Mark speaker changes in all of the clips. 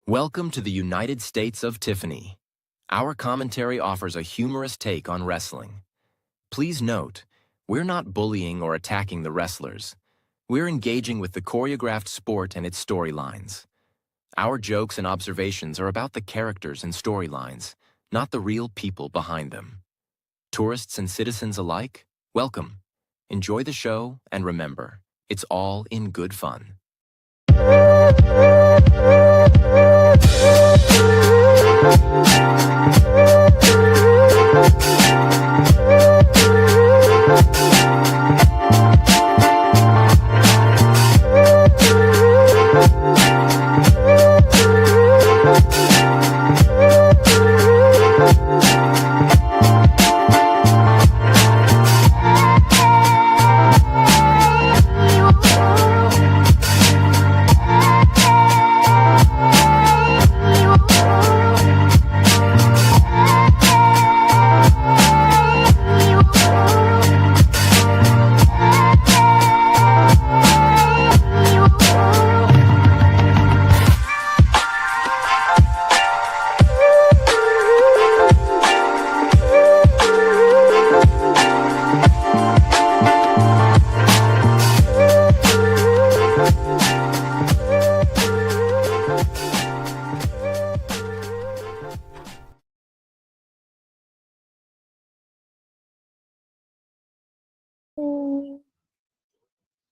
Speaker 1: Welcome to the United States of Tiffany. Our commentary offers a humorous take on wrestling. Please note, we're not bullying or attacking the wrestlers. We're engaging with the choreographed sport and its storylines. Our jokes and observations are about the characters and storylines, not the real people behind them. Tourists and citizens alike, welcome. Enjoy the show, and remember, it's all in good fun.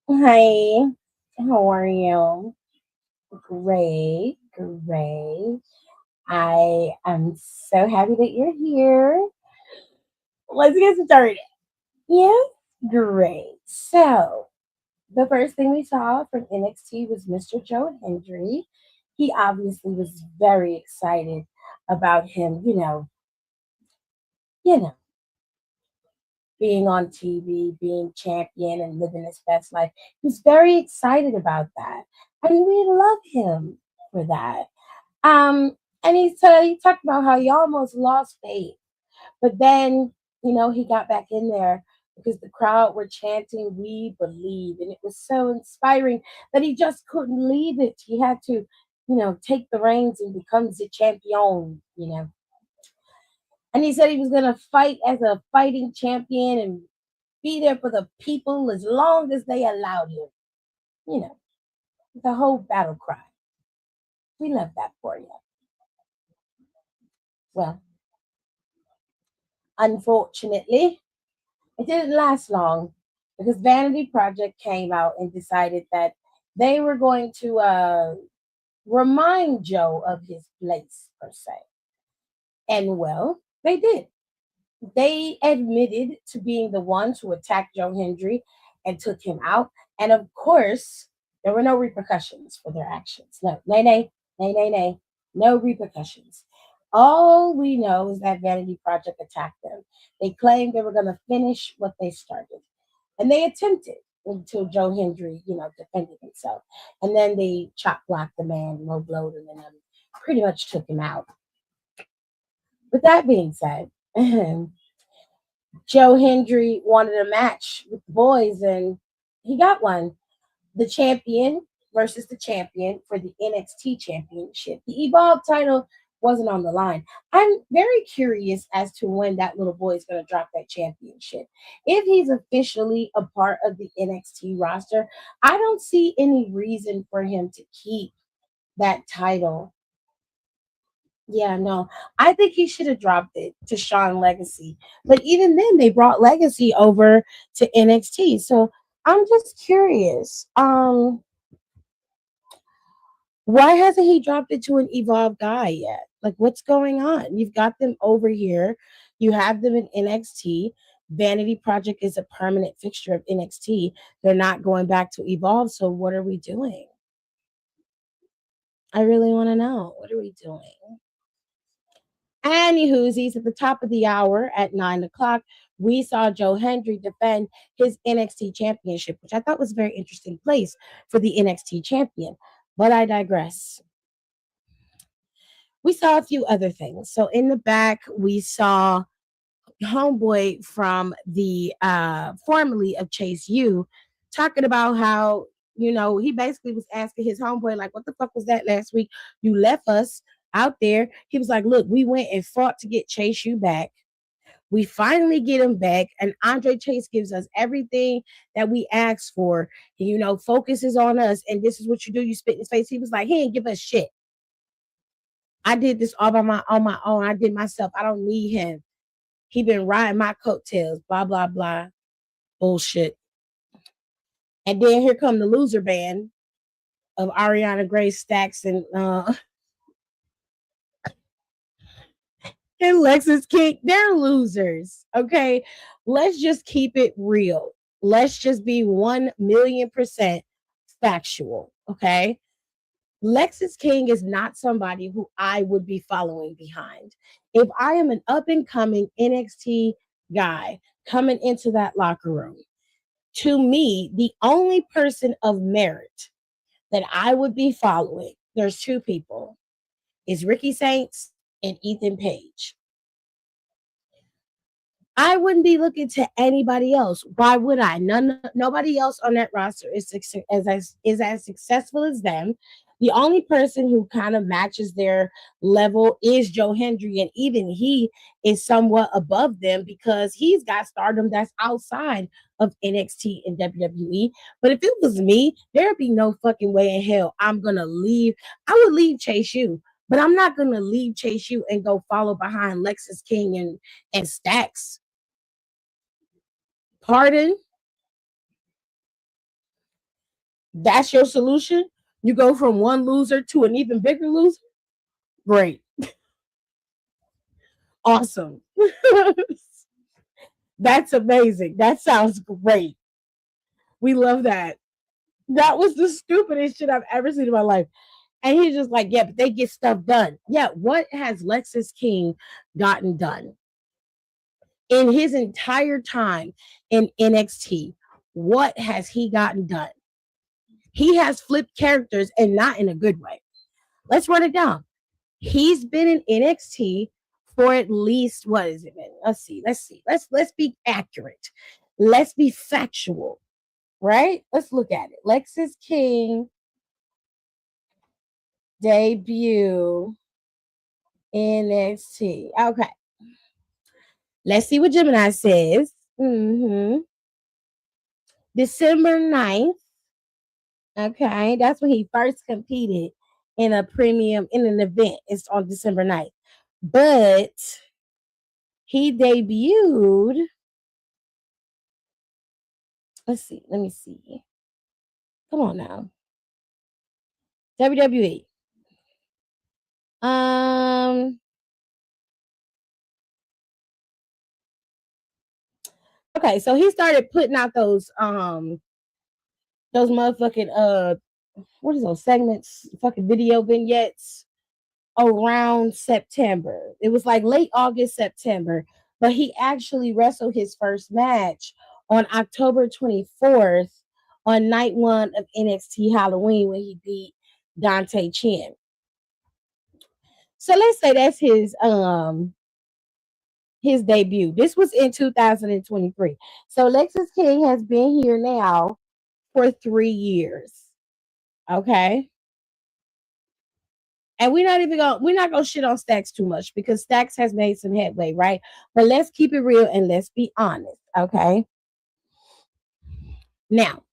Speaker 2: Hi, how are you? Great, great. I am so happy that you're here. Let's get started. Yeah, great. So, the first thing we saw from NXT was Mr. Joe Hendry. He obviously was very excited about him, you know, being on TV, being champion, and living his best life. He's very excited about that. I mean, we love him for that. And he talked about how he almost lost faith, but then he got back in there because the crowd were chanting "We believe," and it was so inspiring that he just couldn't leave it. He had to, take the reins and become the champion. And he said he was gonna fight as a fighting champion and be there for the people as long as they allowed him. You know, the whole battle cry. We love that for you. Well, unfortunately, it didn't last long because Vanity Project came out and decided that they were going to remind Joe of his place, per se. And well, they did. They admitted to being the ones who attacked Joe Hendry and took him out. And of course, there were no repercussions for their actions. No, nay, nay, nay, nay, nay. No repercussions. All we know is that Vanity Project attacked them. They claimed they were going to finish what they started. And they attempted until Joe Hendry, defended himself. And then they chop blocked the man, low blowed him, and pretty much took him out. With that being said, Joe Hendry wanted a match with the boys, and he got one. The champion versus the champion for the NXT championship. The Evolve title wasn't on the line. I'm very curious as to when that little boy is going to drop that championship. If he's officially a part of the NXT roster, I don't see any reason for him to keep that title. Yeah, no. I think he should have dropped it to Sean Legacy. But even then they brought Legacy over to NXT. So I'm just curious. Why hasn't he dropped it to an Evolve guy yet? Like what's going on? You've got them over here. You have them in NXT. Vanity Project is a permanent fixture of NXT. They're not going back to Evolve. So what are we doing? I really want to know. What are we doing? Anywhoosies, at the top of the hour at 9 o'clock, we saw Joe Hendry defend his NXT championship, which I thought was a very interesting place for the NXT champion. But I digress. We saw a few other things. So in the back, we saw homeboy from the formerly of Chase U talking about how he basically was asking his homeboy, like, what the fuck was that last week? You left us out there. He was like, look, we went and fought to get Chase U back. We finally get him back, and Andre Chase gives us everything that we asked for. Focuses on us, and this is what you do. You spit in his face. He was like, he ain't give us shit. I did this all on my own. I did myself. I don't need him. He been riding my coattails. Blah blah blah. Bullshit. And then here come the loser band of Ariana Grace, Stacks, and Lexus King. They're losers. Okay. Let's just keep it real. Let's just be 1,000,000% factual. Okay. Lexus King is not somebody who I would be following behind. If I am an up and coming NXT guy coming into that locker room, to me, the only person of merit that I would be following, there's two people, is Ricky Saints and Ethan Page. I wouldn't be looking to anybody else. Why would I? Nobody else on that roster is as successful as them. The only person who kind of matches their level is Joe Hendry, and even he is somewhat above them because he's got stardom that's outside of NXT and WWE. But if it was me, there'd be no fucking way in hell I'm gonna leave. I would leave Chase U, but I'm not gonna leave Chase U and go follow behind Lexus King and Stacks. Pardon? That's your solution? You go from one loser to an even bigger loser? Great. Awesome. That's amazing. That sounds great. We love that. That was the stupidest shit I've ever seen in my life. And he's just like, yeah, but they get stuff done. Yeah, what has Lexus King gotten done? In his entire time in NXT, what has he gotten done? He has flipped characters and not in a good way. Let's run it down. He's been in NXT for at least what is it been? Let's see. Let's be accurate. Let's be factual. Right? Let's look at it. Lexus King debut NXT. Okay. Let's see what Gemini says. December 9th. Okay. That's when he first competed in an event. It's on December 9th. But he debuted. Let's see. Let me see. Come on now. WWE. Okay, so he started putting out those motherfucking what is those segments, fucking video vignettes around September. It was like late August, September, but he actually wrestled his first match on October 24th on night one of NXT Halloween when he beat Dante Chen. So let's say that's his debut. This was in 2023. So Lexus King has been here now for 3 years. Okay. And we're not gonna shit on Stacks too much because Stacks has made some headway, right? But let's keep it real and let's be honest. Okay. Now,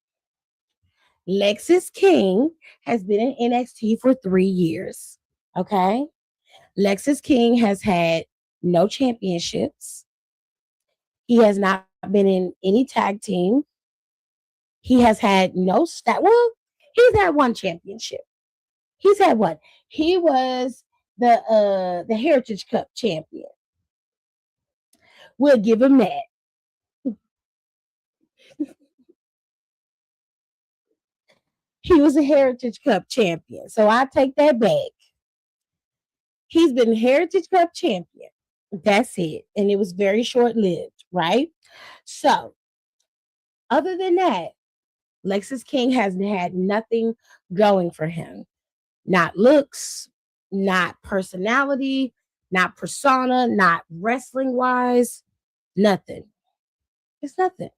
Speaker 2: Lexus King has been in NXT for 3 years. Okay. Lexus King has had no championships. He has not been in any tag team. He has had no well, he's had one championship. He's had one. He was the Heritage Cup champion. We'll give him that. He was a Heritage Cup champion. So I take that back. He's been Heritage Cup champion. That's it. And it was very short-lived, right? So, other than that, Lexus King has had nothing going for him. Not looks, not personality, not persona, not wrestling wise, nothing. It's nothing.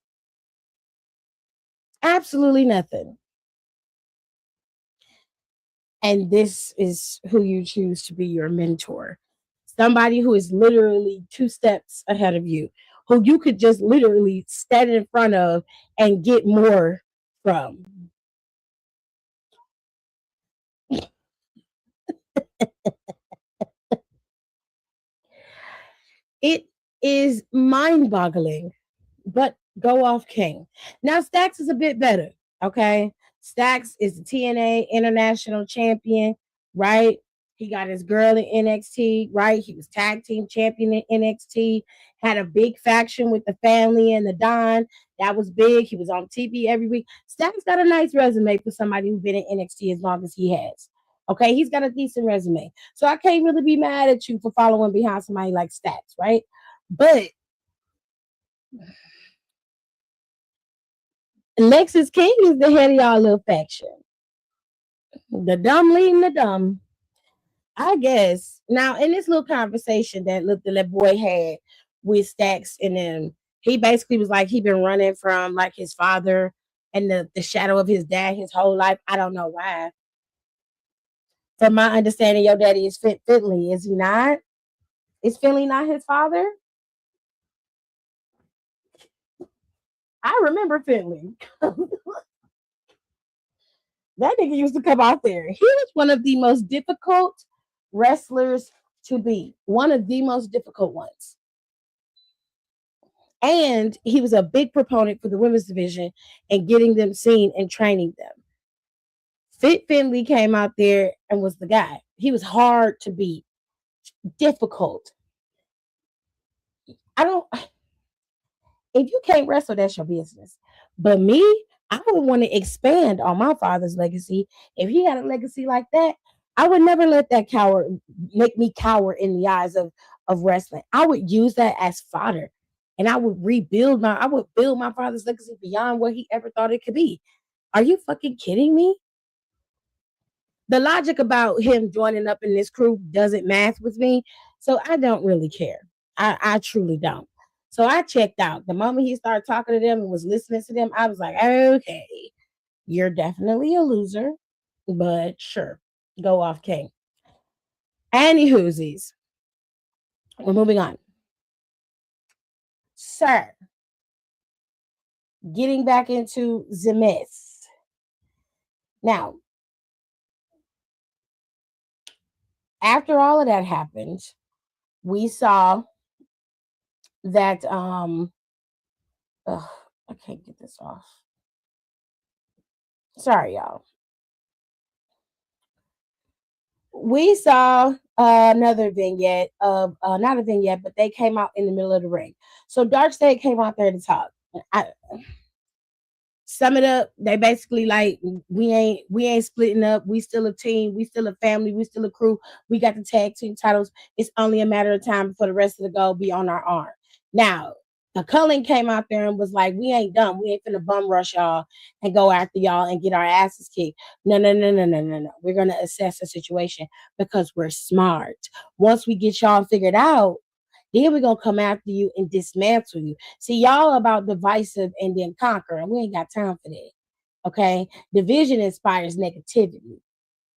Speaker 2: Absolutely nothing. And this is who you choose to be your mentor. Somebody who is literally two steps ahead of you, who you could just literally stand in front of and get more from. It is mind boggling, but go off King. Now, Stacks is a bit better. Okay. Stacks is the TNA international champion, right? He got his girl in NXT, right? He was tag team champion in NXT, had a big faction with the family and the Don. That was big. He was on TV every week. Stacks got a nice resume for somebody who's been in NXT as long as he has. Okay, he's got a decent resume. So I can't really be mad at you for following behind somebody like Stacks, right? But Lexus King is the head of y'all little faction. The dumb leading the dumb. I guess. Now, in this little conversation that little boy had with Stacks and then he basically was like he been running from like his father and the shadow of his dad his whole life. I don't know why. From my understanding, your daddy is Finley, is he not? Is Finley not his father? I remember Finley. That nigga used to come out there. He was one of the most difficult wrestlers to beat. One of the most difficult ones. And he was a big proponent for the women's division and getting them seen and training them. Fit Finley came out there and was the guy. He was hard to beat, difficult. I don't, if you can't wrestle, that's your business. But me, I would want to expand on my father's legacy. If he had a legacy like that, I would never let that cower make me cower in the eyes of wrestling. I would use that as fodder. And I would build my father's legacy beyond what he ever thought it could be. Are you fucking kidding me? The logic about him joining up in this crew doesn't math with me. So I don't really care. I truly don't. So I checked out. The moment he started talking to them and was listening to them, I was like, okay, you're definitely a loser, but sure, go off King. Any whoosies. We're moving on. Sir, getting back into the mess. Now, after all of that happened, we saw that ugh, I can't get this off. Sorry, y'all. We saw another vignette of not a vignette, but they came out in the middle of the ring. So Dark State came out there to talk. I sum it up, they basically like we ain't splitting up. We still a team. We still a family. We still a crew. We got the tag team titles. It's only a matter of time before the rest of the gold be on our arm. Now, the Cullen came out there and was like, "We ain't done. We ain't finna bum rush y'all and go after y'all and get our asses kicked. No, no, no, no, no, no, no. We're gonna assess the situation because we're smart. Once we get y'all figured out, then we're gonna come after you and dismantle you. See, y'all about divisive and then conquer, and we ain't got time for that. Okay. Division inspires negativity.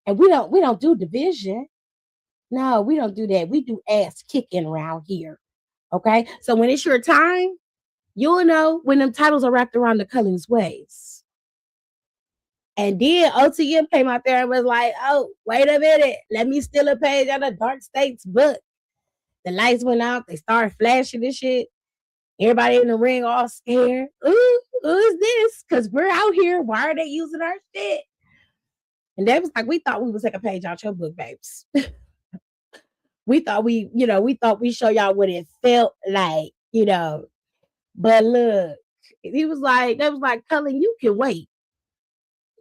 Speaker 2: And we don't do division. No, we don't do that. We do ass kicking around here. Okay. So when it's your time, you'll know when them titles are wrapped around the Culling's waist. And then OTM came out there and was like, oh, wait a minute. Let me steal a page out of Dark State's book. The lights went out. They started flashing this shit. Everybody in the ring all scared. Ooh, who is this? Because we're out here. Why are they using our shit? And they was like, we thought we would take a page out your book, babes. we thought we show y'all what it felt like. But look, they was like, Cullen, you can wait.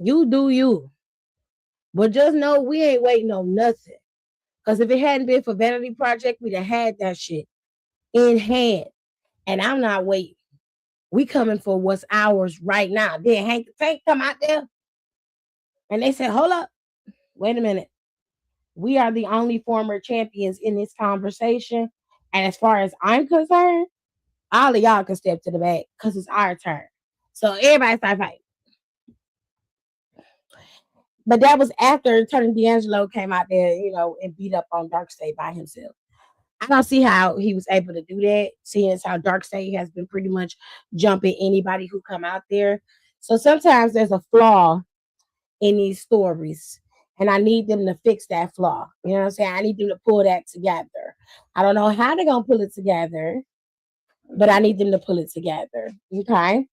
Speaker 2: You do you. But just know we ain't waiting on nothing. Because if it hadn't been for Vanity Project, we'd have had that shit in hand. And I'm not waiting. We coming for what's ours right now. Then Hank the Tank come out there and they said, hold up, wait a minute. We are the only former champions in this conversation. And as far as I'm concerned, all of y'all can step to the back because it's our turn. So everybody start fighting. But that was after Tony D'Angelo came out there, and beat up on Darkseid by himself. I don't see how he was able to do that, seeing as how Darkseid has been pretty much jumping anybody who come out there. So sometimes there's a flaw in these stories. And I need them to fix that flaw. You know what I'm saying? I need them to pull that together. I don't know how they're gonna pull it together, but I need them to pull it together. Okay.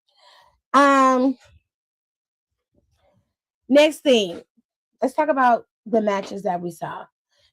Speaker 2: Um, Next thing, let's talk about the matches that we saw.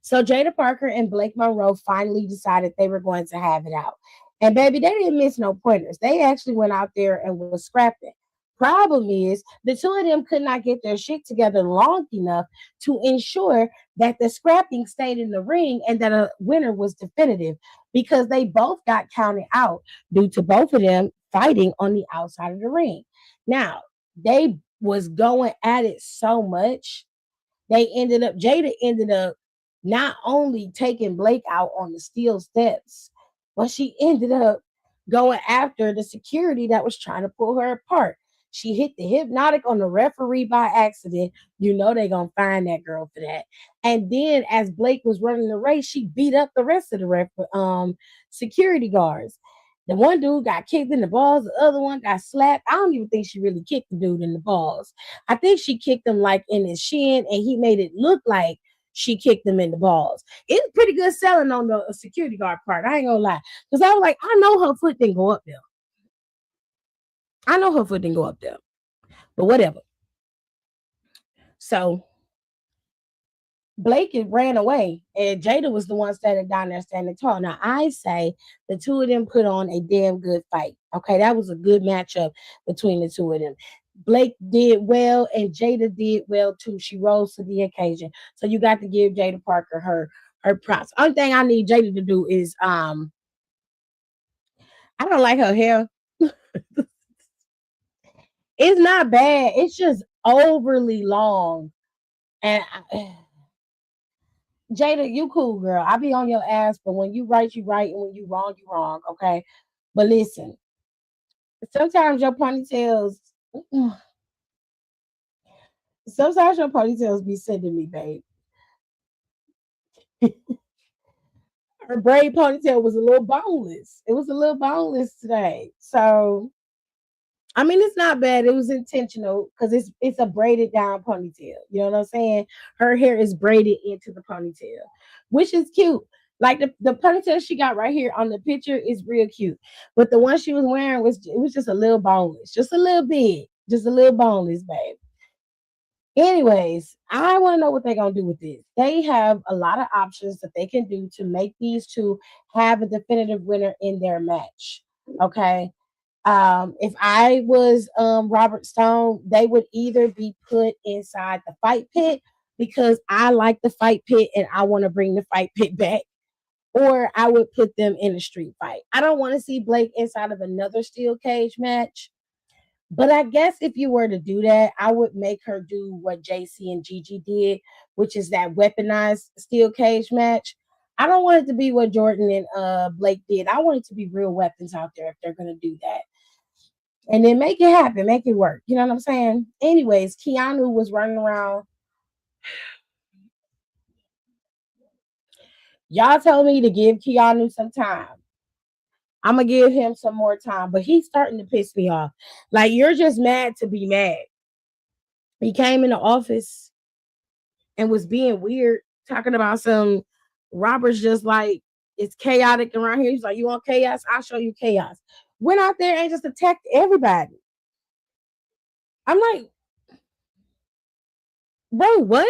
Speaker 2: So Jada Parker and Blake Monroe finally decided they were going to have it out. And baby, they didn't miss no pointers. They actually went out there and was scrapping. Problem is, the two of them could not get their shit together long enough to ensure that the scrapping stayed in the ring and that a winner was definitive because they both got counted out due to both of them fighting on the outside of the ring. Now, they was going at it so much Jada ended up not only taking Blake out on the steel steps, but she ended up going after the security that was trying to pull her apart. She hit the hypnotic on the referee by accident. You know they're gonna find that girl for that. And then as Blake was running the race, she beat up the rest of the security guards. The one dude got kicked in the balls, the other one got slapped. I don't even think she really kicked the dude in the balls. I think she kicked him like in his shin, and he made it look like she kicked him in the balls. It's pretty good selling on the security guard part. I ain't gonna lie. Because I was like, I know her foot didn't go up there. I know her foot didn't go up there. But whatever. So Blake ran away, and Jada was the one standing down there standing tall. Now, I say the two of them put on a damn good fight. Okay, that was a good matchup between the two of them. Blake did well, and Jada did well too. She rose to the occasion. So you got to give Jada Parker her props. Only thing I need Jada to do is I don't like her hair. It's not bad. It's just overly long, and Jada, you cool girl. I be on your ass, but when you right, you right, and when you wrong. Okay, but listen, sometimes your ponytails, sometimes your ponytails be sending me, babe. Her braid ponytail was a little boneless. It was a little boneless today, so I mean, it's not bad. It was intentional because it's a braided down ponytail. You know what I'm saying? Her hair is braided into the ponytail, which is cute. Like the ponytail she got right here on the picture is real cute. But the one she was wearing was just a little boneless, just a little bit, just a little boneless, babe. Anyways, I want to know what they're gonna do with this. They have a lot of options that they can do to make these two have a definitive winner in their match. Okay. If I was Robert Stone, they would either be put inside the fight pit because I like the fight pit and I want to bring the fight pit back, or I would put them in a street fight. I don't want to see Blake inside of another steel cage match. But I guess if you were to do that, I would make her do what JC and Gigi did, which is that weaponized steel cage match. I don't want it to be what Jordan and Blake did. I want it to be real weapons out there if they're gonna do that. And then make it happen, make it work. You know what I'm saying? Anyways, Keanu was running around. Y'all told me to give Keanu some time. I'm gonna give him some more time, but he's starting to piss me off. Like you're just mad to be mad. He came in the office and was being weird, talking about some Robert's just like it's chaotic around here. He's like, you want chaos? I'll show you chaos. Went out there and just attacked everybody. I'm like, bro, what?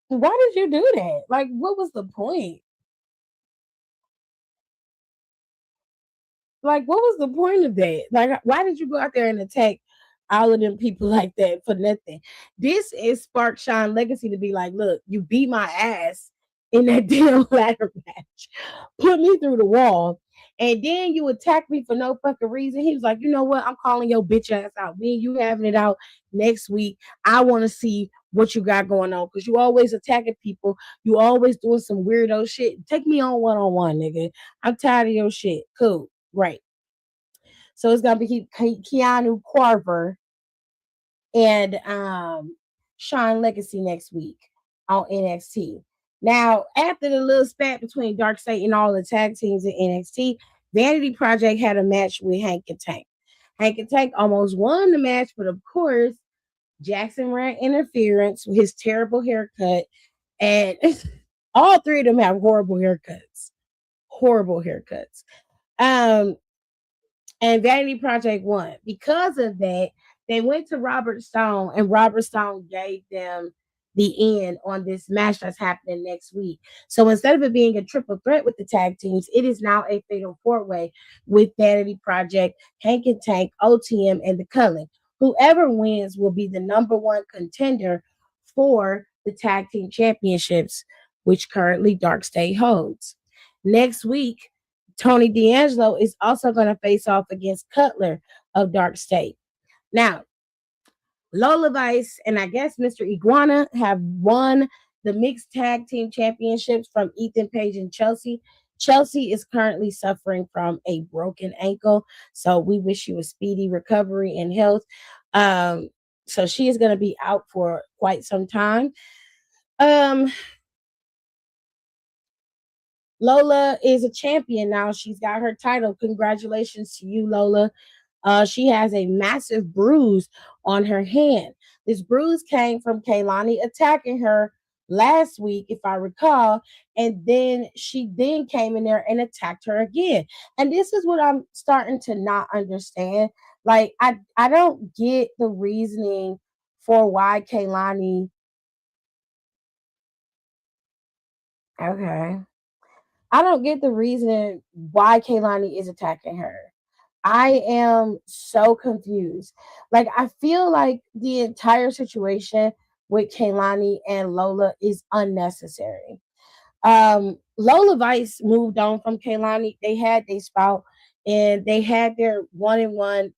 Speaker 2: Why did you do that? Like, what was the point? Like, what was the point of that? Like, why did you go out there and attack all of them people like that for nothing? This is Spark Shine Legacy to be like, look, you beat my ass in that damn ladder match, put me through the wall, and then you attack me for no fucking reason. He was like, you know what? I'm calling your bitch ass out. Me and you having it out next week. I want to see what you got going on because you always attacking people. You always doing some weirdo shit. Take me on one, nigga. I'm tired of your shit. Cool. Right. So it's gonna be Keanu Carver and Shine Legacy next week on NXT. Now, after the little spat between Dark State and all the tag teams in NXT, Vanity Project had a match with Hank and Tank. Hank and Tank almost won the match, but of course, Jackson ran interference with his terrible haircut, and all three of them have horrible haircuts. Horrible haircuts. Um, and Vanity Project won. Because of that, they went to Robert Stone, and Robert Stone gave them the end on this match that's happening next week. So instead of it being a triple threat with the tag teams, it is now a fatal four way with Vanity Project, Hank and Tank, OTM, and the Cullen. Whoever wins will be the number one contender for the tag team championships, which currently Dark State holds. Next week, Tony D'Angelo is also going to face off against Cutler of Dark State. Now, Lola Vice and I guess Mr. Iguana have won the mixed tag team championships from Ethan Page and Chelsea. Chelsea is currently suffering from a broken ankle, so we wish you a speedy recovery and health. Um, so she is going to be out for quite some time. Um, Lola is a champion now. She's got her title. Congratulations to you, Lola. She has a massive bruise on her hand. This bruise came from Kaylani attacking her last week, if I recall, and then she then came in there and attacked her again. And this is what I'm starting to not understand. Like I don't get the reasoning for why Kaylani. Okay. I don't get the reason why Kaylani is attacking her. I am so confused. Like, I feel like the entire situation with Kaylani and Lola is unnecessary. Lola Vice moved on from Kaylani. They had their spout and they had their 1-1,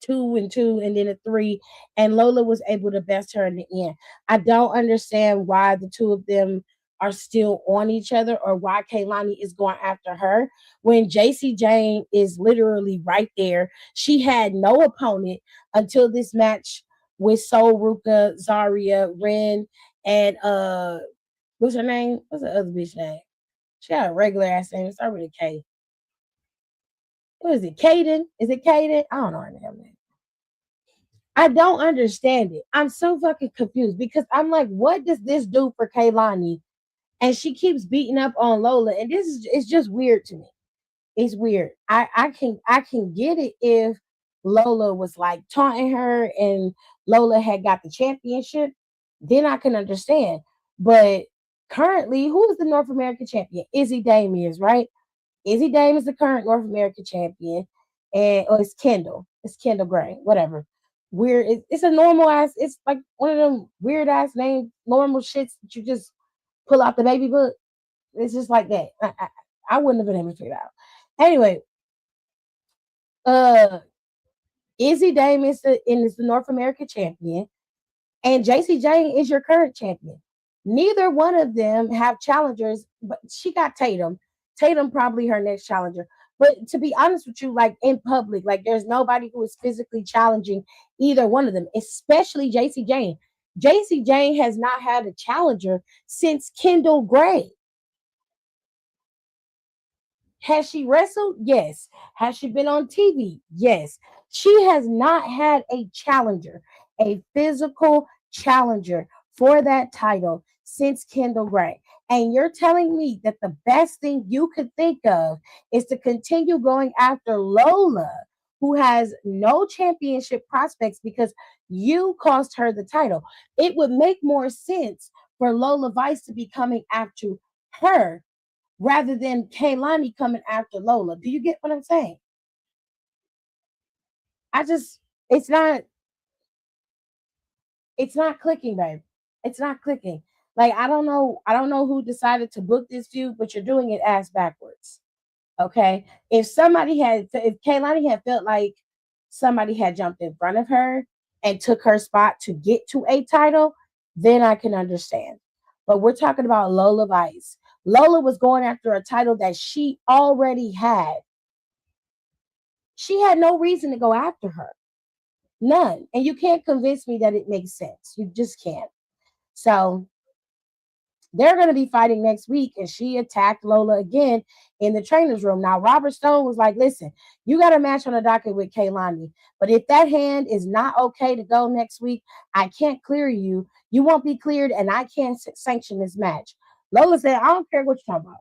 Speaker 2: 2-2, and then a three. And Lola was able to best her in the end. I don't understand why the two of them are still on each other or why Kaylani is going after her when JC Jane is literally right there. She had no opponent until this match with Soul Ruka, Zaria, Ren, and what's her name? What's the other bitch name? She got a regular ass name. It starts with a K. What is it? Kaden? Is it Kaden? I don't know her name. I don't understand it. I'm so fucking confused because I'm like, what does this do for Kaylani? And she keeps beating up on Lola, and this is it's just weird to me. It's weird. I can get it if Lola was like taunting her and Lola had got the championship, then I can understand. But currently, who is the North American champion? Izzy Dame is, right? Izzy Dame is the current North American champion, and it's Kendall. It's Kendall Gray, whatever. Weird. It's a normal ass. It's like one of them weird ass names, normal shits that you just pull out the baby book. It's just like that. I wouldn't have been able to figure it out. Anyway, uh, Izzy Dame is the North American champion, and JC Jane is your current champion. Neither one of them have challengers, but she got Tatum. Tatum probably her next challenger. But to be honest with you, like in public, like there's nobody who is physically challenging either one of them, especially JC Jane. JC Jane has not had a challenger since Kendall Gray. Has she wrestled? Yes. Has she been on TV? Yes. She has not had a challenger, a physical challenger for that title since Kendall Gray. And you're telling me that the best thing you could think of is to continue going after Lola, who has no championship prospects because you cost her the title. It would make more sense for Lola Vice to be coming after her rather than Kaylani coming after Lola. Do you get what I'm saying? I just it's not it's not clicking, babe. It's not clicking. Like I don't know who decided to book this feud, but you're doing it ass backwards. Okay. If Kaylani had felt like somebody had jumped in front of her and took her spot to get to a title, then I can understand. But we're talking about Lola Vice. Lola was going after a title that she already had. She had no reason to go after her. None. And you can't convince me that it makes sense. You just can't. So they're going to be fighting next week, and she attacked Lola again in the trainer's room. Now, Robert Stone was like, listen, you got a match on the docket with Kaylani, but if that hand is not okay to go next week, I can't clear you. You won't be cleared, and I can't sanction this match. Lola said, I don't care what you're talking about.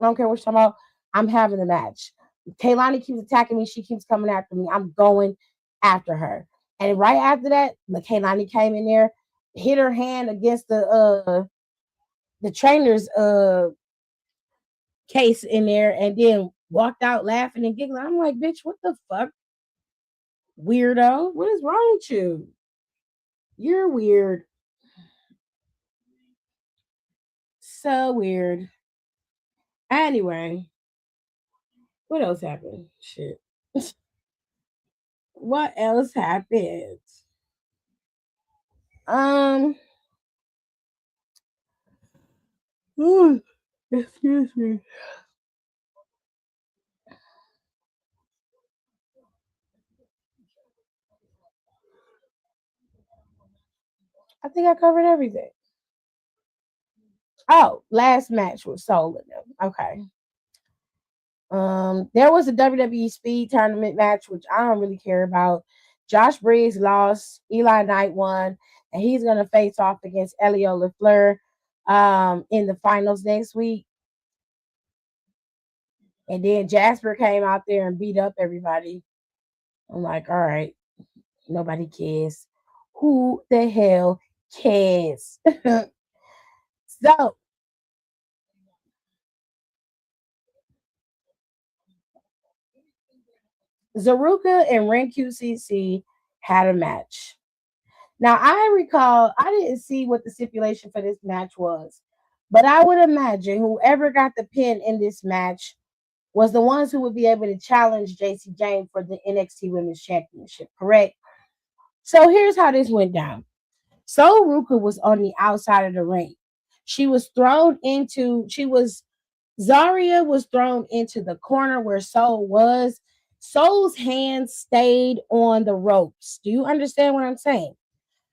Speaker 2: I don't care what you're talking about. I'm having the match. Kaylani keeps attacking me. She keeps coming after me. I'm going after her. And right after that, Kaylani came in there, hit her hand against the trainer's case in there, and then walked out laughing and giggling. I'm like, bitch, what the fuck? Weirdo. What is wrong with you? You're weird. So weird. Anyway, what else happened? Shit. What else happened? Um, excuse me. I think I covered everything. Oh, last match with Soul in them. Okay. There was a WWE Speed Tournament match, which I don't really care about. Josh Briggs lost, Eli Knight won, and he's gonna face off against Elio LaFleur in the finals next week. And then Jasper came out there and beat up everybody. I'm like, all right, nobody cares. Who the hell cares? So Zaruka and Ren QCC had a match. Now, I recall, I didn't see what the stipulation for this match was, but I would imagine whoever got the pin in this match was the ones who would be able to challenge JC Jane for the NXT Women's Championship, correct? So here's how this went down. So Ruka was on the outside of the ring. Zaria was thrown into the corner where Soul was. Soul's hands stayed on the ropes. Do you understand what I'm saying?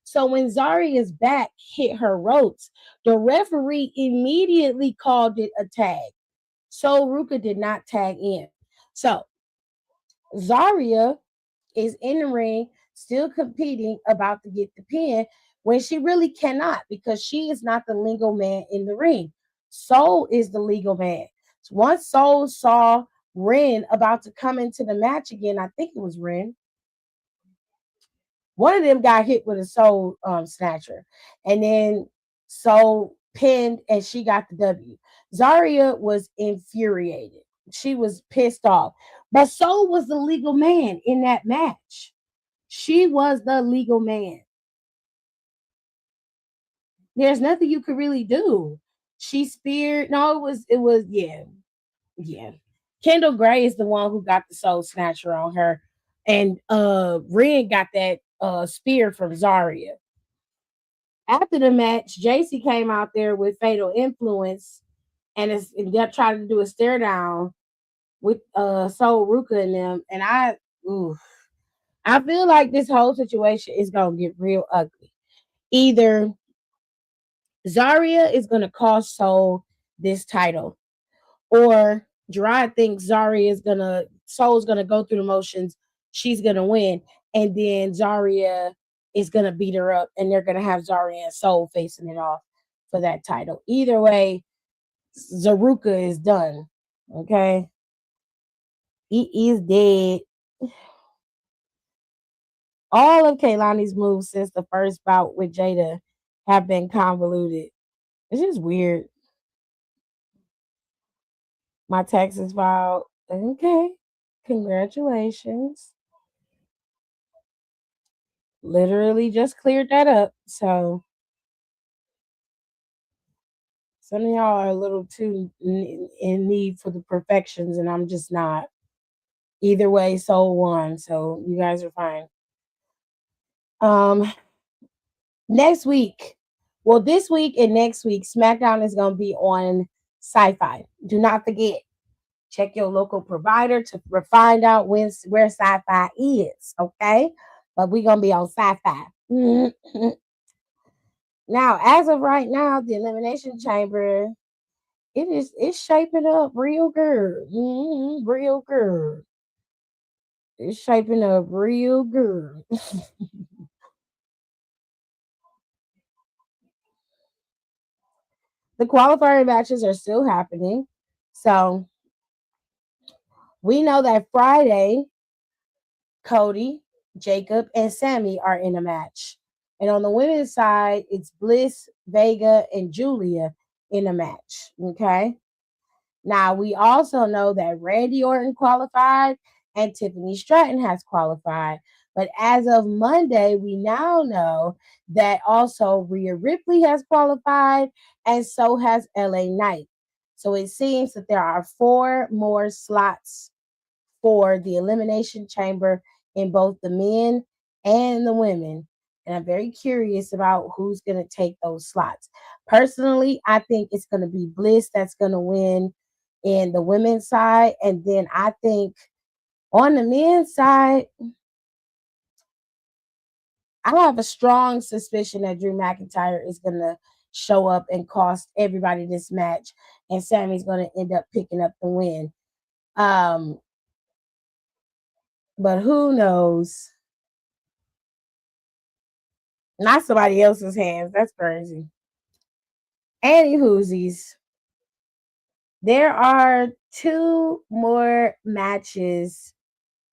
Speaker 2: So when Zaria's back hit her ropes, the referee immediately called it a tag. So Ruka did not tag in. So Zaria is in the ring, still competing, about to get the pin when she really cannot because she is not the legal man in the ring. Soul is the legal man. So once Soul saw Ren about to come into the match again, I think it was Ren, one of them got hit with a soul snatcher, and then Soul pinned, and she got the W. Zaria was infuriated. She was pissed off, but Soul was the legal man in that match. She was the legal man. There's nothing you could really do. She speared. No, it was yeah, yeah. Kendall Gray is the one who got the soul snatcher on her, and Ren got that spear from Zaria. After the match, JC came out there with Fatal Influence, and they're trying to do a stare down with Soul Ruka and them. And ooh, I feel like this whole situation is gonna get real ugly. Either Zaria is gonna cost Soul this title, or Gerard thinks Soul's gonna go through the motions, she's gonna win, and then Zaria is gonna beat her up, and they're gonna have Zaria and Soul facing it off for that title. Either way, Zaruka is done. Okay, he is dead. All of Kaylani's moves since the first bout with Jada have been convoluted. It's just weird. My taxes filed. Okay, congratulations. Literally just cleared that up. So some of y'all are a little too in need for the perfections, and I'm just not. Either way, soul won. So you guys are fine. Um, next week, well, this week and next week, SmackDown is going to be on Sci-Fi. Do not forget. Check your local provider to find out where Sci-Fi is. Okay, but we're gonna be on Sci-Fi. Now, as of right now, the Elimination Chamber it's shaping up real good. Real good. It's shaping up real good. The qualifying matches are still happening. So we know that Friday, Cody, Jacob, and Sammy are in a match. And on the women's side, it's Bliss, Vega, and Julia in a match. Okay. Now, we also know that Randy Orton qualified and Tiffany Stratton has qualified. But as of Monday, we now know that also Rhea Ripley has qualified and so has LA Knight. So it seems that there are four more slots for the Elimination Chamber in both the men and the women. And I'm very curious about who's going to take those slots. Personally, I think it's going to be Bliss that's going to win in the women's side. And then I think on the men's side, I have a strong suspicion that Drew McIntyre is going to show up and cost everybody this match. And Sammy's going to end up picking up the win. Um, but who knows? Not somebody else's hands. That's crazy. Any whoosies. There are two more matches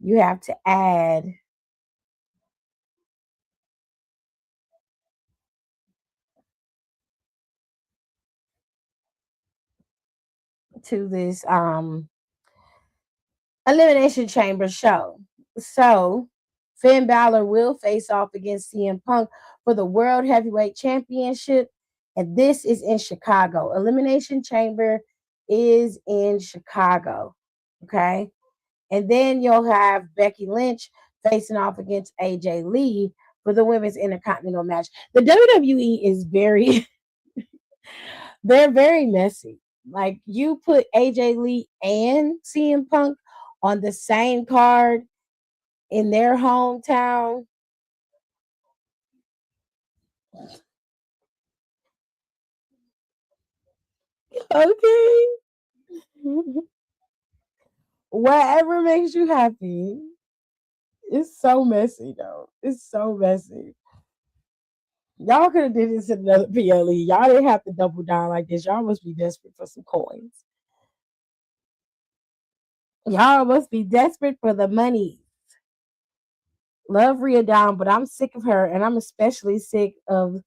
Speaker 2: you have to add to this Elimination Chamber show. So Finn Balor will face off against CM Punk for the World Heavyweight Championship. And this is in Chicago. Elimination Chamber is in Chicago. Okay. And then you'll have Becky Lynch facing off against AJ Lee for the women's intercontinental match. The WWE is very, they're very messy. Like you put AJ Lee and CM Punk on the same card in their hometown. Okay. Whatever makes you happy. It's so messy though. It's so messy. Y'all could have did this in another PLE. Y'all didn't have to double down like this. Y'all must be desperate for some coins. Y'all must be desperate for the money. Love Rhea down, but I'm sick of her, and I'm especially sick of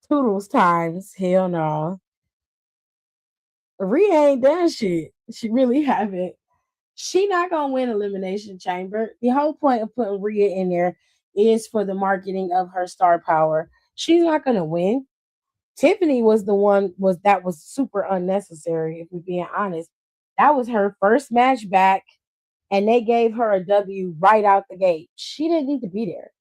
Speaker 2: Toodles times. Hell no. Rhea ain't done shit. She really haven't. She not gonna win Elimination Chamber. The whole point of putting Rhea in there is for the marketing of her star power. She's not gonna win. Tiffany was the one was super unnecessary, if we're being honest. That was her first match back, and they gave her a W right out the gate. She didn't need to be there.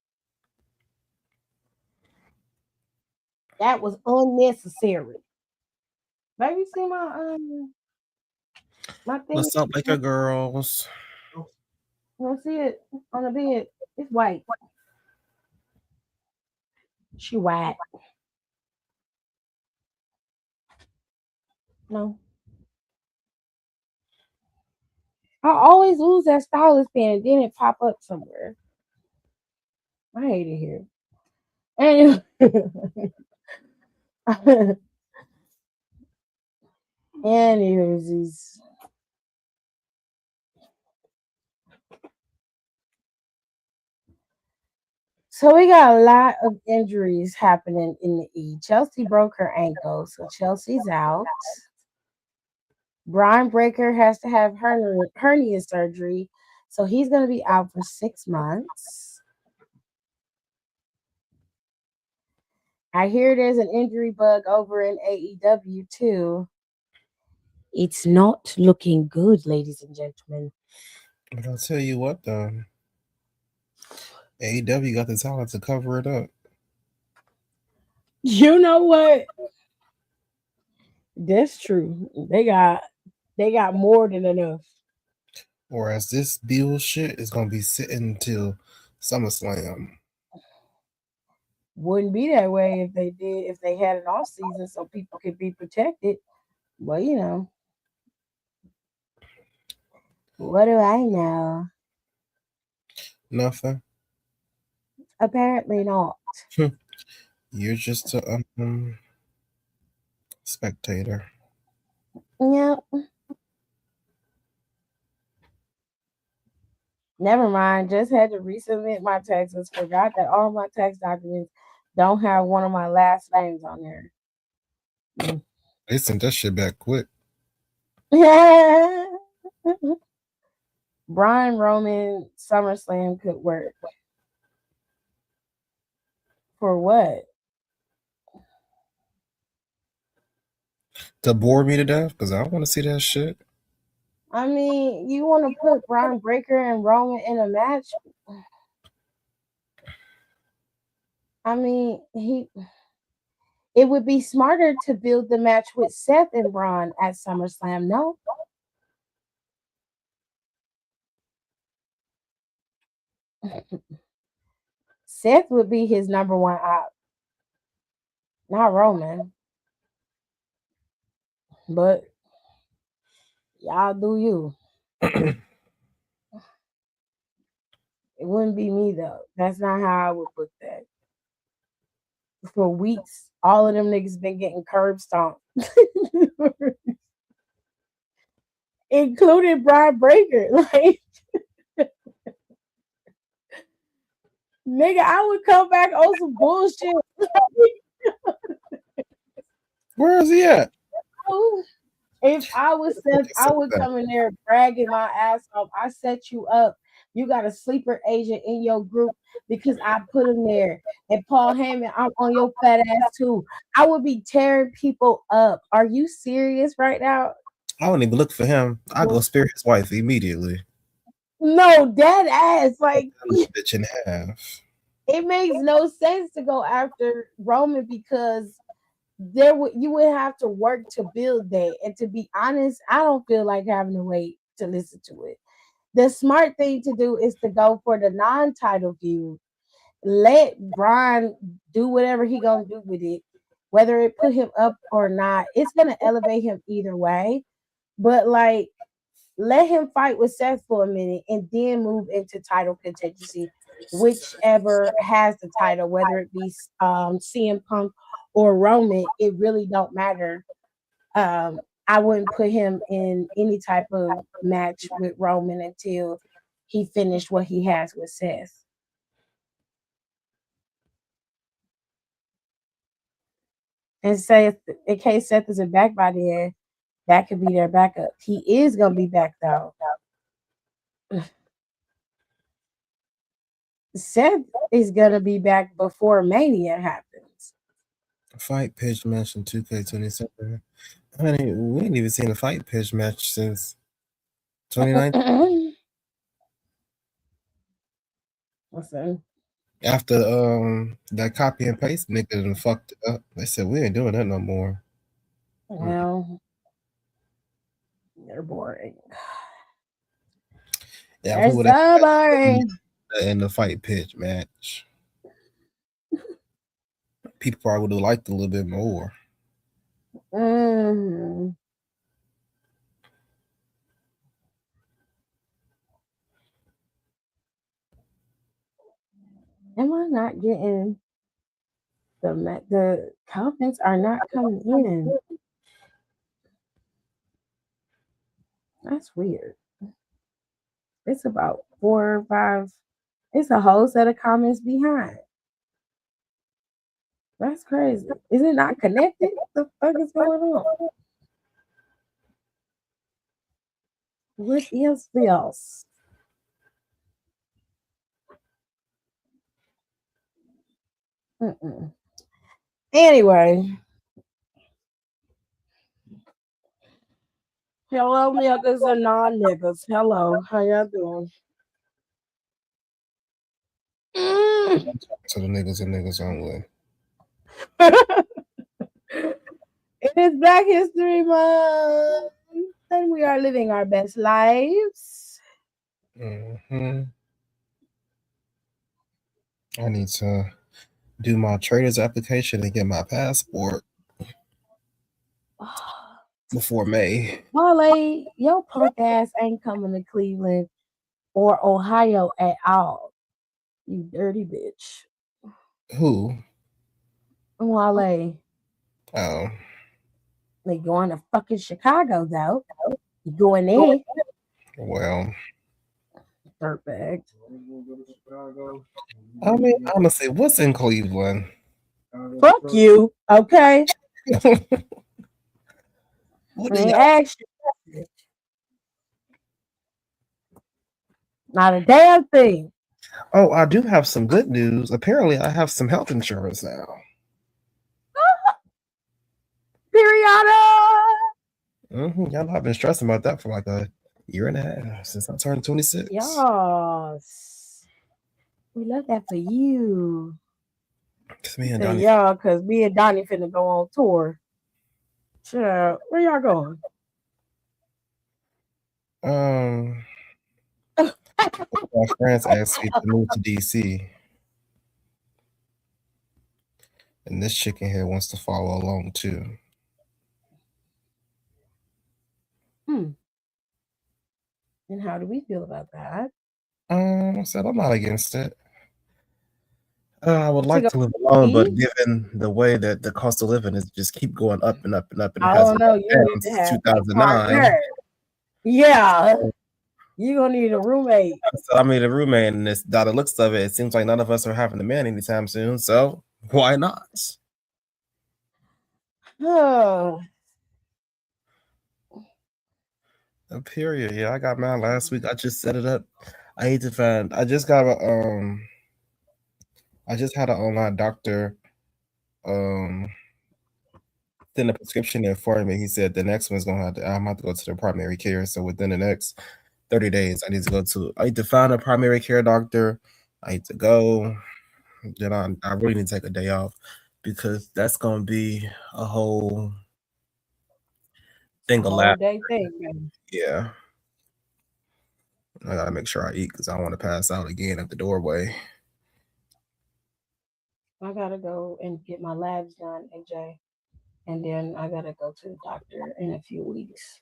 Speaker 2: That was unnecessary. Baby, see my thing.
Speaker 3: What's up, Laker girls?
Speaker 2: You don't see it on the bed. It's white. She white. No. I always lose that stylus pen and then it pop up somewhere. I hate it here. Anyway, anyways, so we got a lot of injuries happening in the E. Chelsea broke her ankle, so Chelsea's out. Brian Breaker has to have hernia surgery, so he's going to be out for 6 months. I hear there's an injury bug over in AEW too. It's not looking good, ladies and gentlemen.
Speaker 3: But I'll tell you what, though, AEW got the talent to cover it up.
Speaker 2: You know what? That's true. They got more than enough.
Speaker 3: Whereas this bullshit is gonna be sitting till SummerSlam.
Speaker 2: Wouldn't be that way if they had an off season so people could be protected. But what do I know?
Speaker 3: Nothing.
Speaker 2: Apparently not.
Speaker 3: You're just a spectator.
Speaker 2: Yep. Never mind. Just had to resubmit my taxes. Forgot that all my tax documents don't have one of my last names on there.
Speaker 3: They sent that shit back quick.
Speaker 2: Brian Roman SummerSlam could work. For what?
Speaker 3: To bore me to death? Because I want to see that shit.
Speaker 2: I mean, you want to put Brian Breaker and Roman in a match? I mean, it would be smarter to build the match with Seth and Braun at SummerSlam, no? Seth would be his number one op, not Roman. But y'all do you. It wouldn't be me though. That's not how I would put that. For weeks, all of them niggas been getting curb stomped. Including Brian Breaker. Like nigga, I would come back on some bullshit.
Speaker 3: Where is he at?
Speaker 2: If I was Seth, I would come in there bragging my ass off. I set you up. You got a sleeper agent in your group because I put him there. And Paul Heyman, I'm on your fat ass too. I would be tearing people up. Are you serious right now?
Speaker 3: I wouldn't even look for him. I go spear his wife immediately.
Speaker 2: No, dead ass. Like
Speaker 3: bitch in half.
Speaker 2: It makes no sense to go after Roman because you would have to work to build that. And to be honest, I don't feel like having to wait to listen to it. The smart thing to do is to go for the non-title feud. Let Brian do whatever he gonna do with it, whether it put him up or not. It's gonna elevate him either way. But like, let him fight with Seth for a minute and then move into title contingency, whichever has the title, whether it be CM Punk or Roman. It really don't matter. I wouldn't put him in any type of match with Roman until he finished what he has with Seth. And say in case Seth isn't back by then, that could be their backup. He is gonna be back though. Seth is gonna be back before Mania happens.
Speaker 3: Fight pitch match in 2K27. Honey, we ain't even seen a fight pitch match since 2019.
Speaker 2: Listen.
Speaker 3: After that copy and paste nigga done fucked it up. They said we ain't doing that no more.
Speaker 2: Well, they're boring.
Speaker 3: Yeah,
Speaker 2: they're so boring.
Speaker 3: In the fight pitch match. People probably would have liked it a little bit more.
Speaker 2: Mm-hmm. Am I not getting the comments are not coming in? That's weird. It's about 4 or 5. It's a whole set of comments behind. That's crazy. Is it not connected? What the fuck is going on? What is this? Anyway. Hello, niggas and non-niggas. Hello. How y'all doing?
Speaker 3: So the niggas and niggas only.
Speaker 2: It is Black History Month, and we are living our best lives.
Speaker 3: I need to do my trader's application and get my passport before May.
Speaker 2: Wale, your punk ass ain't coming to Cleveland or Ohio at all. You dirty bitch.
Speaker 3: Who?
Speaker 2: Wale,
Speaker 3: Oh,
Speaker 2: they going to fucking Chicago though. You going there?
Speaker 3: well.
Speaker 2: Dirtbag.
Speaker 3: I mean, honestly, what's in Cleveland?
Speaker 2: Fuck you, okay?
Speaker 3: What
Speaker 2: I
Speaker 3: do
Speaker 2: ain't
Speaker 3: y'all?
Speaker 2: asked you. Not a damn thing.
Speaker 3: Oh, I do have some good news. Apparently, I have some health insurance now.
Speaker 2: Period.
Speaker 3: Y'all know I've been stressing about that for like a year and a half since I turned 26.
Speaker 2: Yes. We love that for you.
Speaker 3: It's me and
Speaker 2: Say
Speaker 3: Donnie.
Speaker 2: y'all, because me and Donnie finna go on tour. Sure. Where y'all going?
Speaker 3: My friends asked me to move to DC, and this chicken head wants to follow along too.
Speaker 2: And how do we feel about that?
Speaker 3: I said I'm not against it. I would
Speaker 2: To
Speaker 3: like
Speaker 2: go
Speaker 3: to live alone, but
Speaker 2: ski?
Speaker 3: given the way that the cost of living is just keep going up and up and up, and it
Speaker 2: I
Speaker 3: hasn't
Speaker 2: don't know.
Speaker 3: gone
Speaker 2: You
Speaker 3: down
Speaker 2: need to
Speaker 3: since
Speaker 2: have a
Speaker 3: 2009.
Speaker 2: partner. Yeah. You're going to need a roommate.
Speaker 3: So I made a roommate, and this, by the looks of it, it seems like none of us are having a man anytime soon. So why not?
Speaker 2: Oh.
Speaker 3: A period. Yeah, I got mine last week. I just set it up. I need to find. I just got a I just had an online doctor send a prescription in for me. He said the next one's gonna have to. I'm gonna have to go to the primary care. So within the next 30 days, I need to find a primary care doctor. I need to go. Then I really need to take a day off because that's gonna be a whole thing of
Speaker 2: Whole
Speaker 3: laughter.
Speaker 2: day thing, man.
Speaker 3: Yeah. I gotta make sure I eat because I don't want to pass out again at the doorway.
Speaker 2: I got to go and get my labs done, AJ. And then I got to go to the doctor in a few weeks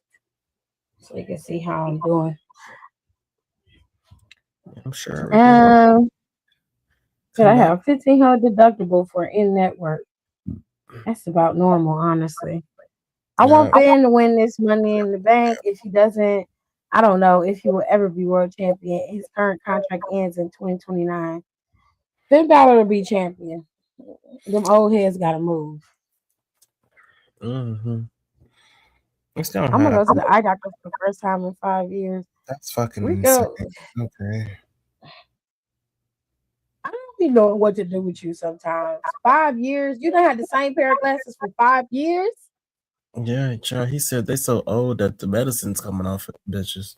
Speaker 2: so they can see how I'm doing.
Speaker 3: I'm sure everything.
Speaker 2: Should I have $1,500 deductible for in network? That's about normal, honestly. I want Ben to win this money in the bank. If he doesn't, I don't know if he will ever be world champion. His current contract ends in 2029. Finn Balor will be champion. Them old heads gotta move.
Speaker 3: I'm
Speaker 2: gonna go to the eye doctor for the first time in 5 years.
Speaker 3: That's fucking
Speaker 2: Rico,
Speaker 3: insane. Okay.
Speaker 2: I don't be knowing what to do with you sometimes. 5 years? You done had the same pair of glasses for 5 years?
Speaker 3: Yeah, child, he said they so old that the medicine's coming off of bitches.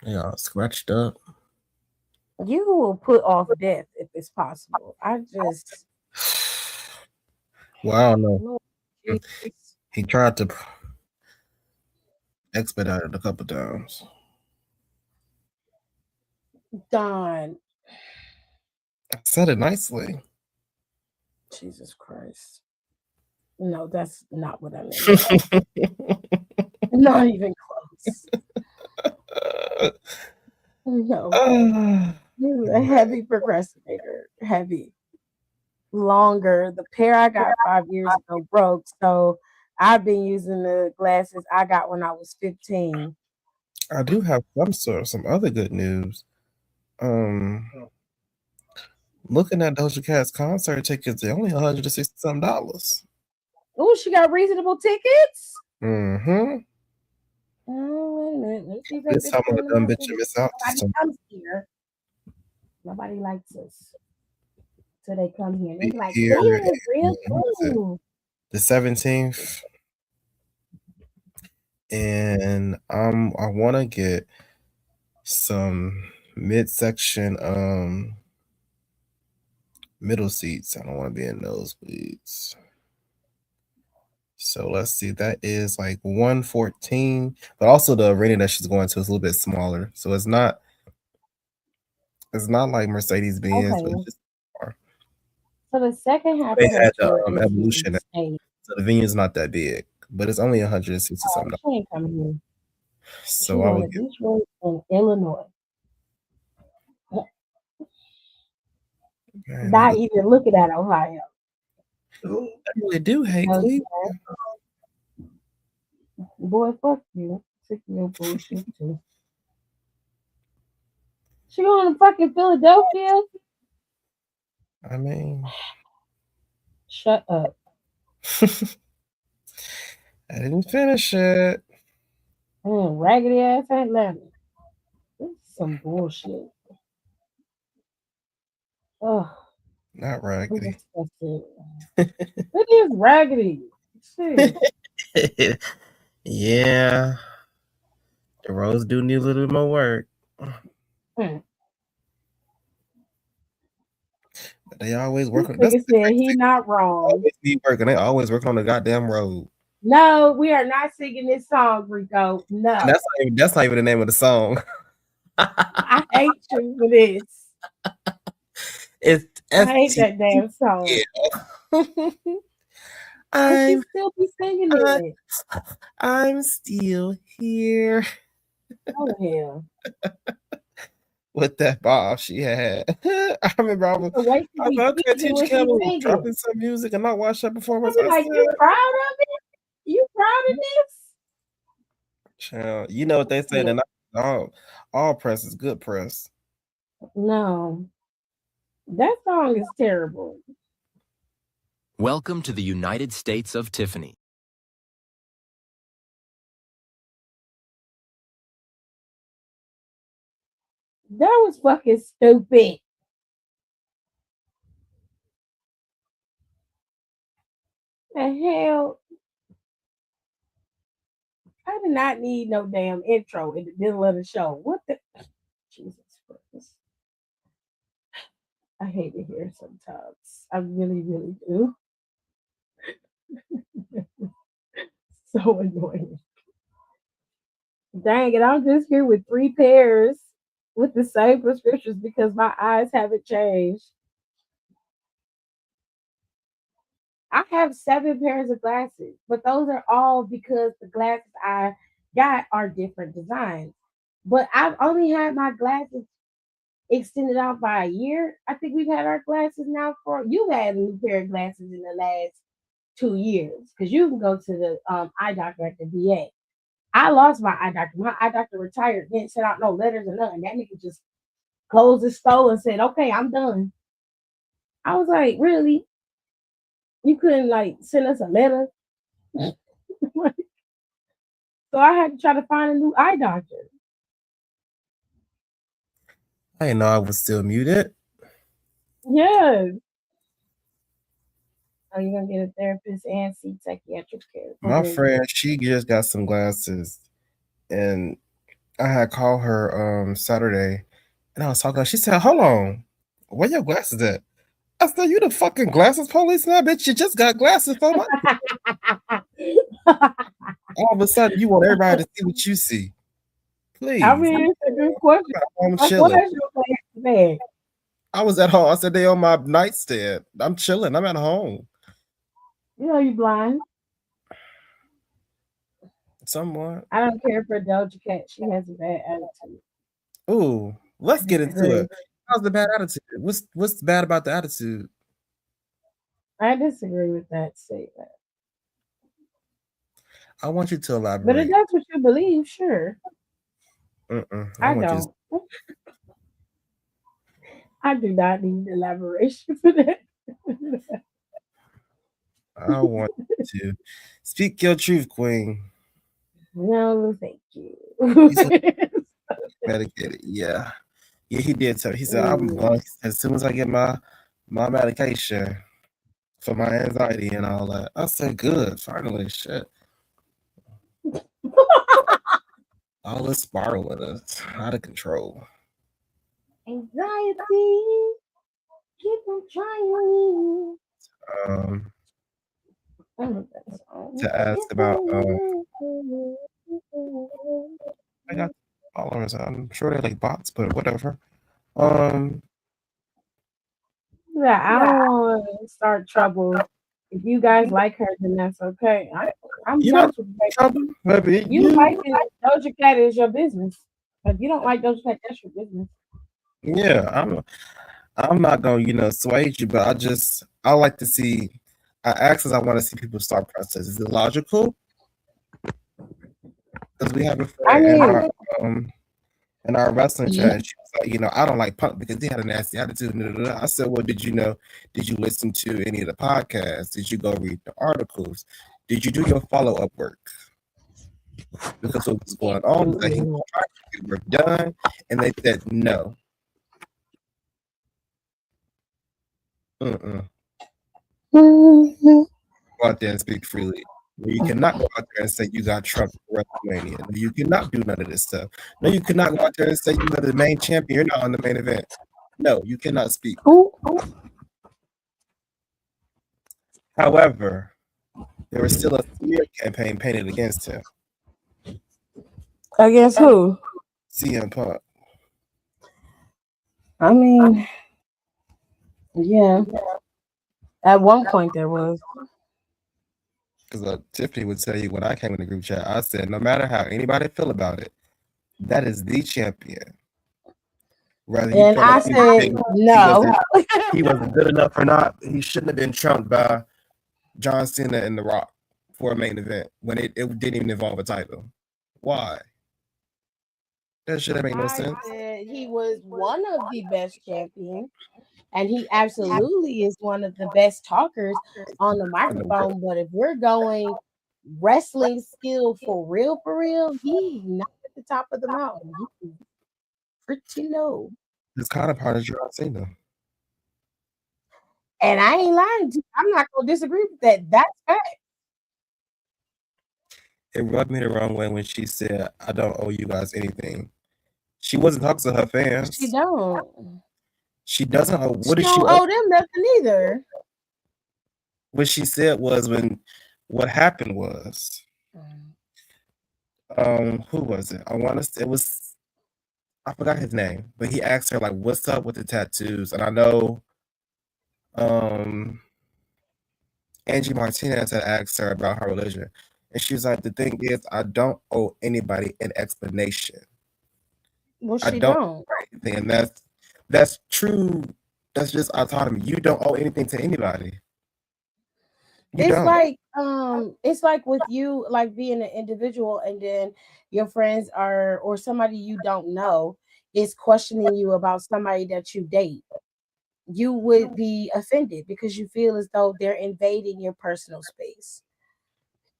Speaker 3: They all scratched up.
Speaker 2: You will put off death if it's possible. I just.
Speaker 3: Well, I don't know.
Speaker 2: Lord,
Speaker 3: He tried to expedite it a couple times.
Speaker 2: Don.
Speaker 3: I said it nicely.
Speaker 2: Jesus Christ. No, that's not what I meant. Not even close. No. A heavy procrastinator. Heavy. Longer. The pair I got 5 years ago broke. So I've been using the glasses I got when I was 15.
Speaker 3: I do have some other good news. Looking at Doja Cat's concert tickets, they're only $160 dollars.
Speaker 2: Oh, she got reasonable tickets?
Speaker 3: Mm-hmm.
Speaker 2: Oh, wait a minute. Let's see if
Speaker 3: This time I'm a dumb bitch and miss out.
Speaker 2: Nobody comes here. Nobody likes us. So they come here. They're like, Cleveland is real cool.
Speaker 3: The 17th. And I want to get some midsection middle seats. I don't want to be in nosebleeds. So let's see. That is like 114, but also the arena that she's going to is a little bit smaller. So it's not It's not like Mercedes Benz, but it's
Speaker 2: Okay.
Speaker 3: just a car.
Speaker 2: So the second half
Speaker 3: They
Speaker 2: of her
Speaker 3: had the
Speaker 2: tour is in
Speaker 3: evolution,
Speaker 2: state.
Speaker 3: so the venue's not that big, but it's only 160
Speaker 2: Oh,
Speaker 3: something.
Speaker 2: she ain't coming here. She
Speaker 3: So I
Speaker 2: going
Speaker 3: would
Speaker 2: to
Speaker 3: give.
Speaker 2: Detroit and Illinois.
Speaker 3: Man,
Speaker 2: Not
Speaker 3: niggas,
Speaker 2: even looking at Ohio.
Speaker 3: I really do hate
Speaker 2: No,
Speaker 3: Cleveland.
Speaker 2: boy, fuck you. Sick of your bullshit too. She going to fucking Philadelphia?
Speaker 3: I mean,
Speaker 2: Shut up.
Speaker 3: I didn't finish it.
Speaker 2: Raggedy ass Atlanta. This is some bullshit. Ugh,
Speaker 3: Not
Speaker 2: I'm
Speaker 3: raggedy.
Speaker 2: disgusted. It is raggedy. Shit.
Speaker 3: Yeah, the roads do need a little bit more work.
Speaker 2: Hmm.
Speaker 3: But they always
Speaker 2: This
Speaker 3: work on. That's
Speaker 2: nigga
Speaker 3: the
Speaker 2: said
Speaker 3: crazy
Speaker 2: he
Speaker 3: thing.
Speaker 2: not
Speaker 3: They
Speaker 2: wrong.
Speaker 3: always be working. They always working on the goddamn road.
Speaker 2: No, we are not singing this song, Rico.
Speaker 3: And
Speaker 2: No.
Speaker 3: that's not even the name of the song.
Speaker 2: I hate you for this.
Speaker 3: It's
Speaker 2: I hate
Speaker 3: FT.
Speaker 2: that damn song. But she
Speaker 3: I'm
Speaker 2: still be singing
Speaker 3: uh,
Speaker 2: it.
Speaker 3: I'm still here
Speaker 2: Oh hell.
Speaker 3: with that bob she had. I remember I was
Speaker 2: The way she
Speaker 3: I was
Speaker 2: be
Speaker 3: like, okay,
Speaker 2: tweaking
Speaker 3: teacher
Speaker 2: when she
Speaker 3: Campbell
Speaker 2: singing.
Speaker 3: dropping some music and not watch that performance.
Speaker 2: I be
Speaker 3: I
Speaker 2: like, you
Speaker 3: said,
Speaker 2: proud of it? You proud of this?
Speaker 3: child, you know what they say,
Speaker 2: Yeah.
Speaker 3: that all press is good press.
Speaker 2: No. That song is terrible.
Speaker 1: Welcome to the United States of Tiffany.
Speaker 2: That was fucking stupid. The hell? I did not need no damn intro in the middle of the show. What the Jesus Christ. I hate it here sometimes. I really, really do. So annoying. Dang it, I'm just here with 3 pairs with the same prescriptions because my eyes haven't changed. I have 7 pairs of glasses, but those are all because the glasses I got are different designs. But I've only had my glasses extended out by a year. I think we've had our glasses now for you've had a new pair of glasses in the last 2 years because you can go to the eye doctor at the VA. I lost my eye doctor. My eye doctor retired, didn't send out no letters or nothing. That nigga just closed his store and said, "Okay, I'm done." I was like, "Really? You couldn't like send us a letter?" So I had to try to find a new eye doctor.
Speaker 3: I didn't know I was still muted.
Speaker 2: Yes. Are you gonna get a therapist and seek psychiatric care?
Speaker 3: My friend, she just got some glasses, and I had called her Saturday, and I was talking. She said, "Hold on, where your glasses at?" I said, "You the fucking glasses police now, bitch? You just got glasses for my." All of a sudden, you want everybody to see what you see. Please,
Speaker 2: I mean, it's a good question.
Speaker 3: I'm
Speaker 2: Like, what
Speaker 3: chilling.
Speaker 2: is your glasses bag?
Speaker 3: I was at home. I said they on my nightstand. I'm chilling. I'm at home.
Speaker 2: You know you blind.
Speaker 3: Somewhat.
Speaker 2: I don't care for Doja Cat. She has a bad attitude.
Speaker 3: Ooh, let's get into
Speaker 2: Disagree.
Speaker 3: it. How's the bad attitude? What's bad about the attitude?
Speaker 2: I disagree with that statement.
Speaker 3: I want you to
Speaker 2: But if
Speaker 3: elaborate.
Speaker 2: that's what you believe, sure.
Speaker 3: I
Speaker 2: I
Speaker 3: want you.
Speaker 2: don't. I do not need elaboration for that.
Speaker 3: I want you to speak your truth, Queen.
Speaker 2: No, thank you.
Speaker 3: You said medicated. Yeah, yeah. He did tell me. He said I'm
Speaker 2: Mm.
Speaker 3: going as soon as I get my medication for my anxiety and all that. I said, good. Finally, shit. All this spiraling is out of control.
Speaker 2: Anxiety, keep on trying.
Speaker 3: Um,
Speaker 2: I love that song.
Speaker 3: to ask about I got followers. I'm sure they're like bots, but whatever. Um,
Speaker 2: Yeah, I don't want to start trouble. If you guys like her, then that's okay. I'm
Speaker 3: you know,
Speaker 2: down for that.
Speaker 3: maybe
Speaker 2: You liking Doja Cat is your business. If you don't like Doja Cat, that's your business.
Speaker 3: yeah, I'm not gonna, sway you, but I like to see. I ask because I want to see people start process. Is it logical? Because we have a
Speaker 2: I
Speaker 3: friend
Speaker 2: mean,
Speaker 3: in our wrestling
Speaker 2: yeah,
Speaker 3: chat. She was like, I don't like Punk because he had a nasty attitude. I said, well, did you know? Did you listen to any of the podcasts? Did you go read the articles? Did you do your follow up work? Because what was going on is that he was
Speaker 2: absolutely.
Speaker 3: trying to get work done, and they said no. Mm-mm.
Speaker 2: Mhm.
Speaker 3: Go out there and speak freely. You cannot go out there and say you got Trump for WrestleMania. No, you cannot do none of this stuff. No, you cannot go out there and say you are the main champion. You're not on the main event. No, you cannot speak.
Speaker 2: Who
Speaker 3: However, there was still a smear campaign painted against him.
Speaker 2: against who?
Speaker 3: CM Punk.
Speaker 2: I mean, yeah. At one point there was.
Speaker 3: Because Tiffany would tell you when I came in the group chat, I said, no matter how anybody feel about it, that is the champion. Whether you
Speaker 2: And
Speaker 3: feel
Speaker 2: I
Speaker 3: like
Speaker 2: said
Speaker 3: he
Speaker 2: no.
Speaker 3: wasn't good enough or not, he shouldn't have been trumped by John Cena and The Rock for a main event when it didn't even involve a title. Why? That should have made no
Speaker 2: I
Speaker 3: sense.
Speaker 2: said he was one of the best champions, and he absolutely is one of the best talkers on the
Speaker 3: In the world.
Speaker 2: microphone. But if we're going wrestling skill for real, he's not at the top of the mountain. He's pretty low.
Speaker 3: His counterpart is John Cena.
Speaker 2: And I ain't lying to you. I'm not gonna disagree with that. That's fact.
Speaker 3: It rubbed me the wrong way when she said, I don't owe you guys anything. She wasn't talking to her
Speaker 2: She
Speaker 3: fans.
Speaker 2: don't.
Speaker 3: She doesn't owe.
Speaker 2: She
Speaker 3: What did she
Speaker 2: don't
Speaker 3: owe?
Speaker 2: owe them nothing either.
Speaker 3: What she said was what happened was, who was it? I want to say it was, I forgot his name, but he asked her, like, what's up with the tattoos? And I know, um, Angie Martinez had asked her about her religion. And she was like, the thing is, I don't owe anybody an explanation.
Speaker 2: Well,
Speaker 3: I
Speaker 2: she
Speaker 3: don't
Speaker 2: don't.
Speaker 3: owe anything. And that's true. That's just autonomy. You don't owe anything to anybody. You
Speaker 2: It's
Speaker 3: don't.
Speaker 2: like with you, like being an individual, and then your friends are or somebody you don't know is questioning you about somebody that you date. You would be offended because you feel as though they're invading your personal space.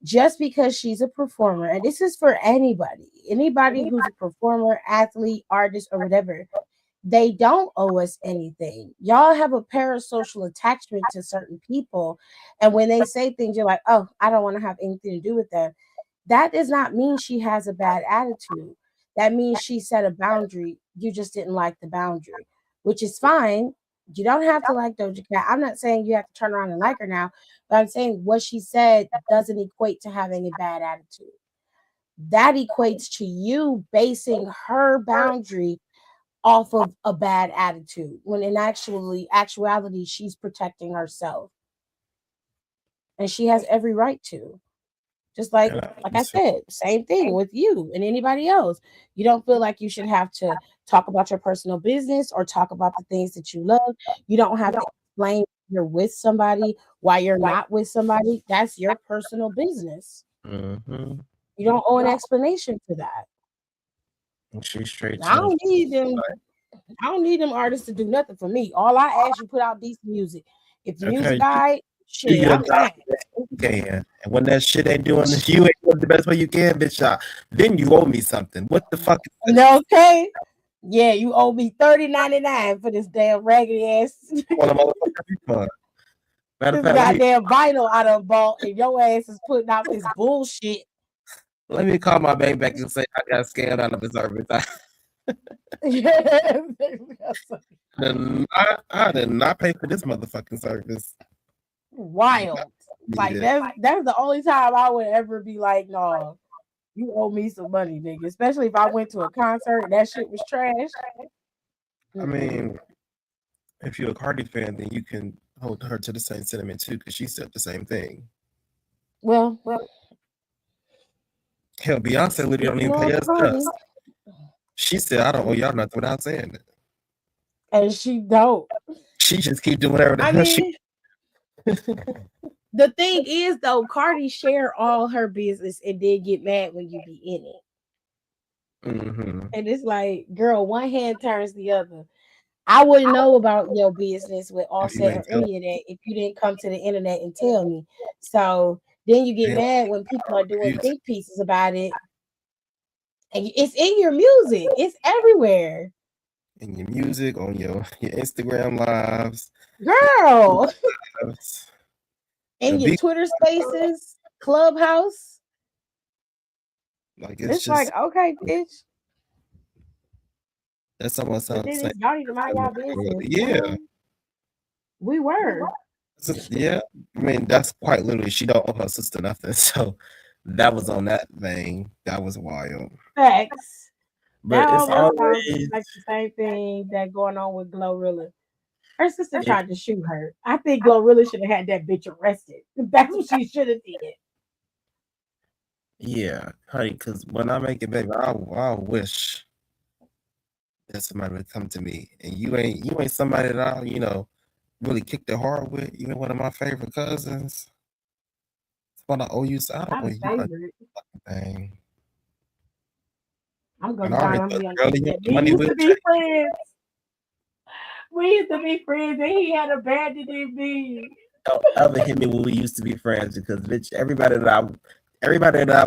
Speaker 2: Just because she's a performer, and this is for anybody who's a performer, athlete, artist, or whatever, they don't owe us anything. Y'all have a parasocial attachment to certain people. And when they say things, you're like, oh, I don't want to have anything to do with them. That does not mean she has a bad attitude. That means she set a boundary. You just didn't like the boundary, which is fine. You don't have to like Doja Cat. I'm not saying you have to turn around and like her now, but I'm saying what she said doesn't equate to having a bad attitude. That equates to you basing her boundary off of a bad attitude when in actuality she's protecting herself, and she has every right to. Just like
Speaker 3: And
Speaker 2: I said, same thing with you and anybody else. You don't feel like you should have to talk about your personal business or talk about the things that you love. You don't have to explain you're with somebody why you're not with somebody. That's your personal business.
Speaker 3: mm-hmm.
Speaker 2: You don't owe an explanation for that.
Speaker 3: She's straight
Speaker 2: I
Speaker 3: to the
Speaker 2: don't need them. I don't need them artists to do nothing for me. All I ask you put out decent music. If the music
Speaker 3: okay.
Speaker 2: all right,
Speaker 3: Do
Speaker 2: shit,
Speaker 3: your
Speaker 2: I'm
Speaker 3: job
Speaker 2: fine.
Speaker 3: you can. And when that shit ain't doing you ain't doing the best way you can, bitch, then you owe me something. What the fuck is this?
Speaker 2: Okay. Yeah, you owe me $30.99 for this damn raggedy ass
Speaker 3: I want a motherfucking refund. Matter of
Speaker 2: this
Speaker 3: fact,
Speaker 2: goddamn vinyl I done bought, and your ass is putting out this bullshit.
Speaker 3: let me call my bank back and say I got scammed out of the service. I did not pay for this motherfucking service.
Speaker 2: Wild.
Speaker 3: Need
Speaker 2: Like
Speaker 3: it.
Speaker 2: that's the only time I would ever be like, no, you owe me some money, nigga. Especially if I went to a concert and that shit was trash.
Speaker 3: I mean, if you're a Cardi fan, then you can hold her to the same sentiment too, because she said the same thing.
Speaker 2: Well,
Speaker 3: Hell, Beyonce literally don't even
Speaker 2: speaking
Speaker 3: pay
Speaker 2: of
Speaker 3: us
Speaker 2: Cardi,
Speaker 3: dust. She said, "I don't owe y'all nothing," without saying it.
Speaker 2: and she don't.
Speaker 3: She just keep doing whatever the
Speaker 2: I
Speaker 3: hell she.
Speaker 2: mean, the thing is though, Cardi share all her business and then get mad when you be in it.
Speaker 3: Mm-hmm.
Speaker 2: And it's like, girl, one hand turns the other. I wouldn't know about your business with
Speaker 3: If you
Speaker 2: Offset
Speaker 3: ain't
Speaker 2: or
Speaker 3: telling
Speaker 2: any of that if you didn't come to the internet and tell me. So then you get
Speaker 3: them,
Speaker 2: mad when people are doing
Speaker 3: you
Speaker 2: think pieces about it. And it's in your music. It's everywhere.
Speaker 3: in your music, on your Instagram lives,
Speaker 2: Girl.
Speaker 3: lives, the
Speaker 2: In your
Speaker 3: big
Speaker 2: Twitter spaces, Clubhouse.
Speaker 3: like it's
Speaker 2: It's like,
Speaker 3: just
Speaker 2: okay, bitch.
Speaker 3: that's almost
Speaker 2: But
Speaker 3: sounds
Speaker 2: then
Speaker 3: the same.
Speaker 2: it's y'all need to mind y'all business.
Speaker 3: Yeah,
Speaker 2: We were.
Speaker 3: yeah. I mean, that's quite literally. She don't owe her sister nothing. So that was on that vein. That was wild.
Speaker 2: Facts. That
Speaker 3: But it's
Speaker 2: almost sounds
Speaker 3: always
Speaker 2: like the same thing that going on with Glorilla. Her sister
Speaker 3: it,
Speaker 2: tried to shoot her. I think Glorilla should have had that bitch arrested. That's what she should have did.
Speaker 3: yeah, honey. Because when I make it, baby, I wish that somebody would come to me, and you ain't somebody that I really kicked it hard with. Even one of my favorite cousins. But I owe you. So I don't
Speaker 2: Not
Speaker 3: owe
Speaker 2: a
Speaker 3: you
Speaker 2: favorite.
Speaker 3: a thing.
Speaker 2: I'm
Speaker 3: And
Speaker 2: gonna
Speaker 3: I
Speaker 2: die.
Speaker 3: already
Speaker 2: I'm gonna
Speaker 3: put
Speaker 2: be on
Speaker 3: the
Speaker 2: the
Speaker 3: girl in
Speaker 2: internet.
Speaker 3: your
Speaker 2: We
Speaker 3: money
Speaker 2: used
Speaker 3: will
Speaker 2: to be
Speaker 3: change.
Speaker 2: friends. We used to be friends, and he had abandoned me.
Speaker 3: Don't ever hit me when we used to be friends because bitch,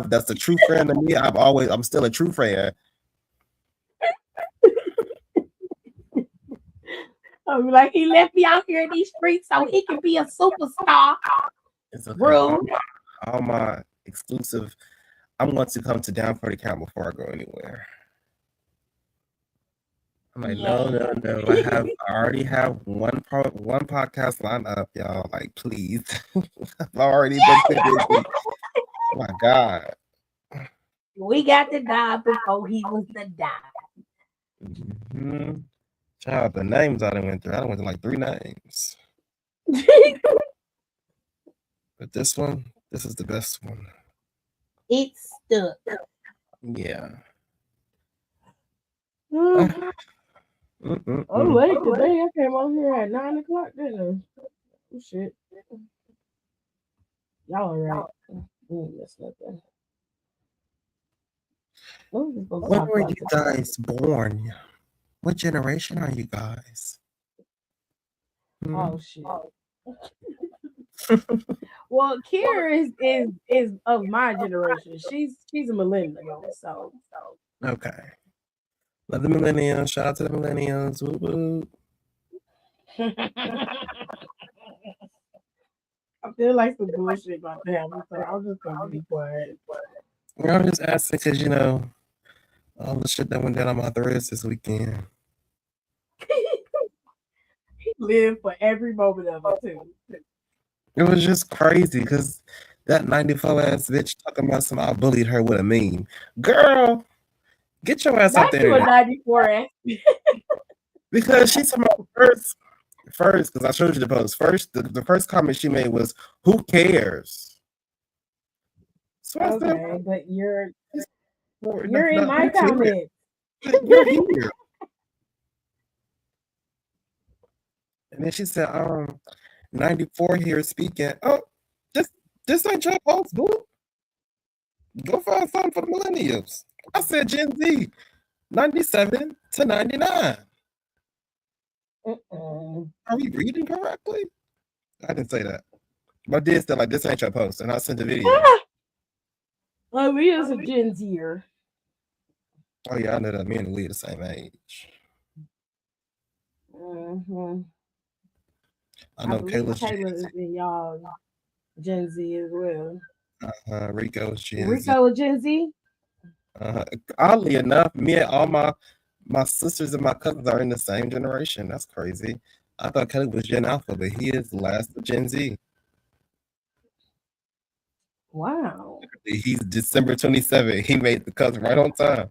Speaker 3: that's a true friend to me. I'm still a true friend.
Speaker 2: I'm like, he left me out here in these streets so he can be a superstar.
Speaker 3: It's okay.
Speaker 2: Rude.
Speaker 3: All my exclusive. I'm going to come to down for the count before I go anywhere. I'm like, no,
Speaker 2: Yeah.
Speaker 3: no, no. I already have one podcast lined up, y'all. Like, please. I've already been too busy. Oh my God.
Speaker 2: We got to die before he was the die.
Speaker 3: Hmm. Child, the names I done went through. I done went through like 3 names. But this is the best one.
Speaker 2: It's stuck.
Speaker 3: Yeah.
Speaker 2: Mm,
Speaker 3: Ah,
Speaker 2: I'm
Speaker 3: mm-mm-mm.
Speaker 2: late today. I came over here at 9 o'clock, didn't I? Oh, shit. Y'all all right. That's nothing. What was we supposed to
Speaker 3: When
Speaker 2: talk
Speaker 3: were you
Speaker 2: about today?
Speaker 3: guys born? What generation are you guys? Hmm?
Speaker 2: Oh shit. Well, Kira is of my generation. She's a millennial, so
Speaker 3: Okay. Love the millennials. Shout out to the millennials. Woo woo.
Speaker 2: I feel like some bullshit about to happen, so I'm just gonna be quiet.
Speaker 3: I'm just asking because all the shit that went down on my threads this weekend.
Speaker 2: Live for every moment of it too.
Speaker 3: It was just crazy because that 94 ass bitch talking about some I bullied her with a meme. Girl, get your ass off
Speaker 2: Not
Speaker 3: the
Speaker 2: you a
Speaker 3: internet.
Speaker 2: 94 ass.
Speaker 3: Because she's talking about first, because I showed you the post. First, the first comment she made was, "Who cares?" So I said,
Speaker 2: Okay, but
Speaker 3: "Well,
Speaker 2: you're in my
Speaker 3: you here.
Speaker 2: comments.
Speaker 3: You're here." And then she said, 94 here speaking. Oh, this this ain't your post, boo. Go find something for the millennials. I said Gen Z, 97 to 99.
Speaker 2: Mm-mm.
Speaker 3: Are we reading correctly? I didn't say that. But I did say like this ain't your post, and I sent the video.
Speaker 2: Ah, well, we is a Gen Zer.
Speaker 3: Oh yeah, I know that me and Lee the same age.
Speaker 2: Mm-hmm.
Speaker 3: I
Speaker 2: I
Speaker 3: know
Speaker 2: believe
Speaker 3: Kayla's Gen
Speaker 2: Taylor
Speaker 3: Z.
Speaker 2: is in y'all Gen Z as well.
Speaker 3: Rico's Gen Z.
Speaker 2: Rico Gen Z?
Speaker 3: Uh, Oddly enough, me and all my sisters and my cousins are in the same generation. That's crazy. I thought Kelly was Gen Alpha, but he is last of Gen Z.
Speaker 2: Wow.
Speaker 3: He's December 27th. He made the cut right on time.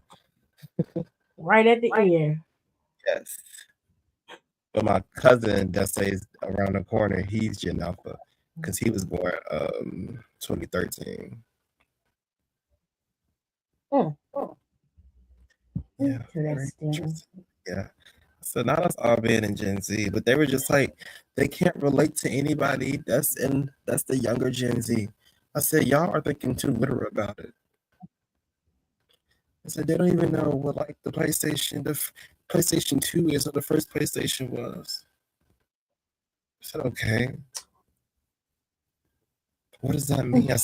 Speaker 2: Right at the end.
Speaker 3: Yes. But my cousin that stays around the corner, he's Gen Alpha because he was born 2013.
Speaker 2: Hmm.
Speaker 3: Yeah, very
Speaker 2: Interesting.
Speaker 3: interesting. Yeah. So now that's all being in Gen Z, but they were just like they can't relate to anybody that's the younger Gen Z. I said y'all are thinking too literal about it. I said they don't even know what like PlayStation 2 is or the first PlayStation was. I said, okay, what does that mean? I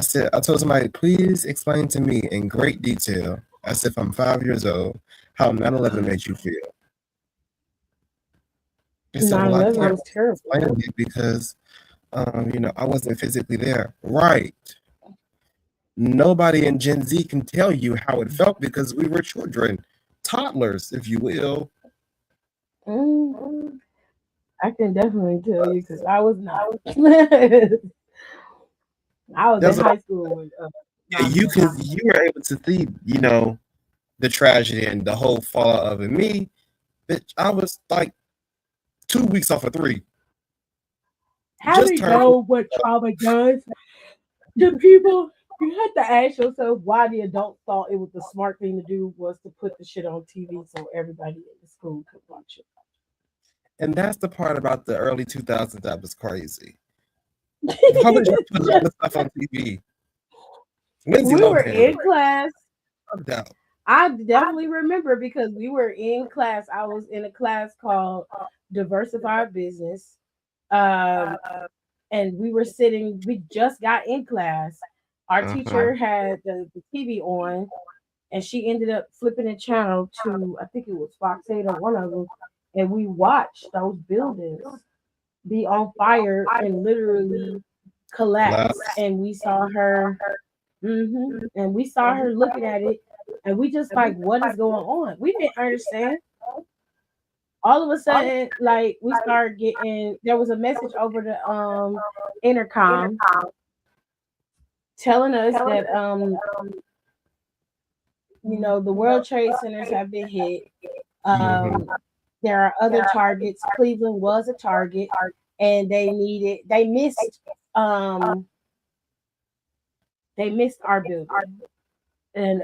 Speaker 3: said, I told somebody, please explain to me in great detail, as if I'm 5 years old, how 9/11 made you feel. He said, well, I
Speaker 2: 9/11
Speaker 3: can't
Speaker 2: was terrible.
Speaker 3: explain it because, I wasn't physically there. Right. Nobody in Gen Z can tell you how it felt because we were children, toddlers, if you will.
Speaker 2: Mm, I can definitely tell you because I was not. I was in
Speaker 3: That's what
Speaker 2: high school when
Speaker 3: you
Speaker 2: 9/11.
Speaker 3: can you were able to see, the tragedy and the whole fallout of it. Me, bitch, I was like 2 weeks off of three. Just
Speaker 2: Having
Speaker 3: turned.
Speaker 2: known what trauma does to people, you had to ask yourself why the adults thought it was the smart thing to do was to put the shit on TV so everybody in the school could watch
Speaker 3: And that's the part about the early 2000s that was crazy. Why would you
Speaker 2: it.
Speaker 3: put all this stuff on TV? Lindsay
Speaker 2: We were
Speaker 3: Lohan,
Speaker 2: in class.
Speaker 3: no doubt.
Speaker 2: I definitely remember because we were in class. I was in a class called Diversified Business. Um, and we were sitting, we just got in class. Our
Speaker 3: Uh-huh.
Speaker 2: teacher had the TV on, and she ended up flipping a channel to, I think it was Fox 8 or one of them. And we watched those buildings be on fire and literally collapse.
Speaker 3: Collapse.
Speaker 2: And we saw her, and we saw her looking at it, and we just like, what is going on? We didn't understand. All of a sudden, like we started getting, there was a message over the intercom telling us that the World Trade Centers have been hit.
Speaker 3: Mm-hmm.
Speaker 2: Um, there are other targets. Cleveland was a target, and um they missed our building, and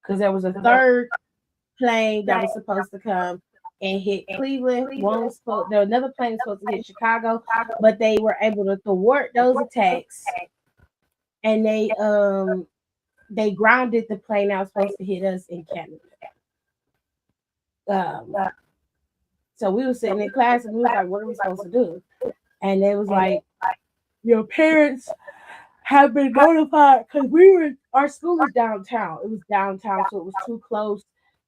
Speaker 2: because there was a third plane that was supposed to come and hit Cleveland. There was another plane supposed to hit Chicago, but they were able to thwart those attacks, and they grounded the plane that was supposed to hit us in Canada. Um, so we were sitting in class and we was like, "What are we supposed to do?" And it was like, "Your parents have been notified because our school is downtown. It was downtown, so it was too close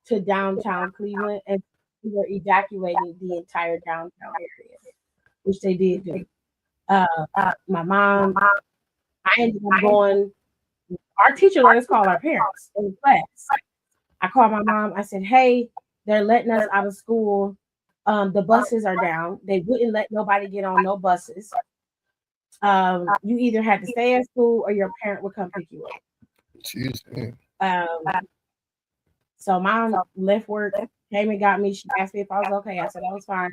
Speaker 2: to downtown Cleveland, and we were evacuating the entire downtown area, which they did do. Uh, my mom, I ended up going. Our teacher let us call our parents in the class. I called my mom. I said, "Hey, they're letting us out of school. The buses are down. They wouldn't let nobody get on no buses. You either had to stay at school or your parent would come pick you up."
Speaker 3: Excuse me.
Speaker 2: So mom left work, came and got me. She asked me if I was okay. I said I was fine.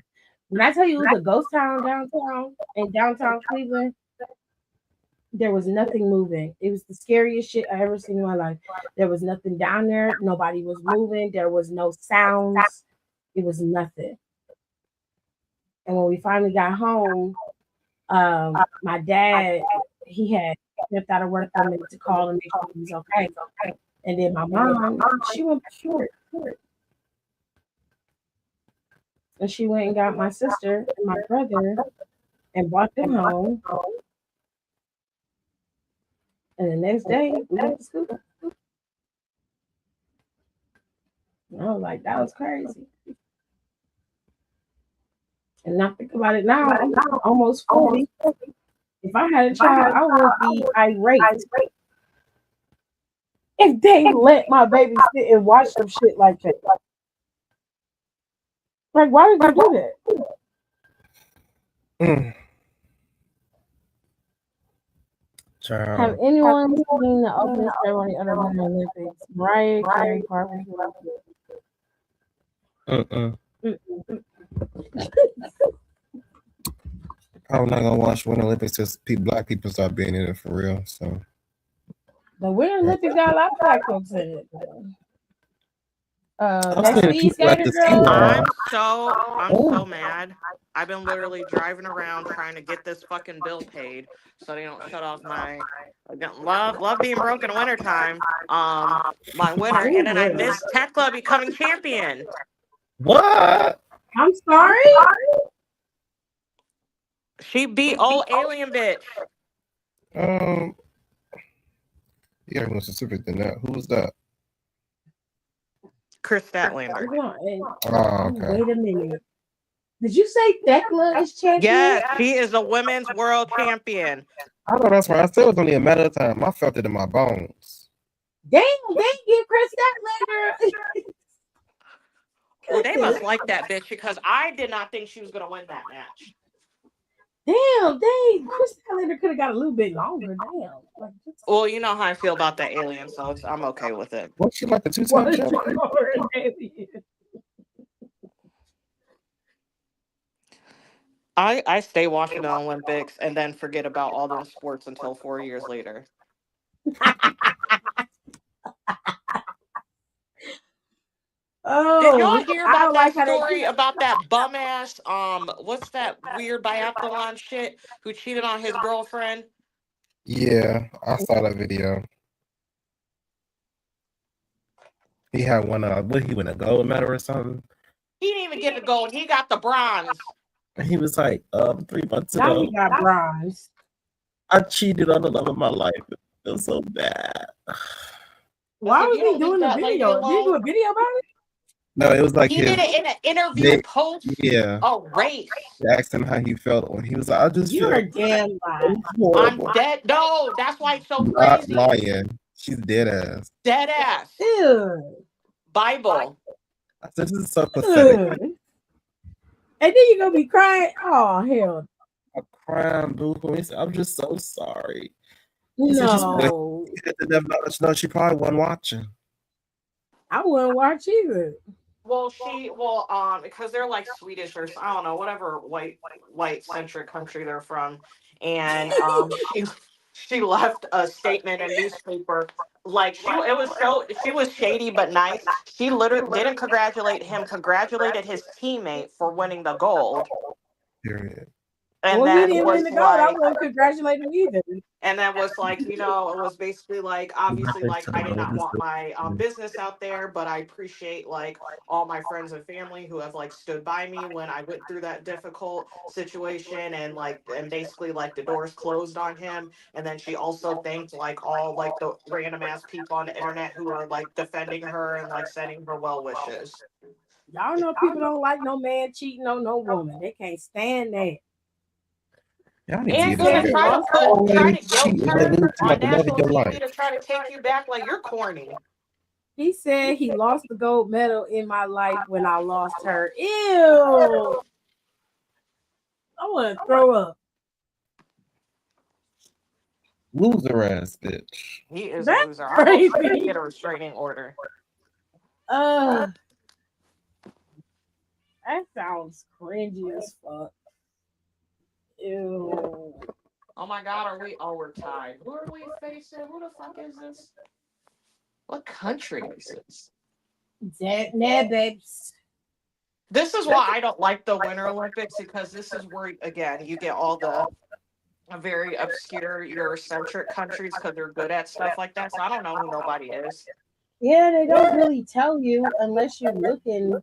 Speaker 2: When I tell you it was a ghost town downtown in downtown Cleveland, there was nothing moving. It was the scariest shit I ever seen in my life. There was nothing down there. Nobody was moving. There was no sounds. It was nothing. And when we finally got home, my dad, he had stepped out of work for a minute to call and make sure he was okay. And then my mom, she went short. And she went and got my sister and my brother and brought them home. And the next day, we went to school. And I was like, that was crazy. And now think about it now, I'm almost 40. If I had a child, I would be irate if they let my baby sit and watch some shit like that. Like, why did you do that?
Speaker 3: Mm.
Speaker 2: Have
Speaker 3: Child.
Speaker 2: anyone seen the opening ceremony of the Winter Olympics? Mariah Carey, Barbara.
Speaker 3: Mm-mm. I'm not gonna watch Winter Olympics because black people start being in it for real. So
Speaker 2: The Winter Olympics got a lot of black folks in it.
Speaker 3: I'm
Speaker 2: That
Speaker 3: seeing
Speaker 2: speed
Speaker 3: people at
Speaker 2: skater
Speaker 3: the sea
Speaker 2: girl.
Speaker 3: wall.
Speaker 4: I'm
Speaker 3: Oh,
Speaker 4: so mad. I've been literally driving around trying to get this fucking bill paid so they don't shut off my again, love being broke in wintertime. My winter, and then I
Speaker 2: Ooh,
Speaker 4: missed Tekla becoming champion.
Speaker 3: what?
Speaker 2: I'm sorry.
Speaker 4: She beat old alien bitch.
Speaker 3: Um, you gotta be more specific than that. Who was that?
Speaker 4: Chris Statlander.
Speaker 3: Oh, okay.
Speaker 2: Wait a minute. Did you say Thekla is champion?
Speaker 4: Yes, she is a women's world champion.
Speaker 3: I know that's right. I said it was only a matter of time. I felt it in my bones.
Speaker 2: Damn, they give Chris Statlander.
Speaker 4: Well, they must like that bitch because I did not think she was gonna win that match.
Speaker 2: Damn, Chris Statlander could have got a little bit longer. Damn. Like,
Speaker 4: Well, you know how I feel about that alien, so I'm okay with it.
Speaker 3: What, she like the two-time champion?
Speaker 4: I stay watching the Olympics and then forget about all those sports until 4 years later.
Speaker 2: Oh,
Speaker 4: did y'all hear about that
Speaker 2: like
Speaker 4: story about that bum ass what's that weird biathlon shit who cheated on his girlfriend?
Speaker 3: Yeah, I saw that video. He had one. What he win a gold medal or something?
Speaker 4: He didn't even get the gold. He got the bronze.
Speaker 3: He was like, 3 months
Speaker 2: now
Speaker 3: ago,
Speaker 2: he got bronze.
Speaker 3: I cheated on the love of my life. It feels so bad.
Speaker 2: Why was he doing the video? Did he do a video about it?
Speaker 3: No, it was like
Speaker 4: he did it in an interview post.
Speaker 3: Yeah.
Speaker 4: A race.
Speaker 3: They asked him how he felt when he was like, I just
Speaker 2: You're a
Speaker 3: feel
Speaker 2: damn liar.
Speaker 4: I'm dead. No, that's why it's so
Speaker 3: not
Speaker 4: crazy.
Speaker 3: lying. She's dead ass.
Speaker 4: Dead ass.
Speaker 2: Ew.
Speaker 4: Bible.
Speaker 3: I said, this is so pathetic.
Speaker 2: And then you're gonna be crying. Oh hell.
Speaker 3: I'm crying, boo. I'm just so sorry.
Speaker 2: No.
Speaker 3: No, she probably wasn't watching.
Speaker 2: I wouldn't watch either.
Speaker 4: Well, because they're like Swedish or I don't know, whatever white centric country they're from, and she left a statement in a newspaper. Like she was shady but nice. She literally didn't congratulate him, congratulated his teammate for winning the gold.
Speaker 3: Period.
Speaker 4: And
Speaker 2: well,
Speaker 4: then
Speaker 2: he didn't win the gold. I wouldn't congratulate him either.
Speaker 4: And then was like, it was basically like, obviously, like, I did not want my business out there, but I appreciate like all my friends and family who have like stood by me when I went through that difficult situation, and basically like the doors closed on him. And then she also thanked like all like the random ass people on the internet who are like defending her and like sending her well wishes.
Speaker 2: Y'all know people don't like no man cheating on no woman. They can't stand that.
Speaker 3: And
Speaker 4: gonna try to guilt her on national TV to try to take you back like you're corny.
Speaker 2: He said he lost the gold medal in my life when I lost her. Ew. I want to throw up.
Speaker 3: Loser ass bitch.
Speaker 4: He is a loser. I hope he get a restraining order.
Speaker 2: That sounds cringy as fuck. Ew.
Speaker 4: Oh my god, we're tied. Who are we facing? Who the fuck is this? What country is this?
Speaker 2: Babes.
Speaker 4: This is why I don't like the Winter Olympics, because this is where, again, you get all the very obscure Eurocentric countries because they're good at stuff like that. So I don't know who nobody is.
Speaker 2: Yeah, they don't really tell you unless you're looking.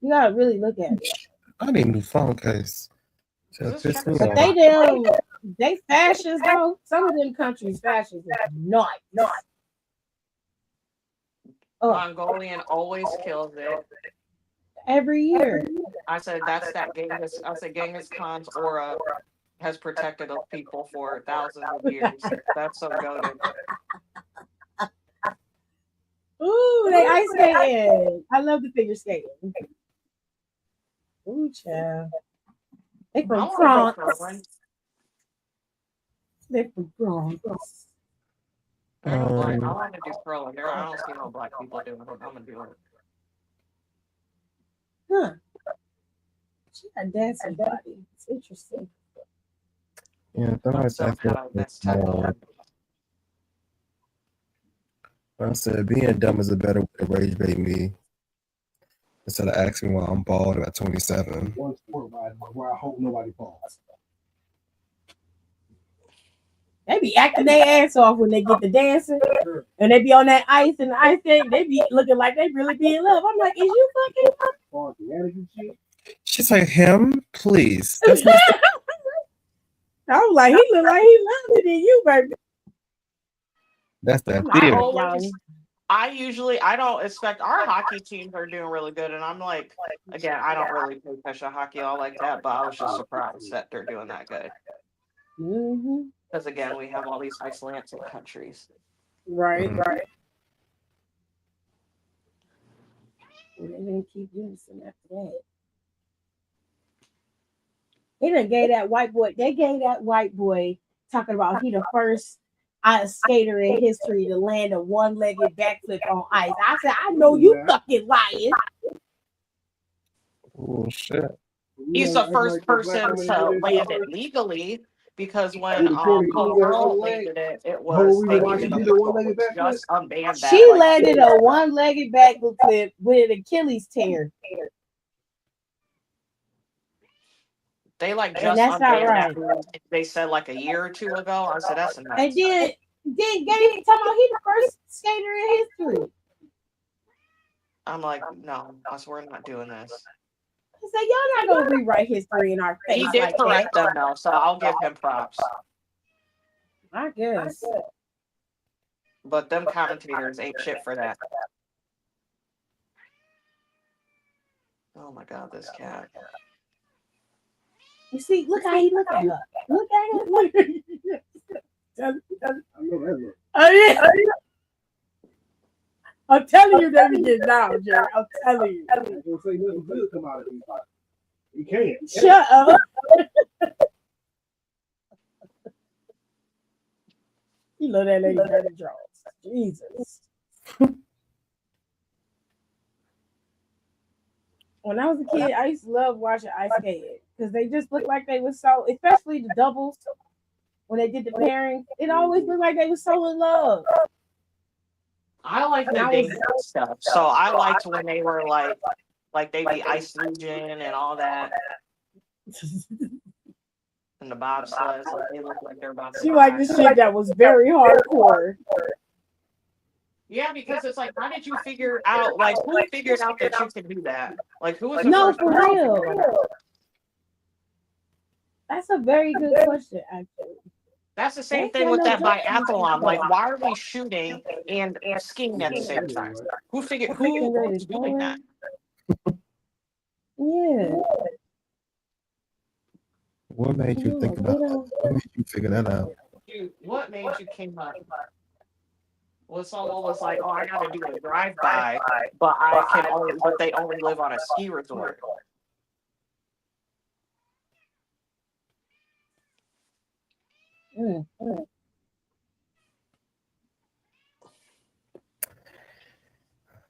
Speaker 2: You gotta really look at it.
Speaker 3: I need a new phone case.
Speaker 2: But they fashions though. Some of them countries' fashions is not.
Speaker 4: Mongolian always kills it.
Speaker 2: Every year.
Speaker 4: I said that's that Genghis. I said Genghis Khan's aura has protected those people for thousands of years. That's so goated.
Speaker 2: Ooh, they ice skating. I love the figure skating. Ooh, child. They from France. They're from France.
Speaker 4: I want to do curling. I don't see no black people doing it. I'm gonna do it.
Speaker 2: Huh. She got dancing body. It's interesting.
Speaker 3: Yeah, that might
Speaker 4: So that's
Speaker 3: more. I said being dumb is a better way to rage bait me instead of asking why I'm bald at 27.
Speaker 5: One sport where I hope nobody falls.
Speaker 2: They be acting their ass off when they get to dancing, and they be on that ice and the ice thing. They be looking like they really be in love. I'm like, is you fucking?
Speaker 3: She's like, him, please. That's not
Speaker 2: I was like, he look like he loves it in you, baby.
Speaker 3: that's that
Speaker 2: I'm
Speaker 3: theater.
Speaker 2: like,
Speaker 4: I don't expect our hockey teams are doing really good, and I'm like, again, I don't really play special hockey all like that, but I was just surprised that they're doing that good.
Speaker 2: mm-hmm.
Speaker 4: Because again, we have all these Icelandic countries.
Speaker 2: Right,
Speaker 3: Mhm.
Speaker 2: right. And they didn't keep unison after that. They done gave that white boy. They gave that white boy talking about he the first skater in history to land a one-legged backflip on ice. I said, I know you fucking lying.
Speaker 3: Oh shit.
Speaker 4: He's the first person to land it legally because when Paul Earl landed it, it was they needed to just unban that.
Speaker 2: She landed a one-legged backflip with an Achilles tear.
Speaker 4: They like
Speaker 2: And
Speaker 4: just
Speaker 2: that's not
Speaker 4: unbanned
Speaker 2: right.
Speaker 4: that. They said like a year or two ago. I said that's enough.
Speaker 2: And then gave talking about he the first skater in history.
Speaker 4: I'm like, no, we're not doing this.
Speaker 2: I said, y'all not gonna rewrite history in our face.
Speaker 4: He did
Speaker 2: like
Speaker 4: correct
Speaker 2: that.
Speaker 4: them though, so I'll give him props.
Speaker 2: I guess.
Speaker 4: But them commentators ain't shit for that. Oh my god, this cat.
Speaker 2: You see, look how he look at her. Look at him. Look at him.
Speaker 5: I know that look.
Speaker 2: Oh, yeah. I'm telling you that he gets down, Jerry. I'm telling you.
Speaker 5: I'm gonna say nothing good come out of him. You can't.
Speaker 2: Shut up. You love that lady dirty draws. Jesus. When I was a kid, I used to love watching ice skating because they just looked like they were so, especially the doubles when they did the pairing. It always looked like they were so in love.
Speaker 4: I like the dangerous stuff. So I liked when they were like they be Ice Legion and all that. And the bobsleds, like, they look like they're about to
Speaker 2: She liked the shit that was very hardcore.
Speaker 4: Yeah, because it's like, how did you figure out, like, who figured out that you could do that? Like, who was the
Speaker 2: No,
Speaker 4: first
Speaker 2: for
Speaker 4: person to
Speaker 2: real.
Speaker 4: figure that out?
Speaker 2: That's a very good question, actually.
Speaker 4: That's the same thing with that biathlon. Like, why are we shooting and skiing at the same time? Who was doing that?
Speaker 2: Yeah.
Speaker 3: What made you think about that? What made you figure that out?
Speaker 4: Dude, what made you came up? Well, someone was like, "Oh, I gotta do a drive-by, but they only live on a ski resort."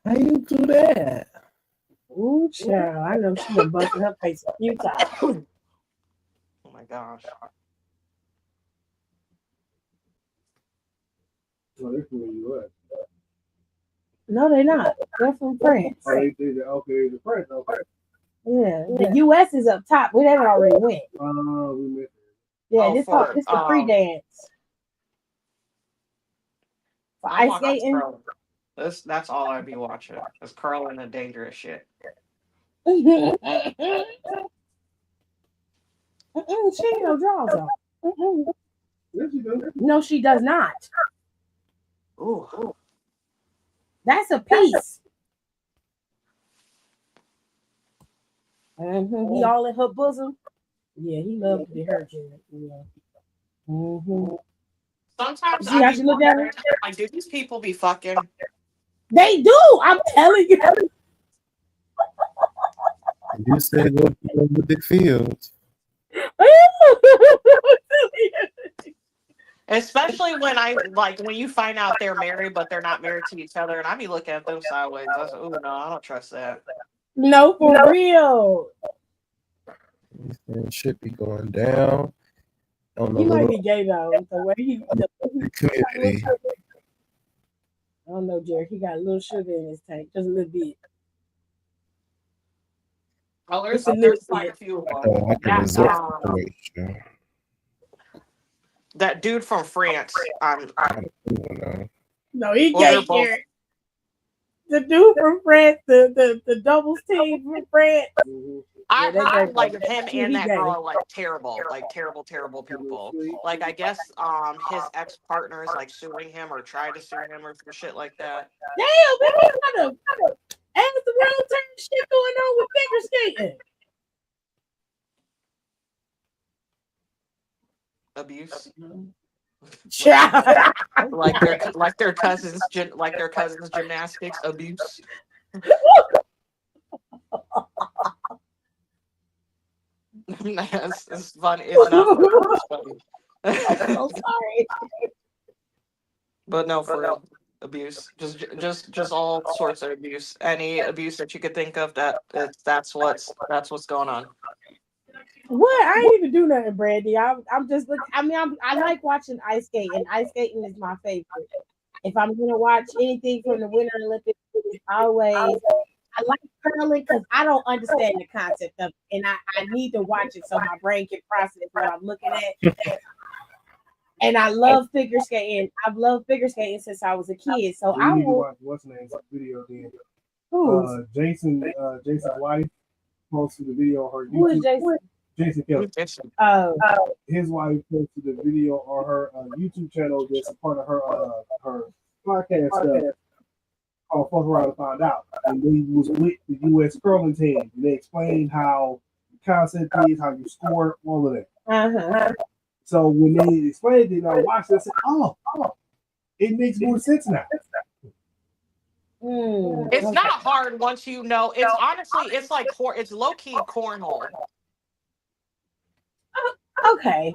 Speaker 3: How you do that?
Speaker 2: Ooh, child. I know she done busted her face a few times.
Speaker 4: Oh my gosh.
Speaker 5: So they're from the U.S.
Speaker 2: No, they're not. They're from France.
Speaker 5: Oh, okay, the French. Okay.
Speaker 2: Yeah, the U.S. is up top. We done already went.
Speaker 5: We missed it.
Speaker 2: Yeah, this is the free dance. For ice skating.
Speaker 4: That's all I'd be watching. Is curling and dangerous shit.
Speaker 2: She ain't no draws though.
Speaker 5: Yes, you do.
Speaker 2: No, she does not.
Speaker 4: Ooh.
Speaker 2: That's a piece. He all in her bosom. Yeah, he loved to be hurt. Yeah.
Speaker 4: Sometimes
Speaker 2: See how she look at her?
Speaker 4: Like, do these people be fucking?
Speaker 2: They do. I'm telling you.
Speaker 3: You said go with the fields.
Speaker 4: Especially when when you find out they're married, but they're not married to each other, and I be looking at them sideways. I was like, "Ooh, no, I don't trust that."
Speaker 2: No, for real.
Speaker 3: It should be going down on the
Speaker 2: He might
Speaker 3: little
Speaker 2: be gay though. The way he
Speaker 3: community.
Speaker 2: I don't know, Jerry. He got a little sugar in his tank, just a little bit.
Speaker 4: Oh,
Speaker 2: Just a little
Speaker 4: there's quite a
Speaker 2: bit.
Speaker 4: few of
Speaker 3: Like
Speaker 4: them.
Speaker 3: a
Speaker 4: That
Speaker 3: resort situation.
Speaker 4: that dude from France.
Speaker 3: I don't know.
Speaker 2: No, he
Speaker 4: Well, they're
Speaker 2: gay,
Speaker 4: both.
Speaker 2: Jerry. The dude from France, the doubles team from France.
Speaker 4: I
Speaker 2: Yeah, they gay.
Speaker 4: heard like him
Speaker 2: Yeah,
Speaker 4: and
Speaker 2: he
Speaker 4: that
Speaker 2: gay.
Speaker 4: girl are like terrible people. Like I guess his ex partner is like suing him or tried to sue him or some shit like that.
Speaker 2: Damn, man, what kind of ass the world turn shit going on with figure skating?
Speaker 4: Abuse.
Speaker 2: Child.
Speaker 4: Like their cousins gymnastics abuse. It's funny. It's not funny. It's funny.
Speaker 2: I'm so sorry.
Speaker 4: But no, for real, abuse. Just all sorts of abuse. Any abuse that you could think of. That's what's going on.
Speaker 2: What? I ain't even do nothing, Brandy. I'm just looking. I mean, I like watching ice skating. Ice skating is my favorite. If I'm gonna watch anything from the Winter Olympics, it's always I like curling because I don't understand the concept of it, and I need to watch it so my brain can process what I'm looking at. And I love figure skating. I've loved figure skating since I was a kid. So
Speaker 5: We
Speaker 2: I
Speaker 5: need to
Speaker 2: will.
Speaker 5: watch what's the name video then.
Speaker 2: Who's
Speaker 5: Jason's wife posted the video on her
Speaker 2: who is
Speaker 5: YouTube.
Speaker 2: Jason?
Speaker 5: Jason Kelly.
Speaker 2: Oh,
Speaker 5: His wife posted the video on her YouTube channel that's a part of her podcast stuff called Fuck Around and Find Out. And they was with the U.S. curling team. And they explained how the concept is, how you score, all of that.
Speaker 2: uh-huh.
Speaker 5: So when they explained it, I watched it, I said, oh, it makes more sense now.
Speaker 4: It's not hard once you know. It's honestly, it's like it's low key cornhole.
Speaker 2: Okay.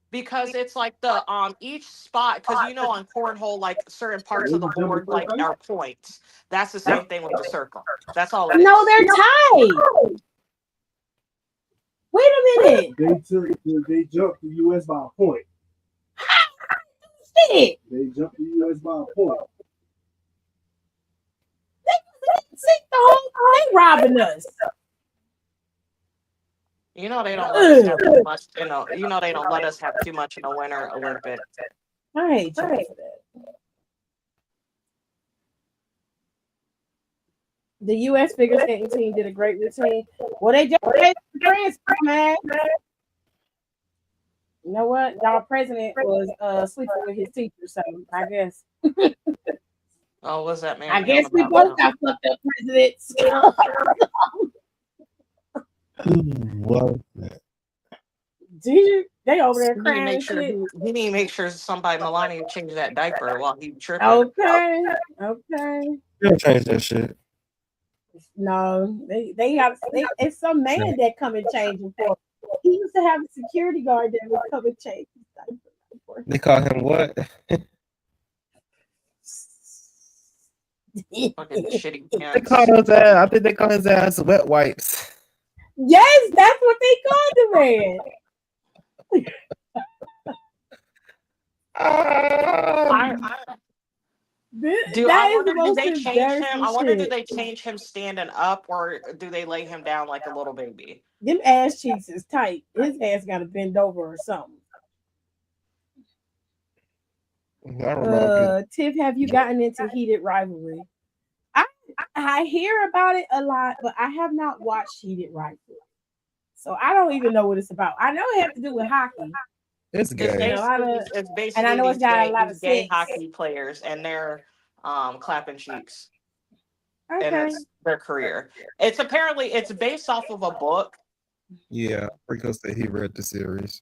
Speaker 4: Because it's like the each spot, because on cornhole, like certain parts of the board like are points. That's the same thing with the circle. That's all it is.
Speaker 2: No, they're tied. Wait a minute.
Speaker 5: They jumped the U.S. by a point.
Speaker 2: Shit.
Speaker 5: They jumped the U.S. by a point.
Speaker 2: See the whole they robbing us.
Speaker 4: They don't let us have too much. They don't let us have too much in the Winter Olympics.
Speaker 2: I hate you for that. The U.S. figure skating team did a great routine. Well, they just paid the transfer, man. You know what? Y'all president was sleeping with his teacher, so I guess.
Speaker 4: Oh, what's that man?
Speaker 2: I guess we both got fucked up presidents.
Speaker 3: Who was that?
Speaker 2: Did you? They over there crying and shit.
Speaker 4: He need to make sure somebody Melania changed that diaper while he tripping.
Speaker 2: Okay.
Speaker 3: They'll change that shit.
Speaker 2: No, they have. It's some man that come and change him for. He used to have a security guard that would come and change his diaper.
Speaker 3: They call him what?
Speaker 4: Fucking shitty
Speaker 3: They
Speaker 4: pants.
Speaker 3: call his ass. I think they call his ass wet wipes.
Speaker 2: Yes, that's what they called the man.
Speaker 4: I wonder, do they change him standing up or do they lay him down like a little baby?
Speaker 2: Them ass cheeks is tight. His ass got to bend over or something. Tiff, have you gotten into heated rivalry? I hear about it a lot, but I have not watched heated rivalry, so I don't even know what it's about. I know it has to do with hockey.
Speaker 3: It's gay.
Speaker 4: It's basically
Speaker 2: and I know it's got a lot of
Speaker 4: gay
Speaker 2: sex.
Speaker 4: hockey players and they're clapping cheeks.
Speaker 2: Okay.
Speaker 4: And it's their career. It's based off of a book.
Speaker 3: Yeah, Rico said he read the series.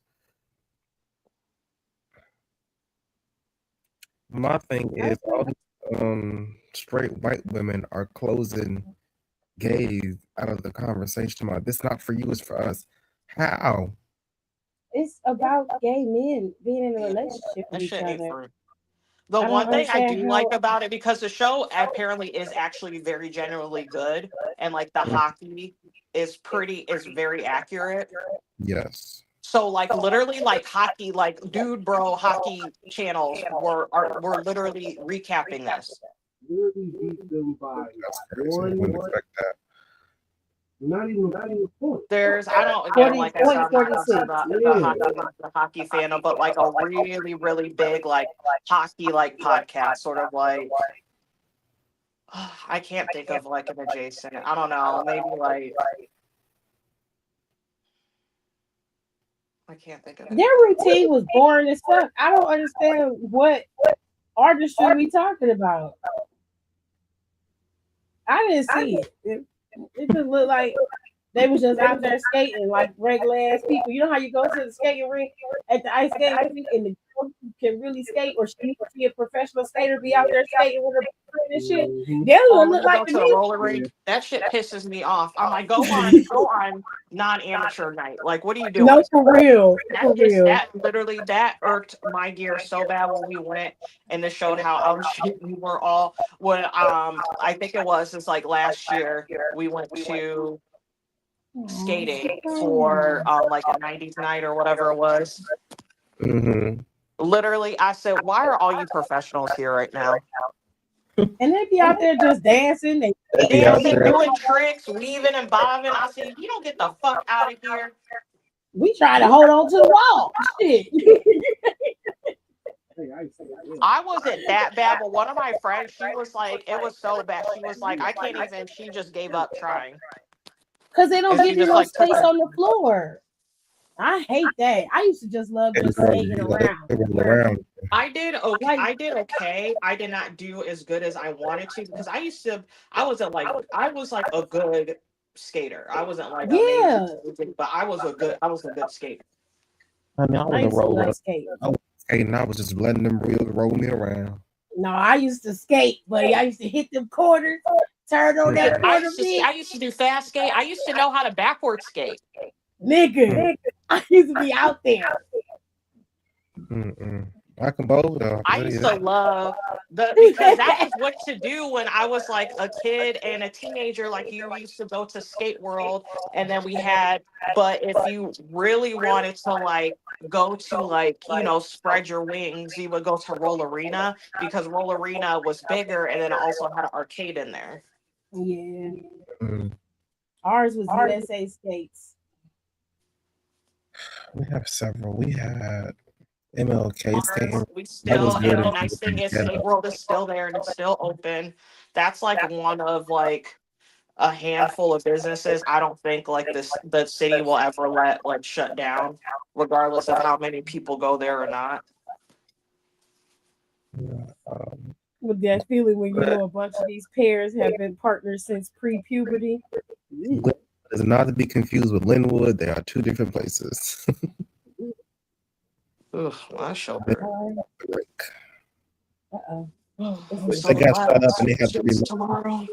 Speaker 3: My thing is, all these straight white women are closing gays out of the conversation about this. Not for you, it's for us. How?
Speaker 2: It's about gay men being in a relationship with each other.
Speaker 4: The one thing I do like about it, because the show apparently is actually very generally good, and like the hockey is very accurate.
Speaker 3: Yes.
Speaker 4: So like literally like hockey, like dude bro hockey channels were literally recapping this.
Speaker 5: Literally beat them by
Speaker 3: That's crazy. I wouldn't expect that.
Speaker 5: not even a point.
Speaker 4: There's I don't again
Speaker 2: 40
Speaker 4: like I said I'm not much
Speaker 2: 46.
Speaker 4: of the hockey fan of, but like a really really big like hockey like podcast sort of like I can't think of like an adjacent. I don't know, maybe like I can't think of it.
Speaker 2: Their routine was boring as fuck. I don't understand what artistry we talking about. I didn't see it. It just looked like they was just out there skating like regular ass people. You know how you go to the skating rink at the ice skating rink and the girl who can really skate or she needs to be a professional skater be out there skating with her boyfriend and shit. That's what it
Speaker 4: When
Speaker 2: looked
Speaker 4: you
Speaker 2: like
Speaker 4: go
Speaker 2: to
Speaker 4: to the
Speaker 2: me.
Speaker 4: roller rink, that shit pisses me off. I'm like, go on non-amateur night. Like, what are you doing?
Speaker 2: No, for real. For real.
Speaker 4: That irked my gear so bad when we went and it showed how out of shape we were all. When I think it's like last year we went to skating for like a 90s night or whatever it was.
Speaker 3: Mm-hmm.
Speaker 4: Literally, I said, why are all you professionals here right now?
Speaker 2: And they be out there just dancing. They
Speaker 4: Dancing, doing tricks, weaving and bobbing. I said, you don't get the fuck out of here.
Speaker 2: we try to hold on to the wall. Shit.
Speaker 4: I wasn't that bad, but one of my friends, she was like, it was so bad. She was like, I can't even, she just gave up trying.
Speaker 2: Because they don't
Speaker 4: And
Speaker 2: give
Speaker 4: she
Speaker 2: you
Speaker 4: just
Speaker 2: no
Speaker 4: like took
Speaker 2: space
Speaker 4: it.
Speaker 2: on the floor. I hate that. I used to just love just skating around.
Speaker 4: I did okay.
Speaker 2: Like-
Speaker 4: I did okay. I did not do as good as I wanted to because I was like a good skater. I wasn't like amazing, but I was a good skater.
Speaker 3: I mean, I
Speaker 2: I
Speaker 3: wasn't
Speaker 2: used to
Speaker 3: rolling.
Speaker 2: like skating.
Speaker 3: I was skating. I was just letting them roll me around.
Speaker 2: No, I used to skate, buddy. I used to hit them quarters, turn on that
Speaker 4: I
Speaker 2: quarter
Speaker 4: used to do fast skate. I used to know how to backward skate.
Speaker 2: Nigga, I used to be out there.
Speaker 3: Mm-mm. I can bowl though.
Speaker 4: I used to love because that was what to do when I was like a kid and a teenager. Like you used to go to Skate World, and then but if you really wanted to like go to like spread your wings, you would go to Roll Arena because Roll Arena was bigger, and then it also had an arcade in there.
Speaker 2: Yeah.
Speaker 3: Mm.
Speaker 2: Ours was USA Skates.
Speaker 3: We have several. We had MLK skating.
Speaker 4: We still, and the nice thing is Skate World is still there and it's still open. That's like one of like a handful of businesses I don't think like the city will ever let like shut down, regardless of how many people go there or not.
Speaker 2: With that feeling when you know a bunch of these pairs have been partners since pre-puberty.
Speaker 3: Is not to be confused with Linwood. They are two different places.
Speaker 4: Ugh, my shoulder.
Speaker 2: Uh-oh.
Speaker 3: They got shut up and they have to be
Speaker 4: tomorrow.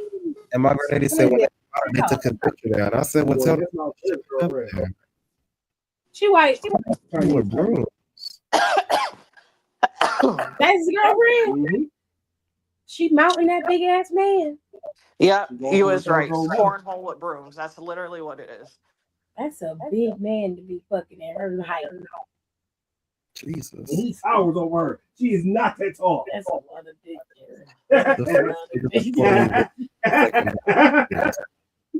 Speaker 3: And my granddaddy said when they took his picture down, I said, "Well, tell them."
Speaker 2: She white.
Speaker 3: With brooms.
Speaker 2: That's his girlfriend. Mm-hmm. She mounting that big ass man.
Speaker 4: Yeah, he was right. Cornhole with brooms. That's literally what it is.
Speaker 2: That's a big man to be fucking at her height.
Speaker 3: Jesus.
Speaker 5: He's towers over her. She is not that tall.
Speaker 2: That's a lot of dick.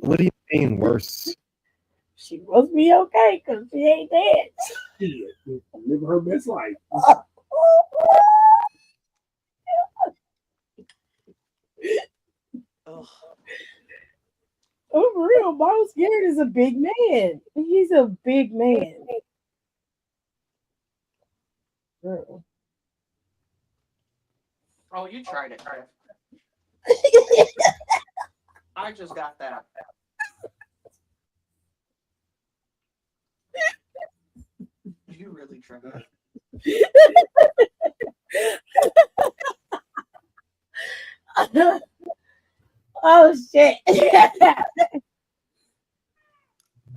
Speaker 3: What do you mean worse?
Speaker 2: She must be okay because she ain't dead.
Speaker 5: She is living her best life.
Speaker 2: Oh, for real, Miles Garrett is a big man. He's a big man. Girl.
Speaker 4: Oh, you tried it. I just got that. You really tried.
Speaker 2: Oh shit.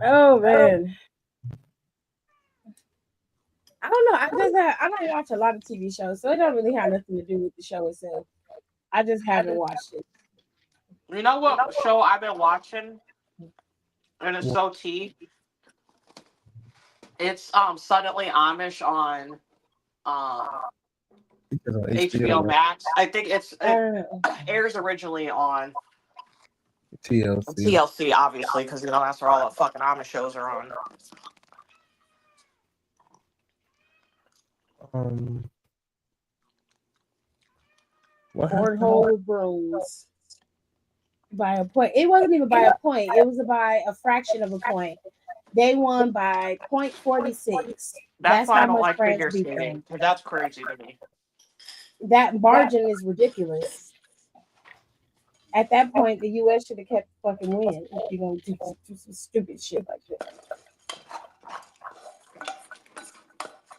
Speaker 2: Oh man. I don't know. I don't watch a lot of TV shows, so it don't really have nothing to do with the show itself. I just haven't watched it.
Speaker 4: You know what show I've been watching? and it's so tea. It's Suddenly Amish on
Speaker 3: Because on
Speaker 4: HBO
Speaker 3: HBO,
Speaker 4: Max. I think it
Speaker 2: Uh,
Speaker 4: airs originally on
Speaker 3: TLC.
Speaker 4: TLC, obviously, because that's where all the fucking Amish shows are on.
Speaker 3: What happened?
Speaker 2: cornhole with bros by a point. It wasn't even by a point. It was by a fraction of a point. They won by 0.46.
Speaker 4: That's
Speaker 2: That's
Speaker 4: why I
Speaker 2: how
Speaker 4: don't
Speaker 2: much
Speaker 4: like
Speaker 2: France
Speaker 4: figure
Speaker 2: beat
Speaker 4: skating.
Speaker 2: them.
Speaker 4: 'Cause that's crazy to me.
Speaker 2: That margin is ridiculous. At that point, the U.S. should have kept fucking win if you're gonna do some stupid shit like that.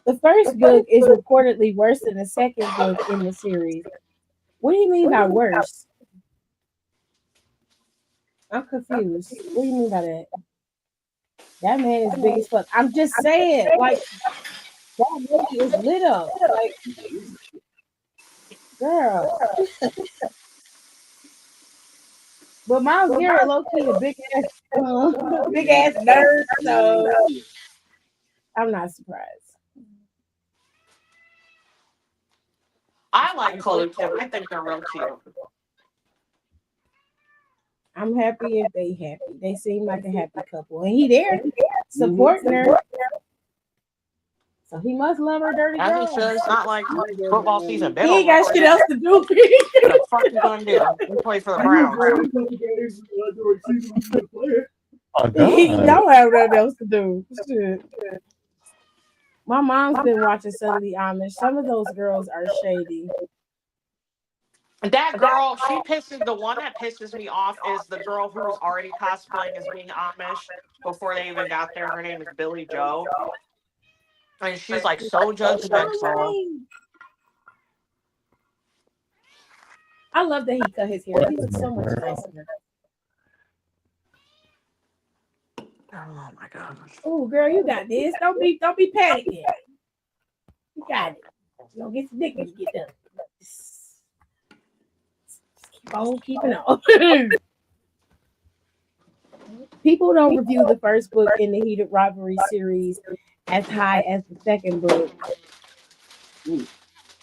Speaker 2: The first book is reportedly worse than the second book in the series. What do you mean by worse? I'm confused. What do you mean by that? That man is big as fuck. I'm just saying, like, that movie is lit up. Like, girl. But Miles Garrett, low key, a big ass nerd. So I'm not surprised.
Speaker 4: I like Chloe Kim. I think they're real cute.
Speaker 2: I'm happy if they happy. They seem like a happy couple, and he there supporting her. So he must love her dirty
Speaker 4: As he
Speaker 2: girl.
Speaker 4: should. It's not like football season been
Speaker 2: He ain't
Speaker 4: over
Speaker 2: got
Speaker 4: for
Speaker 2: shit
Speaker 4: you.
Speaker 2: else to do.
Speaker 4: What the fuck you gonna do? You play for the Browns.
Speaker 3: Oh
Speaker 2: He
Speaker 3: God.
Speaker 2: don't have nothing else to do. Shit. My mom's been watching Suddenly Amish. Some of those girls are shady.
Speaker 4: That girl, the one that pisses me off is the girl who's already cosplaying as being Amish before they even got there. Her name is Billy Joe. And she's like so judgmental.
Speaker 2: I love that he cut his hair. He looks so much nicer.
Speaker 4: Oh my gosh.
Speaker 2: Oh, girl, you got this. Don't be panicking. You got it. You don't get the dick when you get done. Just keep on keeping on. People don't review the first book in the Heated Rivalry series as high as the second book.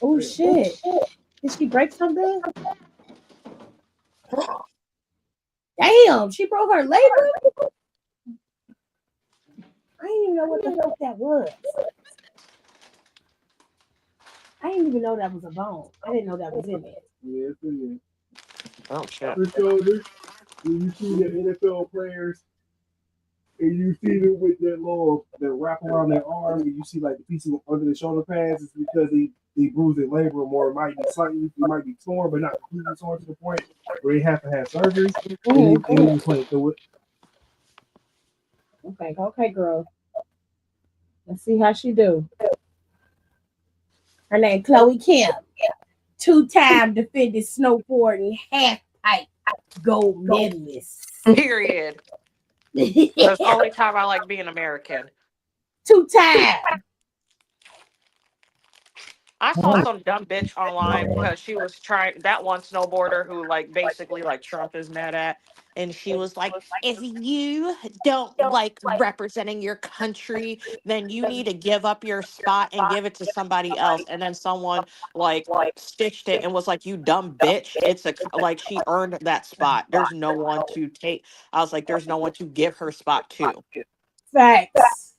Speaker 2: Oh shit. Did she break something? Damn, she broke her labrum? I didn't even know what the fuck that was. I didn't even know that was a bone. I didn't know that was in there.
Speaker 5: Yeah, it's in there.
Speaker 4: Oh shit.
Speaker 5: For shoulders, when you see the NFL players and you see them with that wrap around their arm, and you see like the piece under the shoulder pads, it's because they bruised their labrum, or it might be torn, but not completely torn to the point where they have to have surgery. And they just went through it.
Speaker 2: Okay, girl. Let's see how she do. Her name Chloe Kim. 2-time defended snowboarding half pipe gold medalist.
Speaker 4: Period. That's the only time I like being American.
Speaker 2: 2-time.
Speaker 4: I saw some dumb bitch online because she was trying that one snowboarder who like basically like Trump is mad at, and she was like, if you don't like representing your country, then you need to give up your spot and give it to somebody else. And then someone like stitched it and was like, you dumb bitch. It's like she earned that spot. There's no one to take. I was like, there's no one to give her spot to.
Speaker 2: Facts.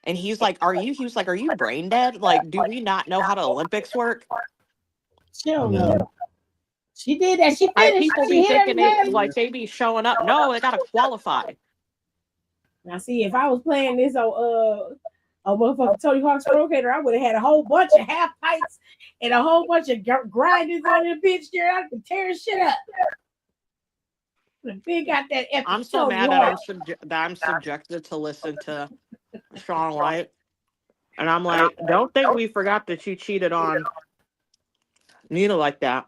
Speaker 4: And he was like, are you brain dead? Like, do we not know how the Olympics work?
Speaker 2: She don't know. She did that. She finished.
Speaker 4: People
Speaker 2: She
Speaker 4: be
Speaker 2: hit
Speaker 4: thinking
Speaker 2: everybody.
Speaker 4: it like they be showing up. No, they gotta qualify.
Speaker 2: Now, see, if I was playing this on a motherfucking Tony Hawk's Pro Skater, I would have had a whole bunch of half pipes and a whole bunch of grinders on the bitch there. I'd be tearing shit up. The big got that epic.
Speaker 4: I'm so
Speaker 2: Tony
Speaker 4: mad
Speaker 2: Hawk.
Speaker 4: that I'm subjected to listen to Shaun White, and I'm like, don't think we forgot that you cheated on Nina like that.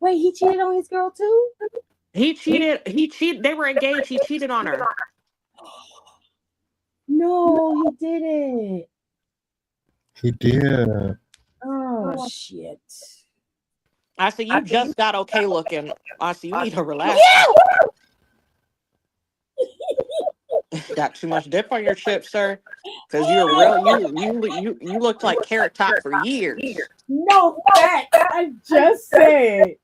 Speaker 2: Wait, he cheated on his girl too?
Speaker 4: He cheated. They were engaged. He cheated on her.
Speaker 2: No, he didn't.
Speaker 3: He did.
Speaker 2: Oh shit.
Speaker 4: I said, you just got okay looking. I said, you need to relax.
Speaker 2: Yeah.
Speaker 4: Got too much dip on your chip, sir. Because you're real. You looked like Carrot Top for years.
Speaker 2: No facts. I just said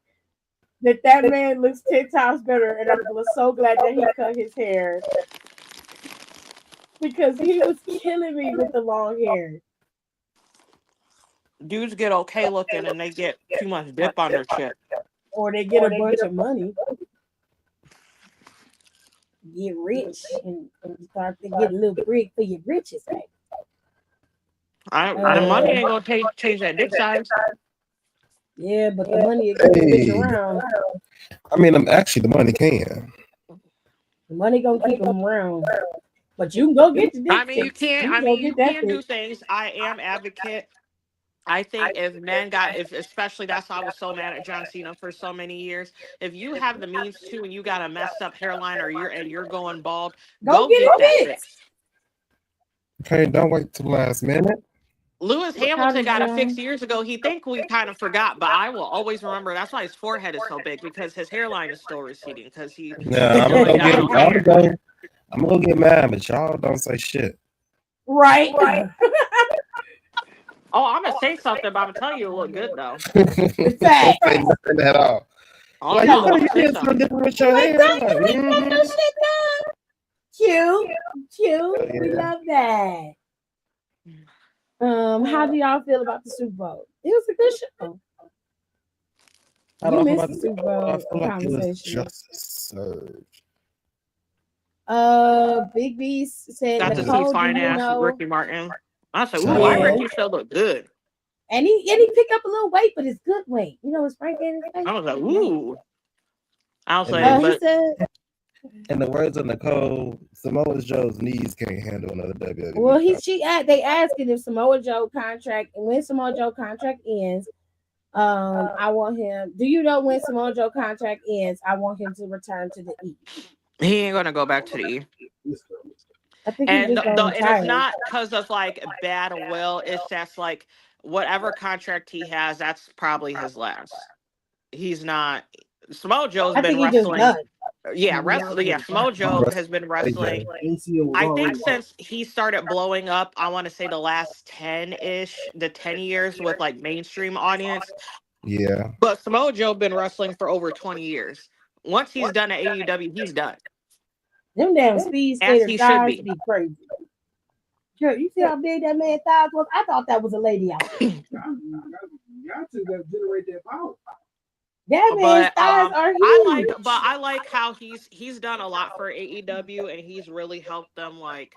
Speaker 2: that man looks 10 times better, and I'm so glad that he cut his hair because he was killing me with the long hair.
Speaker 4: Dudes get okay looking and they get too much dip on their chip.
Speaker 2: Or they get a bunch of money, get rich, and start to get a little brick for your riches, right?
Speaker 4: The money ain't gonna change that dick size.
Speaker 2: Yeah, but the money will keep the bitch around.
Speaker 3: I mean, the money can.
Speaker 2: The money gonna keep them around. But you can go get the dick.
Speaker 4: I mean, you can do things. I am advocate. I think if men if especially that's why I was so mad at John Cena for so many years. If you have the means to and you got a messed up hairline or you're going bald, go get that fixed.
Speaker 3: Okay, don't wait till the last minute.
Speaker 4: Lewis Hamilton got it fixed years ago. He think we kind of forgot, but I will always remember. That's why his forehead is so big, because his hairline is still receding. Because he.
Speaker 3: Yeah, I'm gonna go get mad, but y'all don't say shit.
Speaker 2: Right.
Speaker 4: Oh, I'm gonna say something, but I'm gonna tell you, it look good though.
Speaker 3: Don't say nothing at all.
Speaker 4: Oh,
Speaker 3: Like,
Speaker 4: no,
Speaker 3: you did something different with your hair.
Speaker 2: Cute. We love that. How do y'all feel about the Super Bowl? It was a good show. You missed the Super Bowl conversation. Big B said
Speaker 4: got to see fine ass Ricky Martin. I said, ooh, why Ricky still look good?
Speaker 2: And he picked up a little weight, but it's good weight. You know, it's right there in his face.
Speaker 4: I was like, ooh. I was like,
Speaker 2: he said,
Speaker 3: in the words of Nicole, Samoa Joe's knees can't handle another WWE.
Speaker 2: Well, they asking if Samoa Joe contract, and when Samoa Joe contract ends, I want him. Do you know when Samoa Joe contract ends? I want him to return to the E.
Speaker 4: He ain't gonna go back to the E.
Speaker 2: I think
Speaker 4: and it's not because of like bad will. It's just like whatever contract he has, that's probably his last. He's not. Samoa Joe's been wrestling. Samoa Joe has been wrestling. I think since he started blowing up, I want to say the last 10 years with like mainstream audience.
Speaker 3: Yeah.
Speaker 4: But Samoa Joe been wrestling for over 20 years. Once he's done at AEW, he's done.
Speaker 2: Them damn speed skater thighs be crazy. Girl, you see how big that man's thighs was? I thought that was a lady out there.
Speaker 5: Y'all two that generate that power.
Speaker 2: That man's thighs are huge.
Speaker 4: I like how he's done a lot for AEW, and he's really helped them like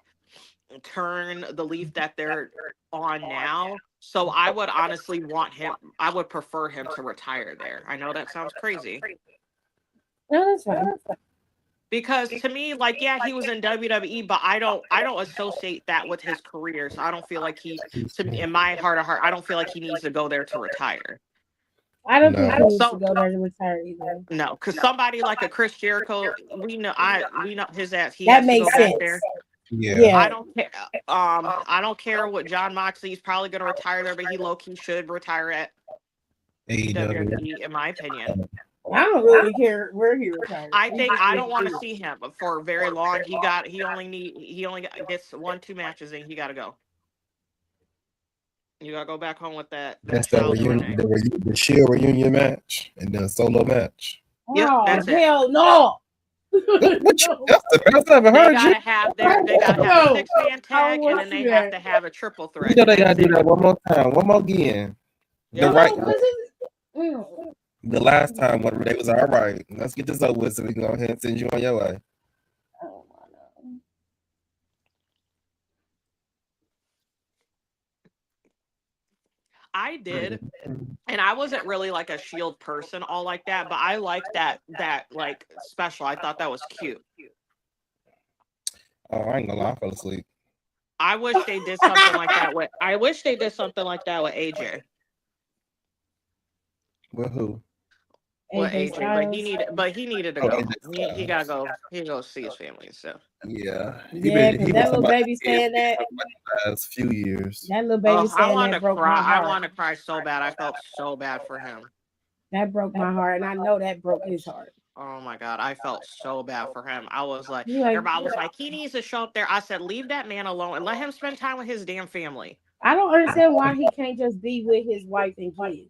Speaker 4: turn the leaf that they're on now. So I would honestly I would prefer him to retire there. I know that sounds crazy.
Speaker 2: No, that's fine.
Speaker 4: Because to me, like, yeah, he was in WWE, but I don't associate that with his career. So I don't feel like in my heart of heart, I don't feel like he needs to go there to retire.
Speaker 2: I don't think he needs to go there to retire either.
Speaker 4: No, because somebody like a Chris Jericho, we know his ass. He
Speaker 2: that
Speaker 4: has
Speaker 2: makes
Speaker 4: to go
Speaker 2: sense.
Speaker 4: Back there.
Speaker 3: Yeah.
Speaker 4: I don't care. I don't care what John Moxley's probably going to retire there, but he low-key should retire at WWE, in my opinion.
Speaker 2: I don't really care where he retires.
Speaker 4: I don't want to see him for very long. He only gets 1-2 matches and he got to go. You got to go back home with that.
Speaker 3: That's the reunion, the Shield reunion match, and then a solo match.
Speaker 2: Oh, hell no!
Speaker 3: That's the first time I heard you.
Speaker 4: They gotta have a 6-man tag, and then they have to have a triple threat.
Speaker 3: You know they gotta do that one more time, one more again. The last time when they was all right. Let's get this over with so we can go ahead and send you on your way.
Speaker 4: I did, and I wasn't really like a Shield person, all like that, but I liked that like special. I thought that was cute.
Speaker 3: Oh, I ain't gonna lie, I fell asleep.
Speaker 4: I wish they did something like that with. AJ.
Speaker 3: With who?
Speaker 4: With AJ, but he needed to go. He gotta go. He goes see his family and stuff.
Speaker 3: Yeah,
Speaker 2: because that little baby saying that
Speaker 3: last few years.
Speaker 2: That little baby saying
Speaker 4: I wanted
Speaker 2: that
Speaker 4: to
Speaker 2: broke
Speaker 4: cry.
Speaker 2: my heart.
Speaker 4: I wanted to cry so bad. I felt so bad for him.
Speaker 2: That broke my heart, and I know that broke his heart.
Speaker 4: Oh my God, I felt so bad for him. I was like,
Speaker 2: You like,
Speaker 4: everybody was like, he needs to show up there. I said, leave that man alone and let him spend time with his damn family.
Speaker 2: I don't understand why he can't just be with his wife and kids.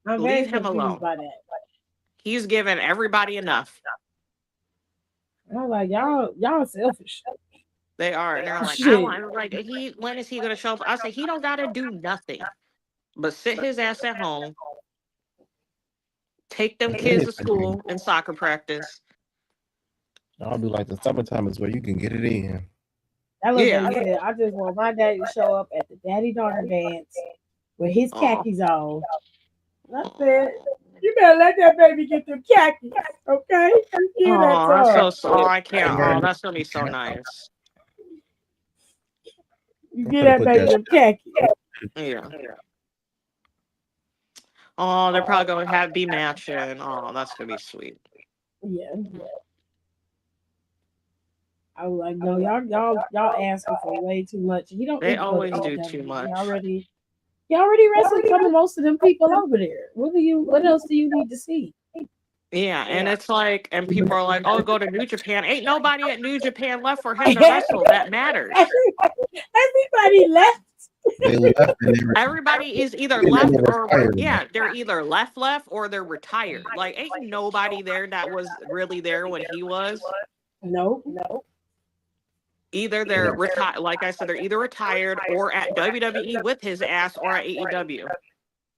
Speaker 2: I'm very
Speaker 4: Leave him
Speaker 2: confused
Speaker 4: alone.
Speaker 2: by that.
Speaker 4: He's given everybody enough.
Speaker 2: I'm like, y'all selfish.
Speaker 4: They are. And they're like,
Speaker 2: Shit.
Speaker 4: when is he gonna show up? I say he don't gotta do nothing but sit his ass at home, take them kids to school and soccer practice.
Speaker 3: I'll be like, the summertime is where you can get it in.
Speaker 2: That little baby said, I just want my daddy to show up at the daddy-daughter dance with his khakis on. I said, you better let that baby get them khakis, okay?
Speaker 4: I'm so sorry. I can't. Oh, that's gonna be so nice.
Speaker 2: You get that baby them khakis.
Speaker 4: Yeah. Oh, they're probably gonna be matching. Oh, that's gonna be sweet.
Speaker 2: Yeah. I was like, no, y'all asking for way too much. He don't.
Speaker 4: They always do too much.
Speaker 2: He already wrestled some of most of them people over there. What else do you need to see?
Speaker 4: Yeah, and it's like, and people are like, oh, go to New Japan. Ain't nobody at New Japan left for him to wrestle. That matters.
Speaker 2: Everybody left.
Speaker 3: They left.
Speaker 4: Everybody is either left or they're either left or they're retired. Like, ain't nobody there that was really there when he was.
Speaker 2: No.
Speaker 4: Either they're retired, like I said, they're either retired or at WWE with his ass or at AEW.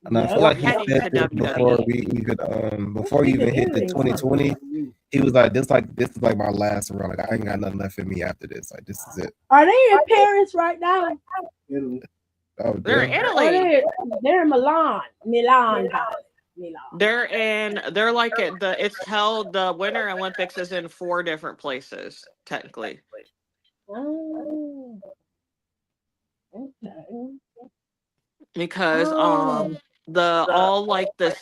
Speaker 3: And I feel like he said this before we even hit the 2020, he was like, this is like my last run. Like, I ain't got nothing left in me after this. Like, this is it.
Speaker 2: Are they in Paris right now?
Speaker 3: Oh,
Speaker 4: they're in Italy.
Speaker 2: They're in Milan.
Speaker 4: They're like it's held, the Winter Olympics is in 4 different places, technically.
Speaker 2: Oh. Okay.
Speaker 4: Because all the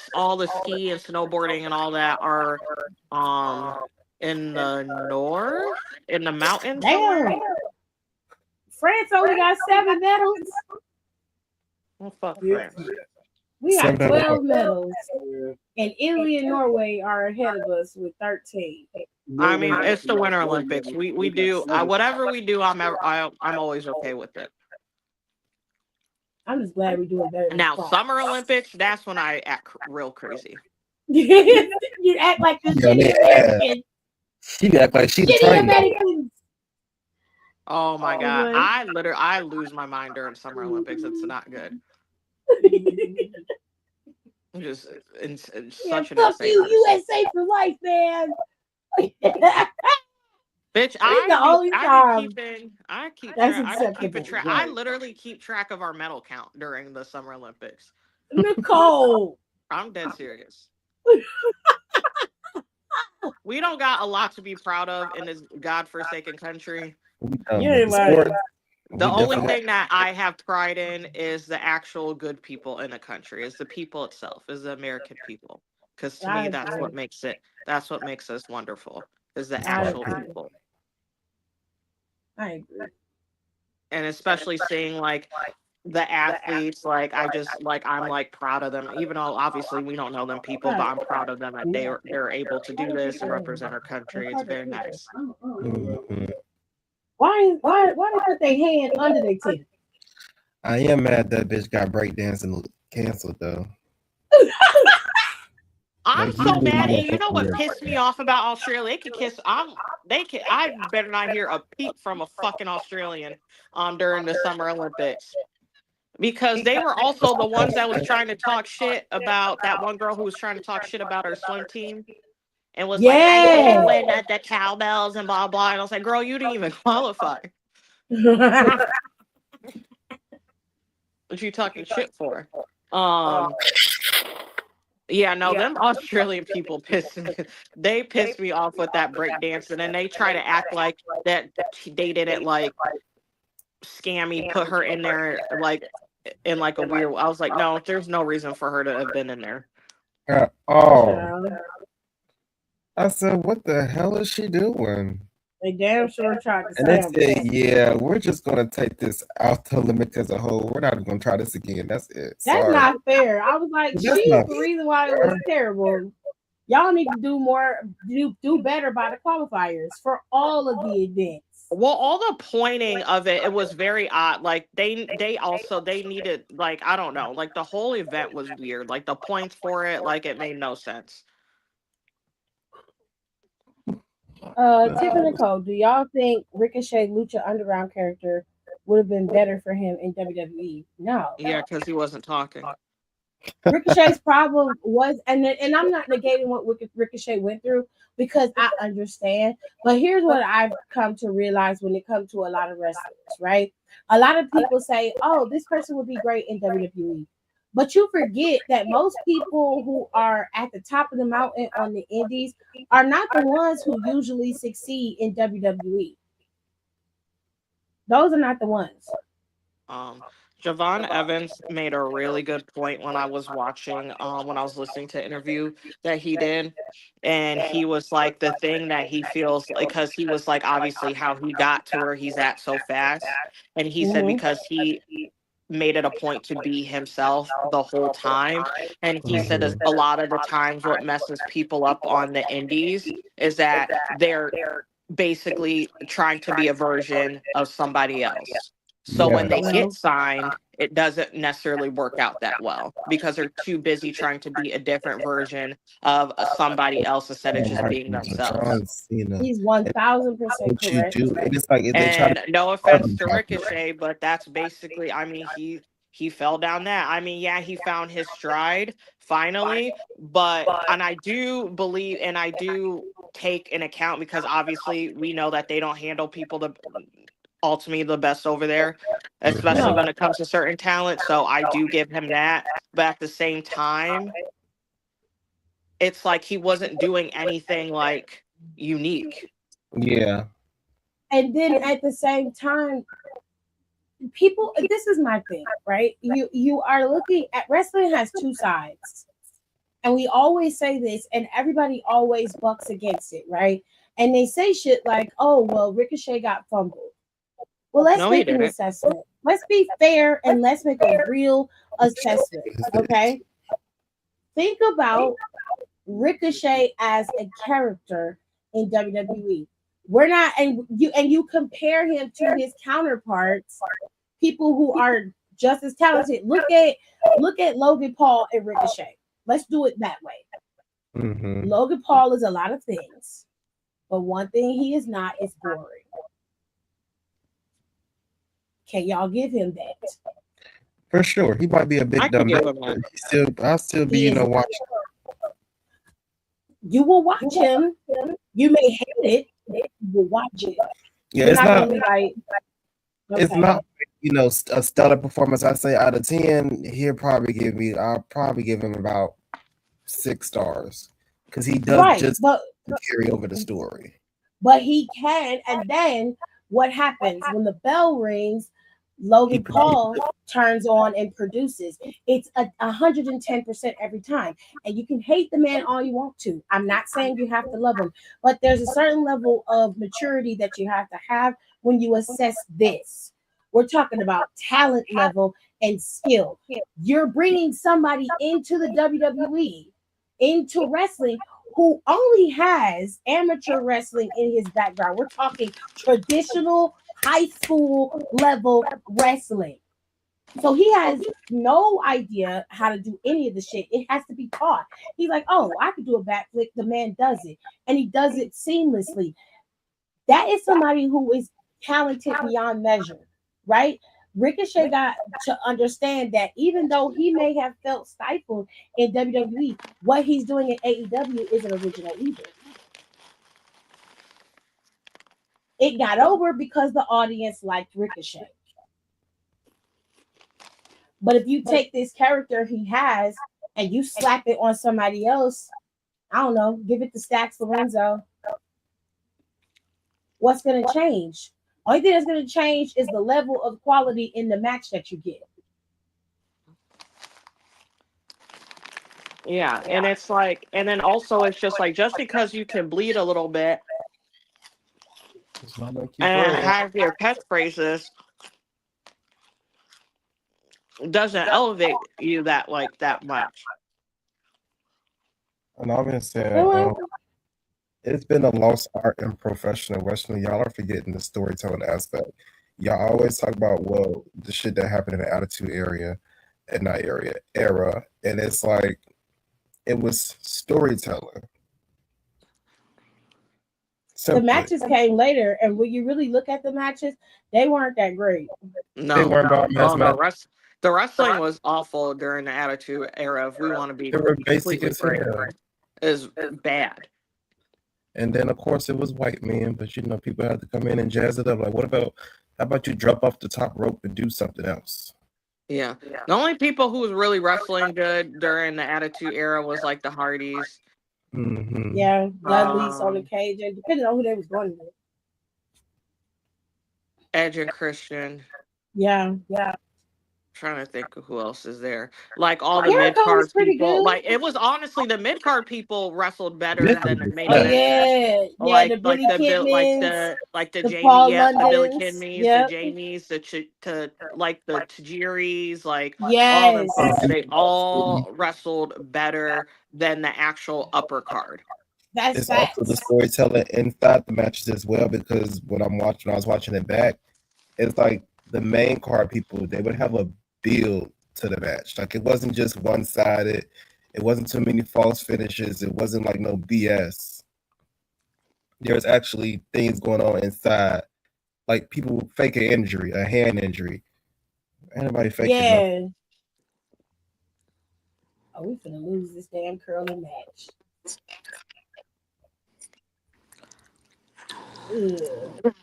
Speaker 4: ski and snowboarding and all that are in the north, in the mountains.
Speaker 2: Damn. France only got 7 medals.
Speaker 4: Well, fuck France.
Speaker 2: We got 12 medals. And Italy and Norway are ahead of us with 13.
Speaker 4: I mean, it's the Winter Olympics. We do whatever we do. I'm always okay with it.
Speaker 2: I'm just glad we're doing better.
Speaker 4: Now, Summer Olympics, that's when I act real crazy.
Speaker 2: You act like the shitty American.
Speaker 3: She act like she's the
Speaker 2: Americans.
Speaker 4: Oh my God. I lose my mind during Summer Olympics. It's not good. Just in such an
Speaker 2: fuck you, USA for life, man.
Speaker 4: Bitch, I keep track. I literally keep track of our medal count during the Summer Olympics.
Speaker 2: Nicole,
Speaker 4: I'm dead serious. We don't got a lot to be proud of in this godforsaken country. The only thing that I have pride in is the actual good people in the country, is the people itself, is the American people. Because to me, that's what makes us wonderful, is the actual people.
Speaker 2: I agree.
Speaker 4: And especially seeing like the athletes, like I'm proud of them, even though obviously we don't know them people, but I'm proud of them that they're able to do this and represent our country. It's very nice.
Speaker 3: Mm-hmm.
Speaker 2: Why they put their hand under their teeth?
Speaker 3: I am mad that bitch got breakdancing canceled though.
Speaker 4: I'm so mad, and you know what pissed me off about Australia? They could kiss. I better not hear a peep from a fucking Australian during the Summer Olympics, because they were also the ones that was trying to talk shit about that one girl who was trying to talk shit about her swim team, and was like, I didn't win at the cowbells and blah blah. And I was like, girl, you didn't even qualify. What you talking shit for? Yeah, no, them Australian people they pissed me off with that breakdancing, and they try to act like that they didn't like scammy put her in there like in like a weird. I was like, no, there's no reason for her to have been in there.
Speaker 3: I said, what the hell is she doing?
Speaker 2: They damn sure tried to
Speaker 3: And they
Speaker 2: scam
Speaker 3: said,
Speaker 2: us.
Speaker 3: yeah, we're just gonna take this out the limit as a whole. We're not gonna try this again. That's it.
Speaker 2: That's
Speaker 3: Sorry.
Speaker 2: not fair. I was like,
Speaker 3: That's
Speaker 2: she's
Speaker 3: not
Speaker 2: the reason why it was terrible. Y'all need to do more, do better by the qualifiers for all of the events.
Speaker 4: Well, all the pointing of it, it was very odd. Like they needed, like, I don't know, like the whole event was weird. Like the points for it, like it made no sense.
Speaker 2: Tiffany Nicole, do y'all think Ricochet Lucha Underground character would have been better for him in WWE? No.
Speaker 4: Yeah, because he wasn't talking.
Speaker 2: Ricochet's problem was, and I'm not negating what Ricochet went through because I understand. But here's what I've come to realize when it comes to a lot of wrestlers, right? A lot of people say, "Oh, this person would be great in WWE," but you forget that most people who are at the top of the mountain on the Indies are not the ones who usually succeed in WWE. Those are not the ones.
Speaker 4: Um, Javon Evans made a really good point when I was watching, when I was listening to interview that he did, and he was like the thing that he feels like, because he was like obviously how he got to where he's at so fast, and he said
Speaker 2: Mhm.
Speaker 4: because he made it a point to be himself the whole time, and he said a lot of the times what messes people up on the indies is that they're basically trying to be a version of somebody else. So when
Speaker 3: Yeah.
Speaker 4: they get
Speaker 2: Well,
Speaker 4: signed, it doesn't necessarily work out that well because they're too busy trying to be a different version of somebody else instead of just
Speaker 3: Like
Speaker 4: being themselves.
Speaker 3: John Cena.
Speaker 2: he's
Speaker 3: And
Speaker 2: 1000%
Speaker 3: what you
Speaker 2: correct.
Speaker 3: do, and it's like if they try to
Speaker 4: And no
Speaker 3: more
Speaker 4: offense
Speaker 3: than
Speaker 4: to
Speaker 3: popular.
Speaker 4: Ricochet, but that's basically, I mean, he fell down that. I mean, yeah, he found his stride finally, but and I do believe and I do take an account because obviously we know that they don't handle people the ultimately the best over there, especially
Speaker 2: No.
Speaker 4: when it comes to certain talent. So I do give him that. But at the same time, it's like he wasn't doing anything like unique.
Speaker 3: Yeah.
Speaker 2: And then at the same time, people, this is my thing, right? You are looking at wrestling has two sides. And we always say this, and everybody always bucks against it, right? And they say shit like, oh, well, Ricochet got fumbled. Well, let's
Speaker 4: No, he
Speaker 2: make an
Speaker 4: didn't.
Speaker 2: assessment. Let's be fair and let's make a real assessment. Okay. Think about Ricochet as a character in WWE. We're not, and you compare him to his counterparts, people who are just as talented. Look at Logan Paul and Ricochet. Let's do it that way.
Speaker 3: Mm-hmm.
Speaker 2: Logan Paul is a lot of things, but one thing he is not is boring. Can y'all give him that?
Speaker 3: For sure. He might be a
Speaker 4: I
Speaker 3: big
Speaker 4: can
Speaker 3: dumb man,
Speaker 4: give him
Speaker 3: but
Speaker 4: that.
Speaker 3: I'll still be,
Speaker 2: He is.
Speaker 3: watching.
Speaker 2: You will watch him. You may hate it. You will watch it.
Speaker 3: Yeah,
Speaker 2: You're
Speaker 3: it's
Speaker 2: not
Speaker 3: not
Speaker 2: gonna be like,
Speaker 3: it's
Speaker 2: okay.
Speaker 3: not a stellar performance. I say out of 10, I'll probably give him about 6 stars. Because he does
Speaker 2: Right,
Speaker 3: just carry over the story.
Speaker 2: but he can. And then what happens when the bell rings? Logan Paul turns on and produces. It's 110% every time. And you can hate the man all you want to. I'm not saying you have to love him, but there's a certain level of maturity that you have to have when you assess this. We're talking about talent level and skill. You're bringing somebody into the WWE, into wrestling, who only has amateur wrestling in his background. We're talking traditional high school level wrestling. So he has no idea how to do any of the shit. It has to be taught. He's like, oh, I could do a backflip. The man does it, and he does it seamlessly. That is somebody who is talented beyond measure, right? Ricochet got to understand that even though he may have felt stifled in WWE, what he's doing in AEW isn't original either. It got over because the audience liked Ricochet. But if you take this character he has and you slap it on somebody else, I don't know, give it to Stacks Lorenzo, what's going to change? Only thing that's going to change is the level of quality in the match that you get.
Speaker 4: Yeah, and it's like, and then also it's just like just because you can bleed a little bit
Speaker 3: I'll make you
Speaker 4: and
Speaker 3: proud.
Speaker 4: have your catchphrases doesn't elevate you that much.
Speaker 3: And I've been saying,
Speaker 2: Well,
Speaker 3: it's been a lost art in professional wrestling. Y'all are forgetting the storytelling aspect. Y'all always talk about, well, the shit that happened in the attitude era. And it's like, it was storytelling.
Speaker 2: the
Speaker 3: Simply.
Speaker 2: matches came later, and when you really look at the matches, they weren't that great.
Speaker 3: They
Speaker 4: No,
Speaker 3: weren't about mass
Speaker 4: oh,
Speaker 3: match.
Speaker 4: the wrestling was awful during the Attitude Era. If we want to be
Speaker 3: They were basic
Speaker 4: completely
Speaker 3: as
Speaker 4: frank,
Speaker 3: hell.
Speaker 4: is bad.
Speaker 3: And then of course it was white men, but people had to come in and jazz it up. Like, how about you drop off the top rope and do something else?
Speaker 4: Yeah, the only people who was really wrestling good during the Attitude Era was like the Hardys.
Speaker 3: Mm-hmm.
Speaker 2: Yeah, Dudley's on the
Speaker 4: Um,
Speaker 2: cage, and depending on who they was going with.
Speaker 4: Edge and Christian.
Speaker 2: Yeah,
Speaker 4: Trying to think of who else is there. Like all the mid
Speaker 2: Jericho was
Speaker 4: card
Speaker 2: pretty
Speaker 4: people.
Speaker 2: good.
Speaker 4: Like it was honestly the mid card people wrestled better
Speaker 3: Nick
Speaker 4: than the
Speaker 3: was
Speaker 4: main
Speaker 2: Oh
Speaker 3: fat.
Speaker 4: eventers.
Speaker 2: yeah, the Billy Kidmans,
Speaker 4: The
Speaker 2: the
Speaker 4: Jamie,
Speaker 2: Paul
Speaker 4: yep, the Billy
Speaker 2: Londons.
Speaker 4: Kidneys, the
Speaker 2: Yep.
Speaker 4: Jamies, to like the Tajiris, like all them
Speaker 2: Yes,
Speaker 4: folks. They all wrestled better than the actual upper card.
Speaker 2: that's
Speaker 3: It's also the
Speaker 2: facts.
Speaker 3: storytelling inside the matches as well, because when I was watching it back, it's like the main card people, they would have a build to the match. Like, it wasn't just one sided. It wasn't too many false finishes. It wasn't like no BS. There's actually things going on inside. Like, people fake an injury, a hand injury. Anybody faking nothing.
Speaker 2: Yeah. Oh, we finna lose this damn curling match. Ugh.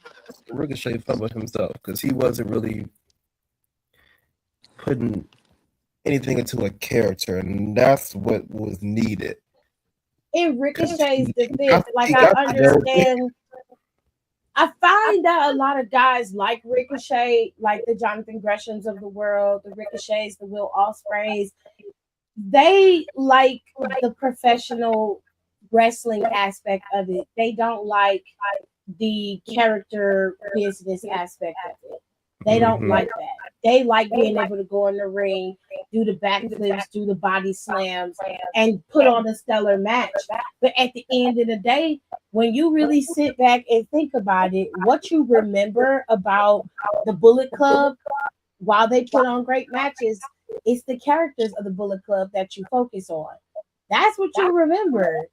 Speaker 3: Ricochet fumbled himself because he wasn't really putting anything into a character, and that's what was needed.
Speaker 2: In Ricochet's
Speaker 3: He
Speaker 2: defense, like
Speaker 3: he
Speaker 2: I
Speaker 3: got the nerve.
Speaker 2: understand. I find that a lot of guys like Ricochet, like the Jonathan Greshams of the world, the Ricochets, the Will Ospreys. They like the professional wrestling aspect of it. They don't like the character business aspect of it. They don't
Speaker 3: Mhm.
Speaker 2: like that. They like being able to go in the ring, do the backflips, do the body slams, and put on a stellar match. But at the end of the day, when you really sit back and think about it, what you remember about the Bullet Club while they put on great matches, it's the characters of the Bullet Club that you focus on. That's what you remember.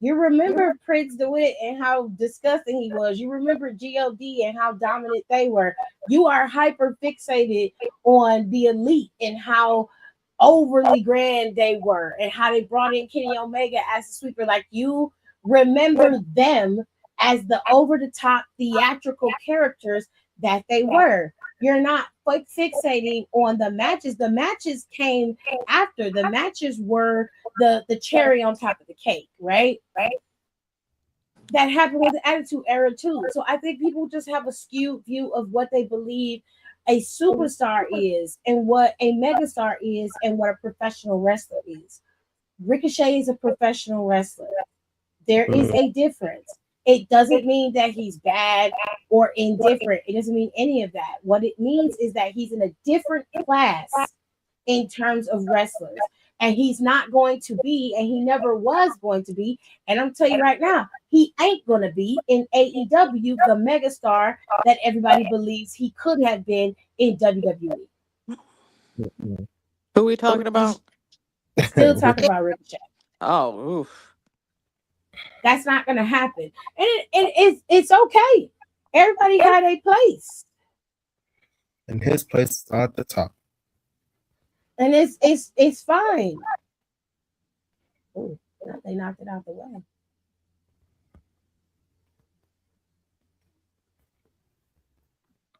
Speaker 2: You remember Prince DeWitt and how disgusting he was. You remember GOD and how dominant they were. You are hyper fixated on the elite and how overly grand they were and how they brought in Kenny Omega as a sweeper. Like, you remember them as the over the top theatrical characters that they were. You're not fixating on the matches. The matches came after. The matches were the cherry on top of the cake, right? That happened with the Attitude Era too. So I think people just have a skewed view of what they believe a superstar is and what a megastar is and what a professional wrestler is. Ricochet is a professional wrestler. There is a difference. It doesn't mean that he's bad or indifferent. It doesn't mean any of that. What it means is that he's in a different class in terms of wrestlers. And he's not going to be, and he never was going to be. And I'm telling you right now, he ain't going to be in AEW, the megastar that everybody believes he could have been in WWE.
Speaker 4: Who we talking about?
Speaker 2: Still talking about Ricochet.
Speaker 4: Oh, oof.
Speaker 2: That's not going to happen. And it's okay. Everybody had a place.
Speaker 3: And his place is at the top.
Speaker 2: And it's fine. Ooh, they knocked it out the way.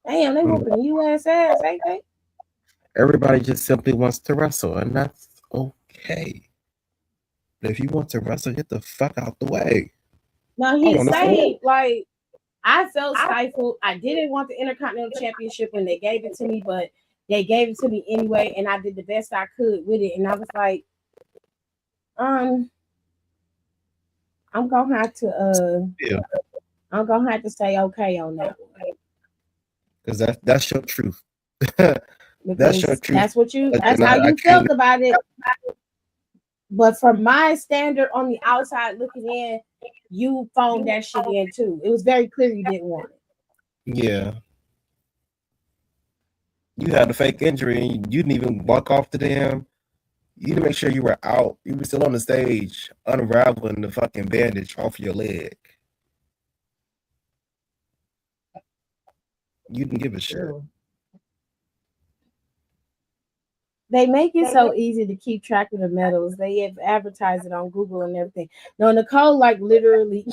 Speaker 2: Damn, they whooping the US ass, ain't they?
Speaker 3: Everybody just simply wants to wrestle, and that's okay. But if you want to wrestle, get the fuck out the way.
Speaker 2: Now he's saying, like, I felt stifled. I didn't want the Intercontinental Championship when they gave it to me, but they gave it to me anyway, and I did the best I could with it. And I was like, I'm gonna have to I'm gonna have to say okay on that one.
Speaker 3: Because that's your truth. That's your
Speaker 2: Because
Speaker 3: truth.
Speaker 2: that's how you felt about it. But from my standard on the outside looking in, you phoned that shit in too. It was very clear you didn't want it.
Speaker 3: Yeah. You had a fake injury and you didn't even walk off the damn. You didn't make sure you were out. You were still on the stage, unraveling the fucking bandage off your leg. You didn't give a shit.
Speaker 2: They make it so easy to keep track of the medals. They have advertised it on Google and everything. No, Nicole, like literally,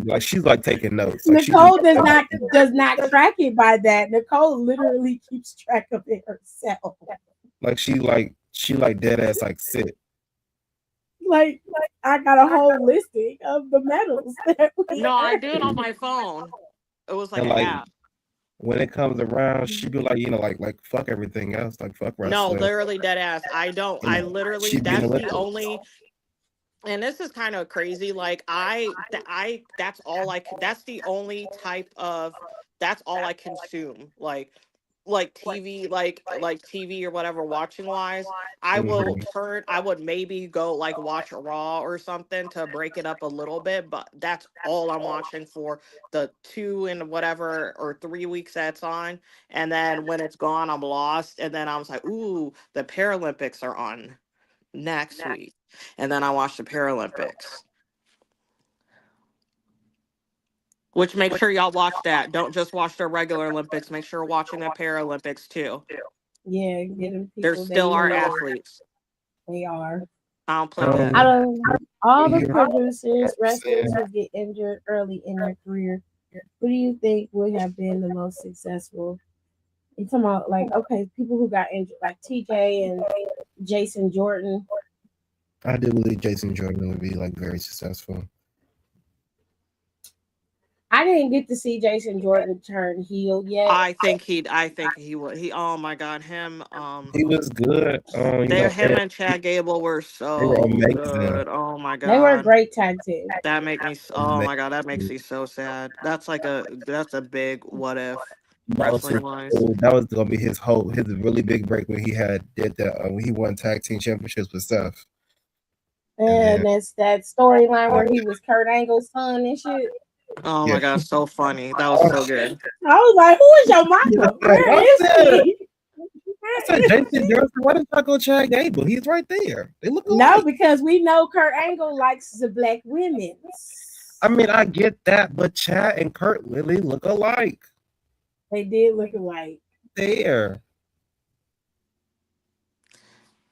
Speaker 3: Like she's like taking notes. Like
Speaker 2: Nicole does not track it by that. Nicole literally keeps track of it herself.
Speaker 3: Like she dead ass like sit.
Speaker 2: Like I got a whole listing of the medals.
Speaker 4: No, I do it on my phone. It was like an app.
Speaker 3: When it comes around, she be like, like fuck everything else, like fuck wrestling.
Speaker 4: No, literally dead ass. I don't. I literally. That's the only. And this is kind of crazy. Like that's all I. That's the only type of. That's all I consume. Like TV, like TV or whatever, watching wise, I would maybe go like watch Raw or something to break it up a little bit, but that's all I'm watching for the 2 and whatever or 3 weeks that's on. And then when it's gone, I'm lost. And then I was like, ooh, the Paralympics are on next week. And then I watch the Paralympics. Which make sure y'all watch that. Don't just watch the regular Olympics. Make sure you're watching the Paralympics too.
Speaker 2: Yeah, get them people.
Speaker 4: They're still our athletes.
Speaker 2: They are.
Speaker 4: I don't play that.
Speaker 2: Out of all the producers, wrestlers who get injured early in their career, who do you think would have been the most successful? You talking about like people who got injured, like TJ and Jason Jordan.
Speaker 3: I do believe Jason Jordan would be like very successful.
Speaker 2: I didn't get to see Jason Jordan turn heel yet.
Speaker 4: I think he would. Oh my god, him.
Speaker 3: He was good.
Speaker 4: Him and Chad Gable were so good. Oh my god,
Speaker 2: they were a great tag team.
Speaker 4: That make me. Oh my god, that makes me so sad. That's a big what if. Wrestling wise,
Speaker 3: that was gonna be his really big break when he did that when he won tag team championships with Steph.
Speaker 2: And that's that storyline where he was Kurt Angle's son and shit.
Speaker 4: Oh my god, so funny. That was so good.
Speaker 2: I was like, who is your mama? Where is he?
Speaker 3: I said, Jason Jordan, why did I go Chad Gable? He's right there. They look alike.
Speaker 2: No, because we know Kurt Angle likes the black women.
Speaker 3: I mean, I get that, but Chad and Kurt literally look alike.
Speaker 2: They did look alike.
Speaker 3: There.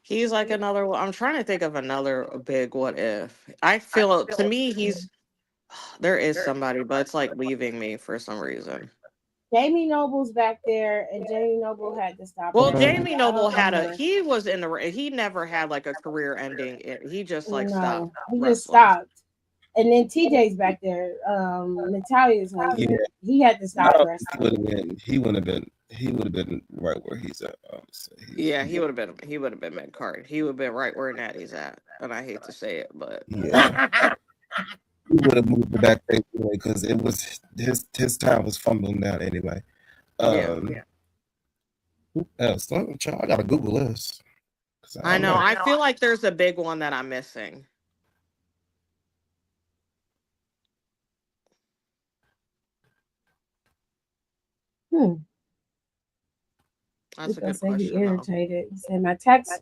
Speaker 4: He's like another. I'm trying to think of another big what if. I feel to me there is somebody, but it's like leaving me for some reason.
Speaker 2: Jamie Noble's back there, and Jamie Noble had to stop.
Speaker 4: Well, Jamie Noble he never had like a career ending. He just like stopped.
Speaker 2: He just stopped. And then TJ's back there. Natalia's husband. He had to stop wrestling.
Speaker 3: He would have been right where he's at.
Speaker 4: Yeah, he would have been mid card. He would have been right where Natty's at. And I hate to say it, but
Speaker 3: yeah. He would have moved back there anyway because it was his time was fumbling down anyway. Who else? I gotta Google this.
Speaker 4: I know. I feel like there's a big one that I'm missing. That's a good question.
Speaker 2: Irritated. He said my text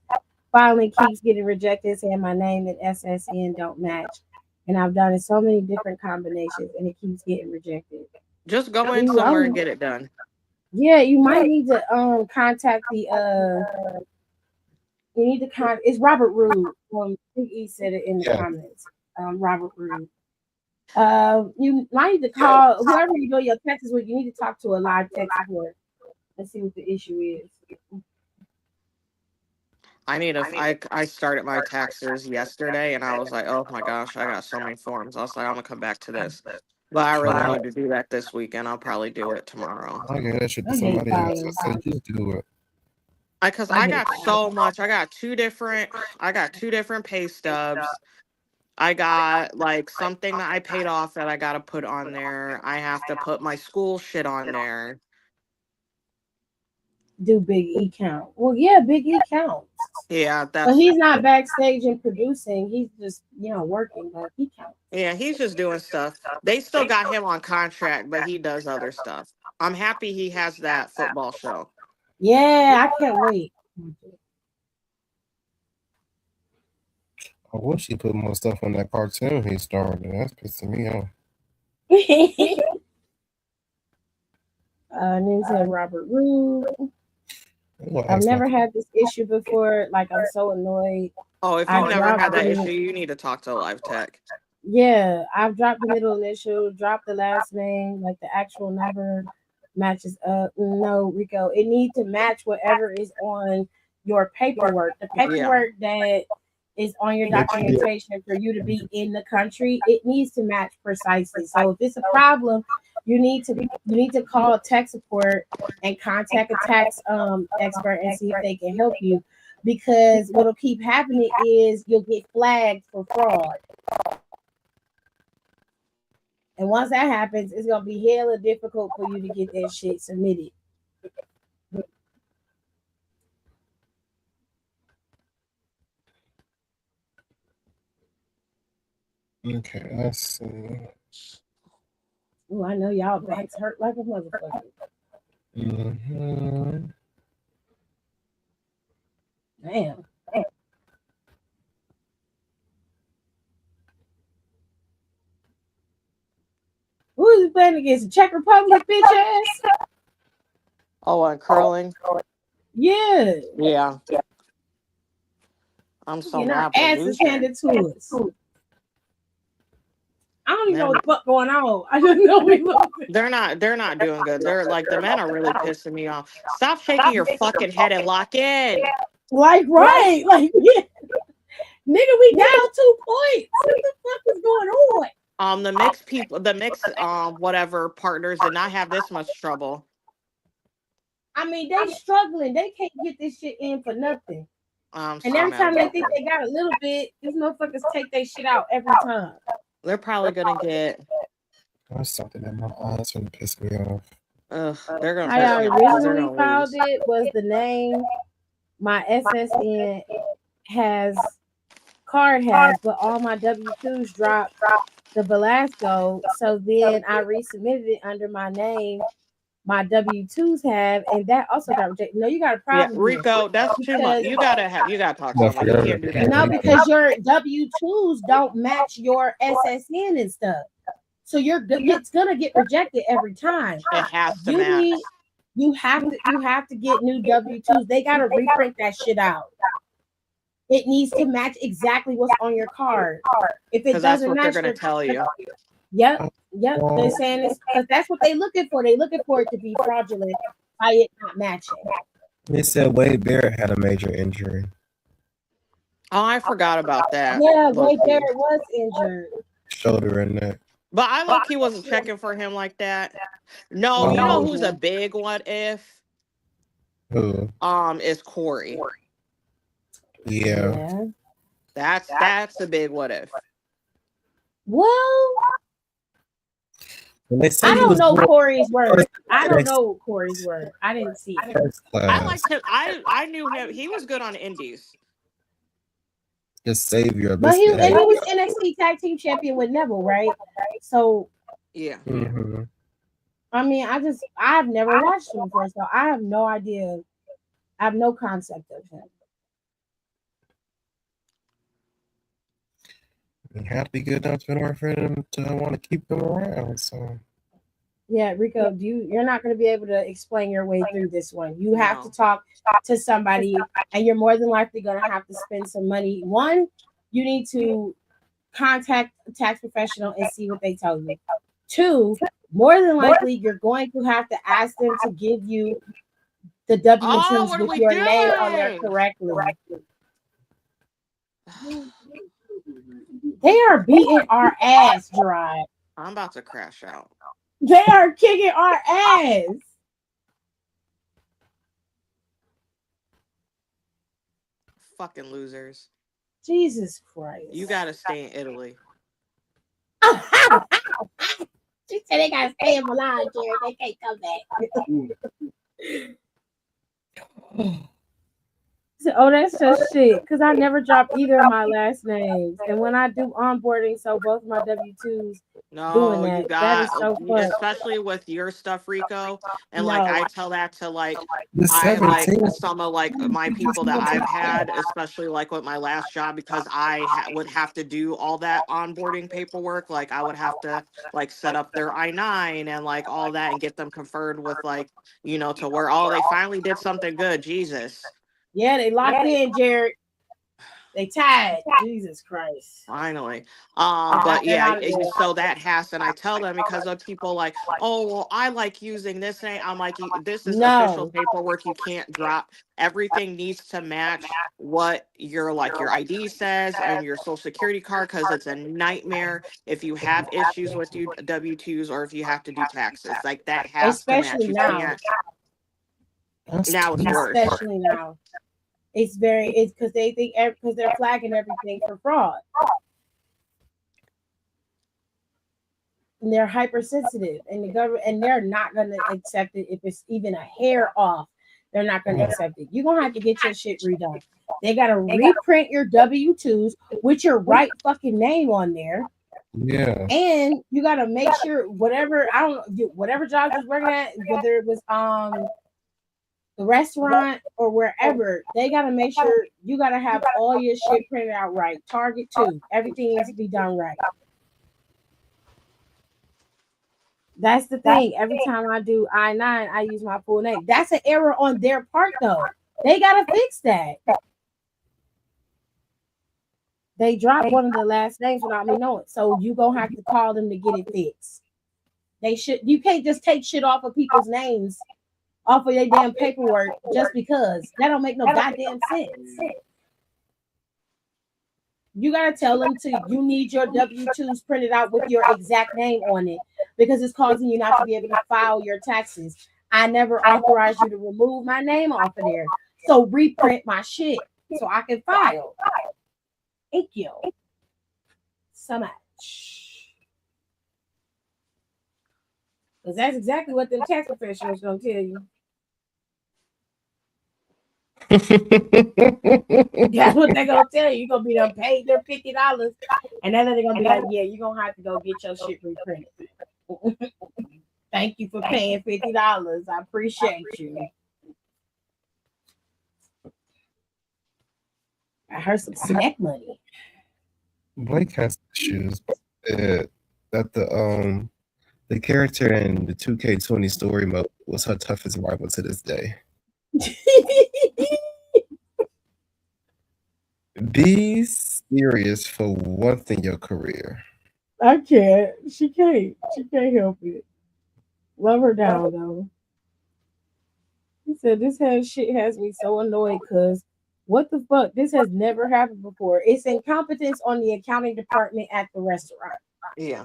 Speaker 2: filing keeps getting rejected, saying my name and SSN don't match. And I've done it so many different combinations and it keeps getting rejected.
Speaker 4: Just go in somewhere and get it done.
Speaker 2: Yeah, you might need to contact the you need to it's Robert Roode. I think he said it in the comments. Robert Roode. You might need to call whoever you do your texts with, you need to talk to a live text support and see what the issue is.
Speaker 4: I started my taxes yesterday and I was like, oh my gosh, I got so many forms. I was like, I'm gonna come back to this. But I really need to do that this weekend. I'll probably do it tomorrow.
Speaker 3: I get that shit to somebody else. I said just do it.
Speaker 4: Because I got so much. I got two different pay stubs. I got like something that I paid off that I got to put on there. I have to put my school shit on there.
Speaker 2: Do Big E count? Well, yeah, Big E counts.
Speaker 4: Yeah,
Speaker 2: But
Speaker 4: that's
Speaker 2: he's not backstage and producing. He's just, working, but he counts.
Speaker 4: yeah, he's just doing stuff. They still got him on contract, but he does other stuff. I'm happy he has that football show.
Speaker 2: Yeah, I can't wait.
Speaker 3: I wish he put more stuff on that cartoon he started. That's pissing me off.
Speaker 2: And then said Robert Roode.
Speaker 3: Well,
Speaker 2: I've
Speaker 3: ask
Speaker 2: never
Speaker 3: my-
Speaker 2: had this issue before. Like, I'm so annoyed.
Speaker 4: Oh, if
Speaker 2: I
Speaker 4: you've never had
Speaker 2: dropped
Speaker 4: that
Speaker 2: it.
Speaker 4: issue, you need to talk to Live Tech.
Speaker 2: Yeah, I've dropped the middle initial, dropped the last name, like the actual number matches up. No, Rico, it needs to match whatever is on your paperwork. The paperwork that is on your documentation for you to be in the country, it needs to match precisely. So if it's a problem, you need to call tech support and contact a tax expert and see if they can help you. Because what'll keep happening is you'll get flagged for fraud. And once that happens, it's gonna be hella difficult for you to get that shit submitted.
Speaker 3: Okay, let's see.
Speaker 2: Oh, I know y'all backs hurt like a motherfucker.
Speaker 3: Mm-hmm.
Speaker 2: Damn. Who is he playing against? The Czech Republic, bitch ass?
Speaker 4: Oh, and curling?
Speaker 2: Yeah.
Speaker 4: Yeah. I'm so
Speaker 2: Getting our
Speaker 4: mad. We're
Speaker 2: asses
Speaker 4: losing.
Speaker 2: handed to us. I don't even know what the fuck going on. I just know we losing.
Speaker 4: They're not doing good. They're like, the men are really pissing me off. Stop shaking your fucking head and lock in.
Speaker 2: Like, right. Like, yeah. Nigga, we down 2 points. What the fuck is going on?
Speaker 4: The mixed people, the mixed whatever partners did not have this much trouble.
Speaker 2: I mean, they struggling. They can't get this shit in for nothing.
Speaker 4: And
Speaker 2: every time they think they got a little bit, these motherfuckers take their shit out every time.
Speaker 4: They're probably gonna get.
Speaker 3: There's something in my eyes gonna piss me off.
Speaker 4: They're gonna.
Speaker 2: How y'all originally filed it was the name. My SSN card has, but all my W-2s dropped the Velasco. So then I resubmitted it under my name. My W-2s have, and that also got rejected. No, you got a problem.
Speaker 4: Yeah, Rico, that's too much. You gotta talk to somebody. You can't do that.
Speaker 2: No, because your W-2s don't match your SSN and stuff. So it's gonna get rejected every time.
Speaker 4: It has to match.
Speaker 2: You have to get new W-2s. They gotta reprint that shit out. It needs to match exactly what's on your card. If it doesn't match,
Speaker 4: they're gonna tell you.
Speaker 2: Yep. They're saying it's because that's what they're looking for. They're looking for it to be fraudulent by it not matching.
Speaker 3: They said Wade Barrett had a major injury.
Speaker 4: Oh, I forgot about that.
Speaker 2: Yeah, Wade Barrett was injured.
Speaker 3: Shoulder and neck.
Speaker 4: But I low-key wasn't checking for him like that. No, you know who's a big what if?
Speaker 3: Who?
Speaker 4: Is Corey.
Speaker 3: Yeah.
Speaker 4: That's a big what if.
Speaker 2: Well, I don't know Corey's word. I don't know Corey's word. I didn't see it.
Speaker 4: I liked him. I knew him. He was good on Indies.
Speaker 3: Just savior.
Speaker 2: But he was NXT Tag Team Champion with Neville, right? So
Speaker 4: yeah.
Speaker 3: Mm-hmm.
Speaker 2: I mean, I've never watched him before, so I have no idea. I have no concept of him.
Speaker 3: You have to be good enough in order for them to want to keep them around. So
Speaker 2: yeah, Rico, you're not going to be able to explain your way through this one. You have to talk to somebody, and you're more than likely going to have to spend some money. One, you need to contact a tax professional and see what they tell you. Two, more than likely, you're going to have to ask them to give you the W-2s with your name on there correctly. They are beating our ass dry.
Speaker 4: I'm about to crash out.
Speaker 2: They are kicking our ass.
Speaker 4: Fucking losers.
Speaker 2: Jesus Christ.
Speaker 4: You gotta stay in Italy.
Speaker 2: She said they gotta stay in Milan, Jared. They can't come back. So, oh, that's just shit. Because I never drop either of my last names. And when I do onboarding, so both my W-2s doing
Speaker 4: No, you
Speaker 2: that is
Speaker 4: got,
Speaker 2: so fun.
Speaker 4: especially with your stuff, Rico. And like,
Speaker 2: No,
Speaker 4: I tell that to like,
Speaker 3: The
Speaker 4: I like
Speaker 3: 17.
Speaker 4: some of like my people that I've had, especially like with my last job, because I would have to do all that onboarding paperwork. Like, I would have to like set up their I-9 and like all that and get them conferred with like, to where, oh, they finally did something good. Jesus.
Speaker 2: yeah, they locked in, Jared. They tied. Jesus Christ.
Speaker 4: Finally.
Speaker 2: Got
Speaker 4: But
Speaker 2: that
Speaker 4: yeah,
Speaker 2: out of there.
Speaker 4: so that has, and I tell them because of people like, oh, well, I like using this name. I'm like, this is official
Speaker 2: No,
Speaker 4: paperwork. You can't drop. Everything needs to match what your ID says and your social security card, because it's a nightmare if you have issues with your W-2s or if you have to do taxes. Like that has to match.
Speaker 2: especially
Speaker 4: You
Speaker 2: now.
Speaker 4: can't.
Speaker 3: That's
Speaker 4: Now it's worse.
Speaker 2: Especially now. It's because they think because they're flagging everything for fraud. And they're hypersensitive, and the government, and they're not gonna accept it if it's even a hair off. They're not gonna accept it. You're gonna have to get your shit redone. They gotta reprint your W-2s with your right fucking name on there.
Speaker 3: Yeah.
Speaker 2: And you gotta make sure whatever whatever job you're working at, whether it was the restaurant or wherever, they gotta make sure you gotta have all your shit printed out right. Target too. Everything needs to be done right. That's the thing. Every time I do I-9, I use my full name. That's an error on their part though. They gotta fix that. They dropped one of the last names without me knowing. So you gonna have to call them to get it fixed. You can't just take shit off of people's names off of their damn paperwork just because. That don't make no goddamn sense. You gotta tell them you need your W-2s printed out with your exact name on it because it's causing you not to be able to file your taxes. I never authorized you to remove my name off of there. So reprint my shit so I can file. Thank you so much. Because that's exactly what the tax professional is gonna tell you. That's what they're gonna tell you. You're gonna be done paid their $50, and then they're gonna be like, "Yeah, you're gonna have to go get your shit reprinted." Thank you for paying $50. I appreciate you. I heard some snack money.
Speaker 3: Blake has issues, but that the character in the 2K20 story mode was her toughest rival to this day. Be serious for once in your career.
Speaker 2: I can't. She can't. She can't help it. Love her down though. He said this shit has me so annoyed because what the fuck? This has never happened before. It's incompetence on the accounting department at the restaurant.
Speaker 4: Yeah.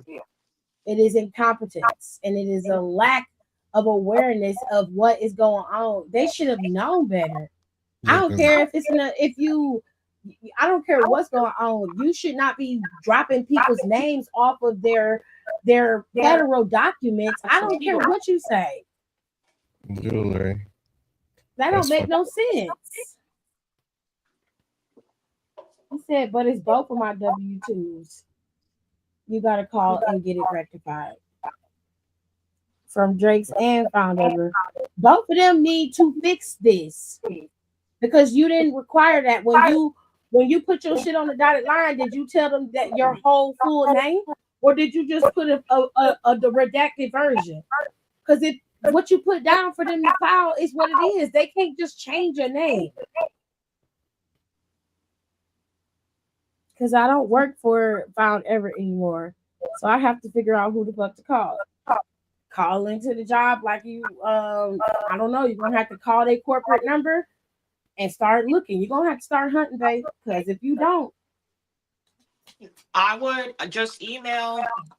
Speaker 2: It is incompetence, and it is a lack of awareness of what is going on. They should have known better. I don't care if I don't care what's going on. You should not be dropping people's names off of their federal documents. I don't care what you say.
Speaker 3: Jewelry.
Speaker 2: That don't make no sense. He said, but it's both of my W-2s. You got to call and get it rectified. From Drake's and Founder. Both of them need to fix this. Because you didn't require that. When you put your shit on the dotted line, did you tell them that your whole full name? Or did you just put the redacted version? Because what you put down for them to file is what it is. They can't just change your name. Because I don't work for Found Ever anymore. So I have to figure out who the fuck to call. Call into the job like you, I don't know, you're going to have to call their corporate number and start looking. You're going to have to start hunting, babe. Because if you don't.
Speaker 4: I would just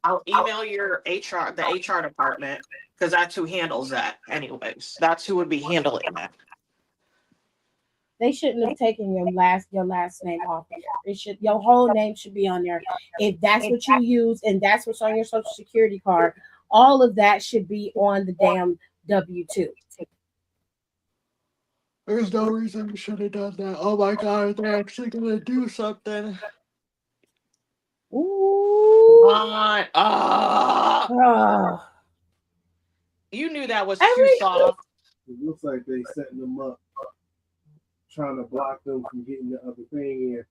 Speaker 4: I'll email your the HR department, because that's who handles that anyways. That's who would be handling that.
Speaker 2: They shouldn't have taken your last name off of there. It should your whole name should be on there. If that's what you use and that's what's on your social security card, all of that should be on the damn W-2.
Speaker 4: There's no reason you should have done that. Oh my god, they're actually gonna do something.
Speaker 2: Ooh.
Speaker 4: What? Ah!
Speaker 2: Oh.
Speaker 4: You knew that was too
Speaker 2: Every
Speaker 4: soft.
Speaker 5: It looks like they setting them up, trying to block them from getting the other thing in.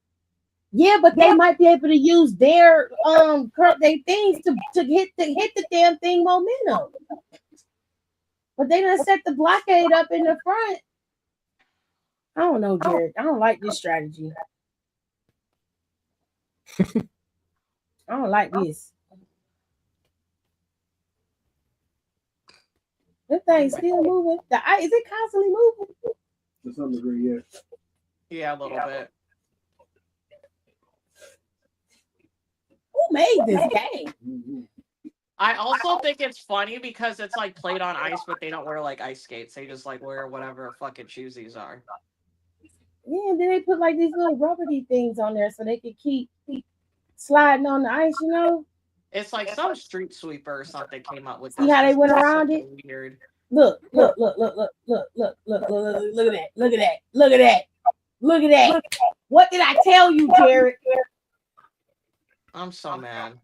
Speaker 2: Yeah, but they might be able to use their they things to hit the damn thing momentum. But they done set the blockade up in the front. I don't know, Jared. I don't like this strategy. I don't like this. This thing's still moving. Is it constantly moving?
Speaker 5: To some degree, yeah.
Speaker 4: Yeah, a little bit.
Speaker 2: Who made this game?
Speaker 5: Mm-hmm.
Speaker 4: I also think it's funny because it's like played on ice, but they don't wear like ice skates. They just like wear whatever fucking shoes these are.
Speaker 2: Yeah, and then they put like these little rubbery things on there so they could keep sliding on the ice, you know?
Speaker 4: It's like some street sweeper or something came up with
Speaker 2: See
Speaker 4: this.
Speaker 2: how they
Speaker 4: It's
Speaker 2: went
Speaker 4: just
Speaker 2: around
Speaker 4: something
Speaker 2: it?
Speaker 4: weird.
Speaker 2: Look at that. Look at that. What did I tell you, Jared?
Speaker 4: I'm so mad.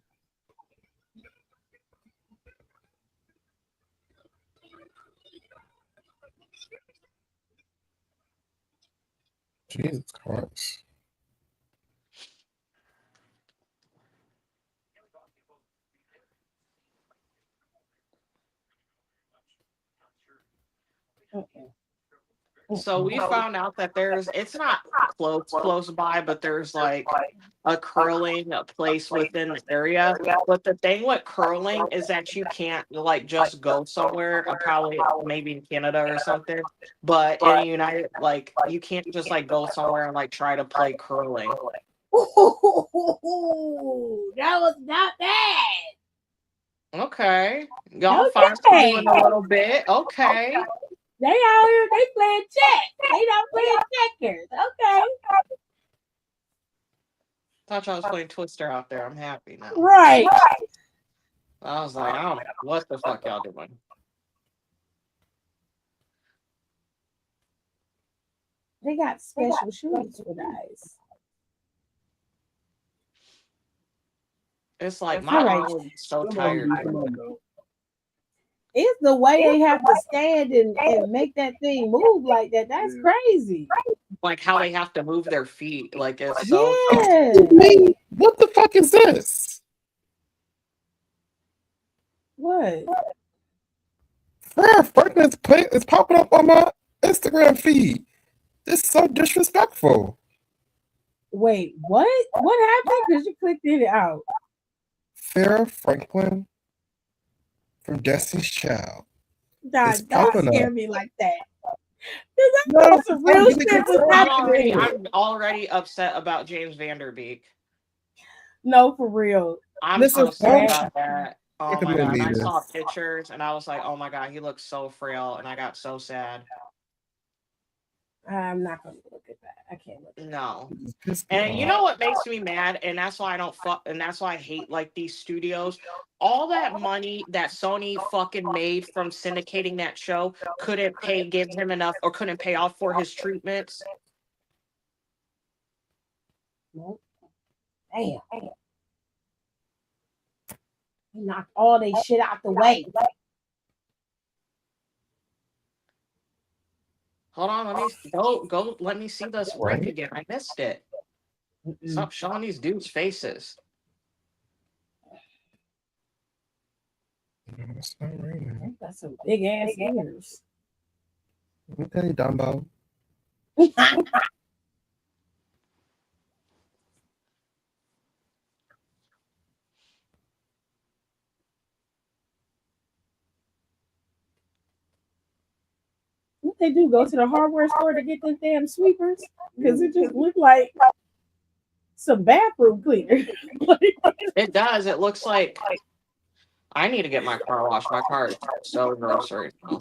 Speaker 3: Jesus Christ.
Speaker 4: So we found out that it's not close by, but there's like a curling place within the area. But the thing with curling is that you can't like just go somewhere, probably maybe in Canada or something. But in the United, like you can't just like go somewhere and like try to play curling.
Speaker 2: Ooh, that was not bad.
Speaker 4: Okay, y'all find to do in a little bit. Okay.
Speaker 2: They out here, they playing check. They not playing checkers. Okay.
Speaker 4: Thought y'all was playing Twister out there. I'm happy now.
Speaker 2: Right.
Speaker 4: I was like, I don't know what the fuck y'all doing.
Speaker 2: They got special shoes for guys.
Speaker 4: It's like my arm was so tired.
Speaker 2: It's the way they have to stand and make that thing move like that. That's crazy.
Speaker 4: Like how they have to move their feet. Like it's so.
Speaker 2: Yeah.
Speaker 3: What the fuck is this?
Speaker 2: What?
Speaker 3: Franklin's it's popping up on my Instagram feed. This is so disrespectful.
Speaker 2: Wait, what? What happened? Because you clicked it out.
Speaker 3: Farrah Franklin from Destiny's Child.
Speaker 2: God, don't scare me like that. Because I know some real shit was happening.
Speaker 4: I'm already upset about James Vanderbeek.
Speaker 2: No, for real.
Speaker 4: I'm so sad about that. Oh my god! And I saw pictures and I was like, "Oh my god, he looks so frail," and I got so sad.
Speaker 2: I'm not gonna look at that. I can't look at
Speaker 4: No. And you know what makes me mad? And that's why I don't and that's why I hate like these studios. All that money that Sony fucking made from syndicating that show couldn't give him enough or couldn't pay off for his treatments.
Speaker 2: Nope. Damn. He knocked all that shit out the way.
Speaker 4: Hold on, let me go. Let me see this ring again. I missed it. Stop showing these dudes' faces.
Speaker 3: It's not raining.
Speaker 2: That's some big ass ears.
Speaker 3: Okay, Dumbo.
Speaker 2: What they do? Go to the hardware store to get them damn sweepers? Because it just looked like some bathroom cleaner.
Speaker 4: It does. It looks like I need to get my car washed. My car is so gross right now.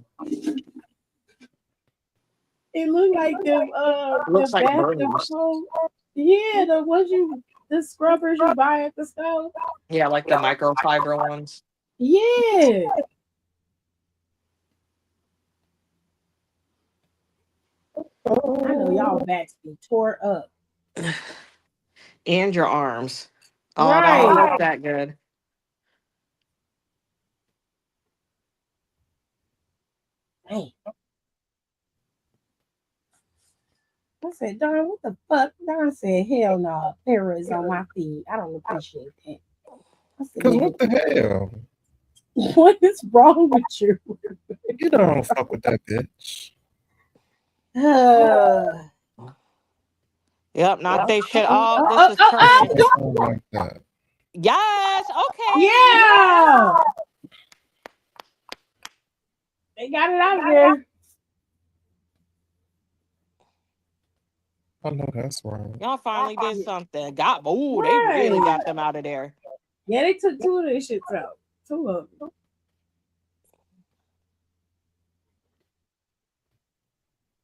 Speaker 2: It looked like them
Speaker 4: It looks
Speaker 2: the
Speaker 4: like
Speaker 2: bathroom
Speaker 4: burns.
Speaker 2: soap. Yeah, the scrubbers you buy at the store.
Speaker 4: Yeah, like the microfiber ones.
Speaker 2: Yeah. I know y'all backs be tore up.
Speaker 4: And your arms. Oh, that don't
Speaker 2: Right.
Speaker 4: look that good.
Speaker 2: Dang. I said, Don, what the fuck? Don said, hell no. Farrah is on my feed. I don't appreciate that. I said,
Speaker 3: Cause
Speaker 2: man,
Speaker 3: what the hell?
Speaker 2: what is wrong with you?
Speaker 3: You don't fuck with that bitch.
Speaker 4: Yep, not they shit. Oh, this
Speaker 2: Oh,
Speaker 4: is turning.
Speaker 3: I don't like that.
Speaker 4: Yes. Okay.
Speaker 2: yeah. They got it out of there.
Speaker 3: I know that's right.
Speaker 4: Y'all finally did something. They
Speaker 2: Right.
Speaker 4: really got them out of there.
Speaker 2: Yeah, they took two of these shits out. Two of them.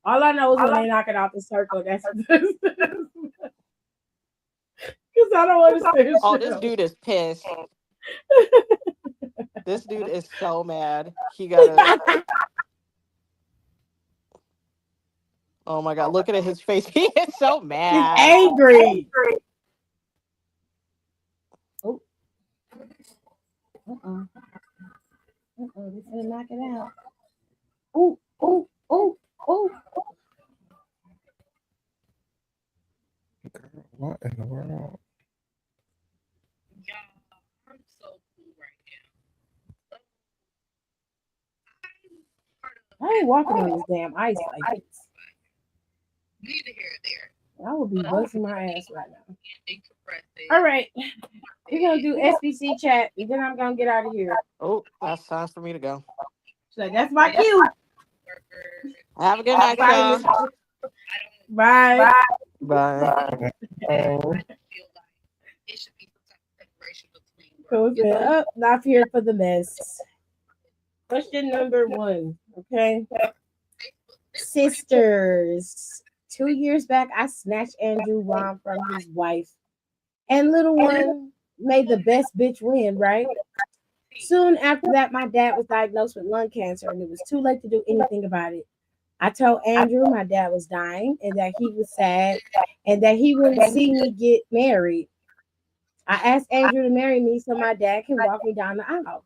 Speaker 2: All I know is when they knock it out the circle, that's because I don't understand
Speaker 4: Oh,
Speaker 2: shit
Speaker 4: this
Speaker 2: else.
Speaker 4: dude is pissed. This dude is so mad. He got a. Oh my god! Look at his face. He is so
Speaker 2: He's
Speaker 4: mad.
Speaker 2: angry. Oh. This gonna knock it out. Oh.
Speaker 3: Girl, what in the world?
Speaker 6: I'm so cool right now.
Speaker 2: I ain't walking on this damn ice like this.
Speaker 6: Neither here or there.
Speaker 2: I would be busting my ass right now.
Speaker 6: Decompressing.
Speaker 2: All right. We're gonna do SBC chat and then I'm gonna get out of here.
Speaker 4: Oh, that's time for me to go.
Speaker 2: So that's my cue.
Speaker 4: Have a good night, y'all.
Speaker 2: Bye.
Speaker 4: Bye.
Speaker 6: It should be some type of separation between
Speaker 2: Cool. Up, not here for the mess. Question number 1. Okay. Sisters. 2 years back, I snatched Andrew Ron from his wife. And little one made the best bitch win, right? Soon after that, my dad was diagnosed with lung cancer and it was too late to do anything about it. I told Andrew my dad was dying and that he was sad and that he wouldn't see me get married. I asked Andrew to marry me so my dad can walk me down the aisle.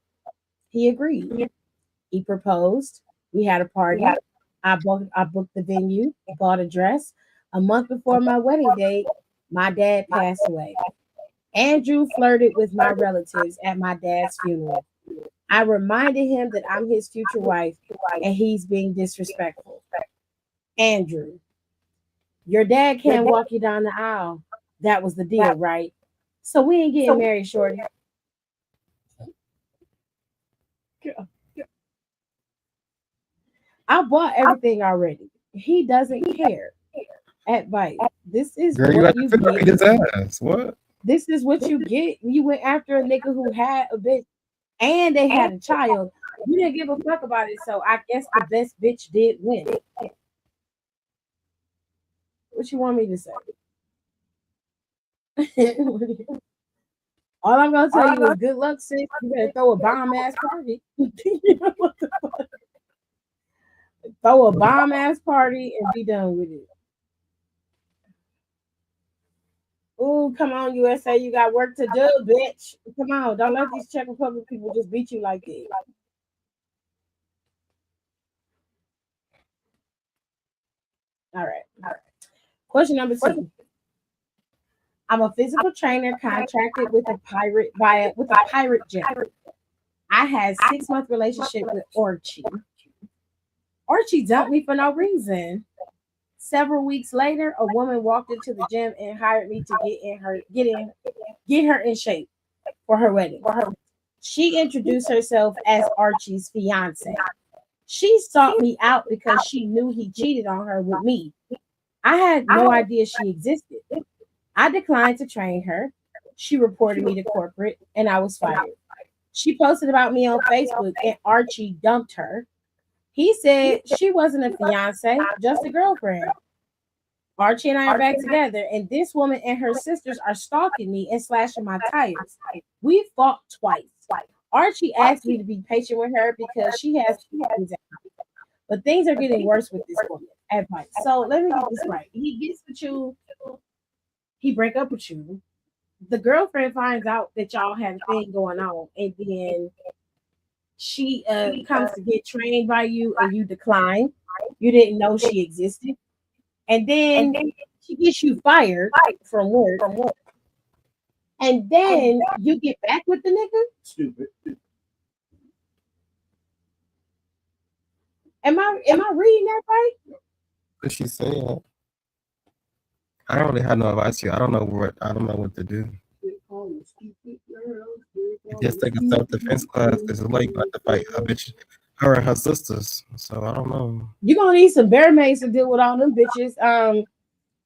Speaker 2: He agreed. He proposed. We had a party. I booked the venue, bought a dress. A month before my wedding date, my dad passed away. Andrew flirted with my relatives at my dad's funeral. I reminded him that I'm his future wife and he's being disrespectful. Andrew, your dad can't walk you down the aisle. That was the deal, right? So we ain't getting married, shorty. I bought everything already. He doesn't care. Advice. This is
Speaker 3: Girl, you
Speaker 2: what
Speaker 3: got
Speaker 2: you
Speaker 3: to figure
Speaker 2: get.
Speaker 3: his ass. What?
Speaker 2: This is what you get. You went after a nigga who had a bitch and they had a child. You didn't give a fuck about it, so I guess the best bitch did win. What you want me to say? All I'm gonna tell you is good luck, sis. You better throw a bomb ass party. What the fuck? Throw a bomb ass party and be done with it. Ooh, come on, USA. You got work to do, bitch. Come on. Don't let these Czech Republic people just beat you like this. All right. Question number 2. I'm a physical trainer contracted with a pirate jet. I had 6-month relationship with Orchie. Archie dumped me for no reason. Several weeks later, a woman walked into the gym and hired me to get her in shape for her wedding. She introduced herself as Archie's fiance. She sought me out because she knew he cheated on her with me. I had no idea she existed. I declined to train her. She reported me to corporate and I was fired. She posted about me on Facebook and Archie dumped her. He said she wasn't a fiance, just a girlfriend. Archie and I are back together, and this woman and her sisters are stalking me and slashing my tires. We fought twice. Archie asked me to be patient with her because she has anxiety. But things are getting worse with this woman. Advice. So let me get this right. He gets with you, he break up with you. The girlfriend finds out that y'all have a thing going on, and then she comes to get trained by you, and you decline. You didn't know she existed, and then she gets you fired from work, and then you get back with the nigga.
Speaker 5: Stupid.
Speaker 2: Am I reading that right?
Speaker 3: What she said. I don't really have no advice here. I don't know what to do. Just take a self-defense class because it's like to fight a bitch, her and her sisters. So I don't know.
Speaker 2: You're gonna need some bear mates to deal with all them bitches.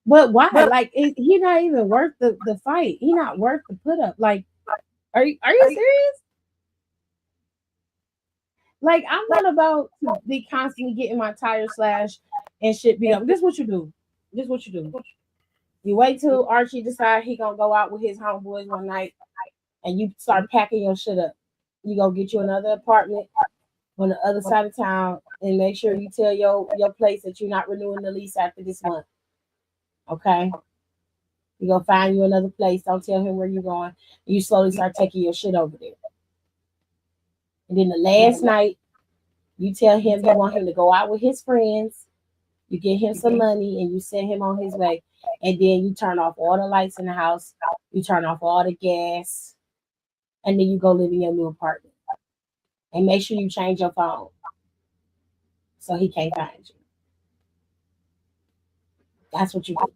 Speaker 2: But why? Like, he not even worth the fight. He not worth the put up. Like, are you serious? Like, I'm not about to be constantly getting my tires slashed and shit beat up. This is what you do. This is what you do. You wait till Archie decide he gonna go out with his homeboys one night, and you start packing your shit up. You go get you another apartment on the other side of town, and make sure you tell your place that you're not renewing the lease after this month. Okay? You go find you another place. Don't tell him where you're going. You slowly start taking your shit over there. And then the last night, you tell him you want him to go out with his friends. You get him some money and you send him on his way. And then you turn off all the lights in the house. You turn off all the gas. And then you go live in your new apartment. And make sure you change your phone so he can't find you. That's what you do.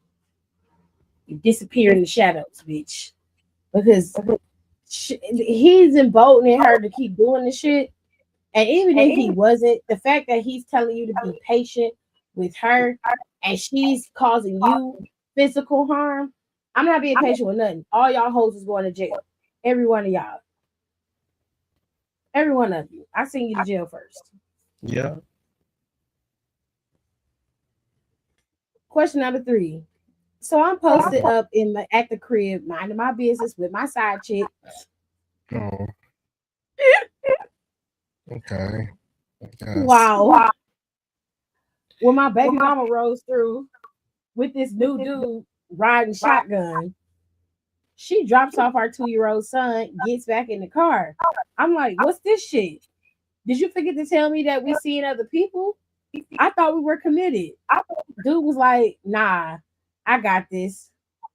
Speaker 2: You disappear in the shadows, bitch. Because he's emboldening her to keep doing the shit. And even if he wasn't, the fact that he's telling you to be patient with her and she's causing you physical harm, I'm not being patient with nothing. All y'all hoes is going to jail. Every one of y'all. Every one of you. I send you to jail first.
Speaker 3: Yeah.
Speaker 2: Question number 3. So I'm posted up at the crib, minding my business with my side chick.
Speaker 3: Oh. Okay.
Speaker 2: Wow. When my baby mama rolls through with this new dude riding shotgun, she drops off our 2-year-old son, gets back in the car. I'm like, what's this shit? Did you forget to tell me that we seeing other people? I thought we were committed. Dude was like, nah, I got this.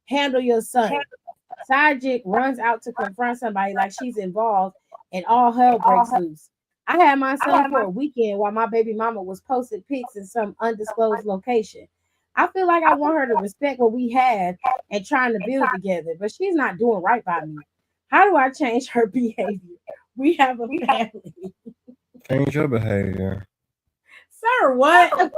Speaker 2: Handle your son. Side chick runs out to confront somebody like she's involved, and all hell breaks loose. I had my son for a weekend while my baby mama was posting pics in some undisclosed location. I feel like I want her to respect what we have and trying to build together, but she's not doing right by me. How do I change her behavior? We have a family.
Speaker 3: Change your behavior.
Speaker 2: Sir, what?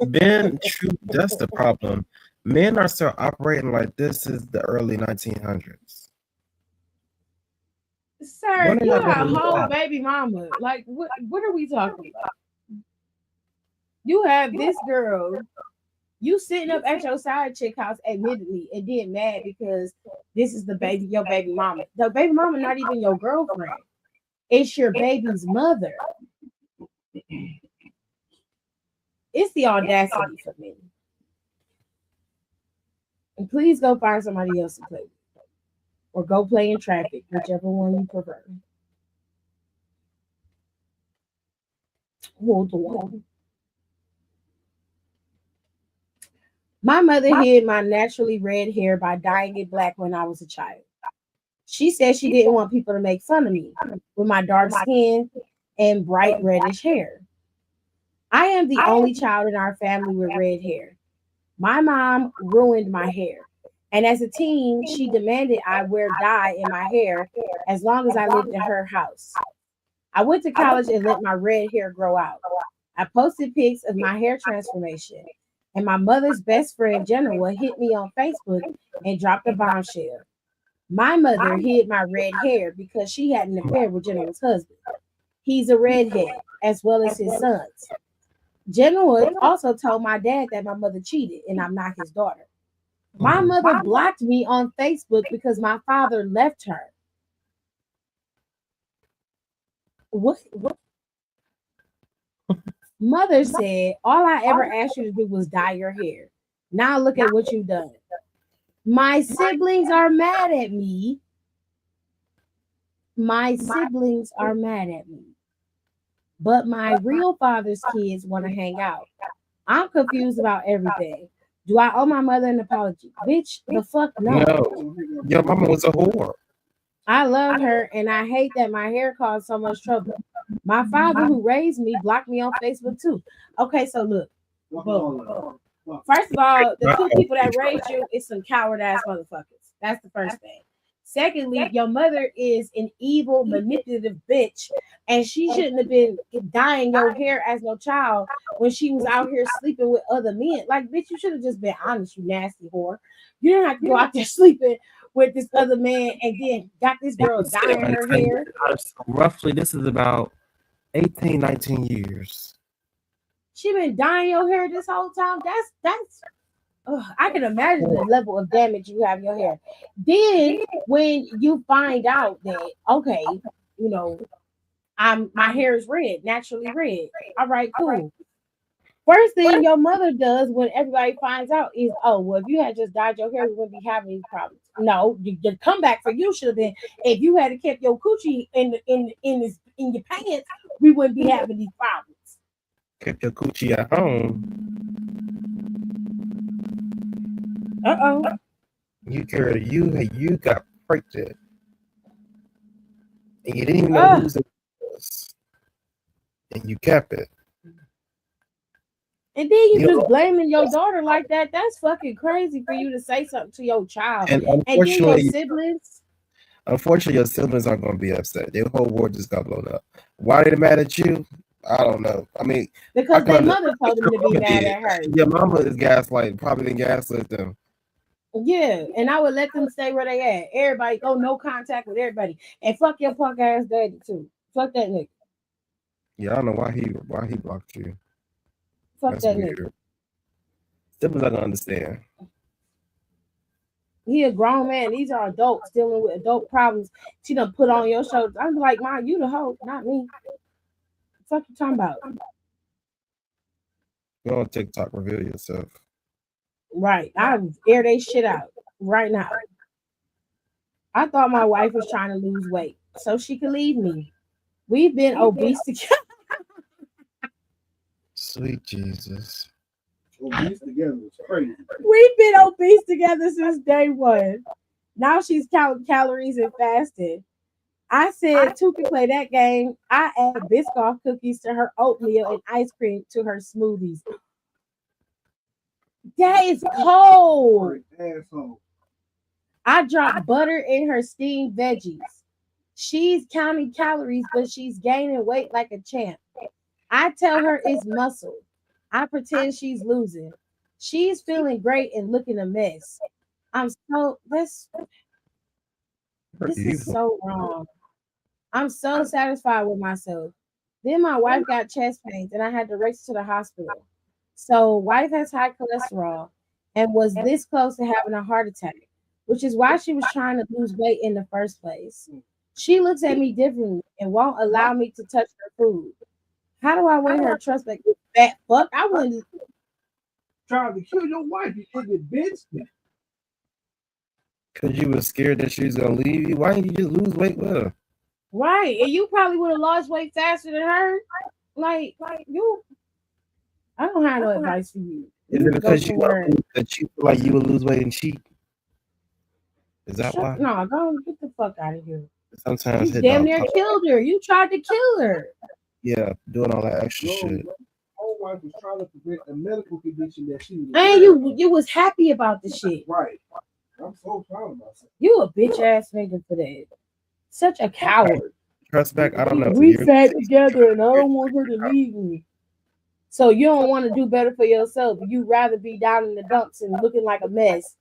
Speaker 3: Ben, true, that's the problem. Men are still operating like this is the early 1900s.
Speaker 2: Sir, you got a whole baby mama. Like, what are we talking about? You have this girl, you sitting up at your side chick house admittedly and then mad because this is your baby mama. The baby mama not even your girlfriend. It's your baby's mother. It's the audacity for me. And please go find somebody else to play with. Or go play in traffic, whichever one you prefer. Hold on. My mother hid my naturally red hair by dyeing it black when I was a child. She said she didn't want people to make fun of me with my dark skin and bright reddish hair. I am the only child in our family with red hair. My mom ruined my hair. And as a teen, she demanded I wear dye in my hair as long as I lived in her house. I went to college and let my red hair grow out. I posted pics of my hair transformation. And my mother's best friend, Jenna, hit me on Facebook and dropped a bombshell. My mother hid my red hair because she had an affair with General's husband. He's a redhead, as well as his sons. General also told my dad that my mother cheated and I'm not his daughter. My mother blocked me on Facebook because my father left her. What? Mother said, all I ever asked you to do was dye your hair. Now look at what you've done. My siblings are mad at me. My siblings are mad at me. But my real father's kids want to hang out. I'm confused about everything. Do I owe my mother an apology? Bitch, the fuck no.
Speaker 3: No, your mama was a whore.
Speaker 2: I loved her and I hate that my hair caused so much trouble. My father who raised me blocked me on Facebook too. Okay, so look. Boom. First of all, the two people that raised you is some coward ass motherfuckers. That's the first thing. Secondly, your mother is an evil, manipulative bitch, and she shouldn't have been dyeing your hair as no child when she was out here sleeping with other men. Like, bitch, you should have just been honest, you nasty whore. You didn't have to go out there sleeping with this other man and then got this girl dyeing her hair.
Speaker 3: Roughly, this is about 18, 19 years.
Speaker 2: She been dyeing your hair this whole time. That's I can imagine the level of damage you have in your hair. Then when you find out that okay, you know, my hair is red, naturally red. All right, cool. First thing your mother does when everybody finds out is, oh, well, if you had just dyed your hair, we wouldn't be having these problems. No, the comeback for you should have been if you had kept your coochie in your pants, we wouldn't be having these problems.
Speaker 3: Kept your coochie at home. You got pregnant. And you didn't even know whose it was. And you kept it.
Speaker 2: And then you just blaming your daughter like that. That's fucking crazy for you to say something to your child.
Speaker 3: And
Speaker 2: then your siblings.
Speaker 3: Unfortunately, your siblings aren't going to be upset. Their whole world just got blown up. Why are they mad at you? I don't know. I mean,
Speaker 2: because their mother told them to be mad at her.
Speaker 3: Your mama is gaslight. Probably didn't gaslight them.
Speaker 2: Yeah, and I would let them stay where they at. Everybody go no contact with everybody, and fuck your punk ass daddy too. Fuck that nigga.
Speaker 3: Yeah, I don't know why he blocked you.
Speaker 2: Fuck
Speaker 3: That's
Speaker 2: that
Speaker 3: weird.
Speaker 2: nigga.
Speaker 3: Siblings I don't understand.
Speaker 2: He a grown man. These are adults dealing with adult problems. She done put on your shoulders. I'm like, Mom, you the hoe, not me. Fuck you talking about?
Speaker 3: Go on TikTok, reveal yourself.
Speaker 2: Right. I air they shit out right now. I thought my wife was trying to lose weight so she could leave me. We've been obese together.
Speaker 3: Sweet Jesus.
Speaker 5: Obese together was crazy.
Speaker 2: We've been obese together since day one. Now she's counting calories and fasting. I said Two can play that game. I add Biscoff cookies to her oatmeal and ice cream to her smoothies. That is cold.
Speaker 5: Asshole.
Speaker 2: I drop butter in her steamed veggies. She's counting calories, but she's gaining weight like a champ. I tell her it's muscle. I pretend she's losing. She's feeling great and looking a mess. This is so wrong. I'm so satisfied with myself. Then my wife got chest pains and I had to race to the hospital. So wife has high cholesterol and was this close to having a heart attack, which is why she was trying to lose weight in the first place. She looks at me differently and won't allow me to touch her food. How do I win her trust back? You fat fuck. I wouldn't
Speaker 5: try to kill your wife, you idiot bitch.
Speaker 3: Because you were scared that she was going to leave you. Why didn't you just lose weight with her?
Speaker 2: Right. And you probably would have lost weight faster than her. Like you. I don't have no advice for you.
Speaker 3: Is it because you feel like you would lose weight and cheat? Is that why?
Speaker 2: No, don't get the fuck out of here.
Speaker 3: Sometimes
Speaker 2: you damn near killed her. You tried to kill her.
Speaker 3: Yeah, doing all that extra shit.
Speaker 5: My whole wife was trying to prevent a medical condition that she was.
Speaker 2: And you was happy about the shit.
Speaker 5: Right. I'm so proud of myself.
Speaker 2: You a bitch ass nigga for that. Such a coward.
Speaker 3: Trust back, I don't know.
Speaker 2: We sat together and I don't want her to leave me. So you don't want to do better for yourself. You'd rather be down in the dumps and looking like a mess.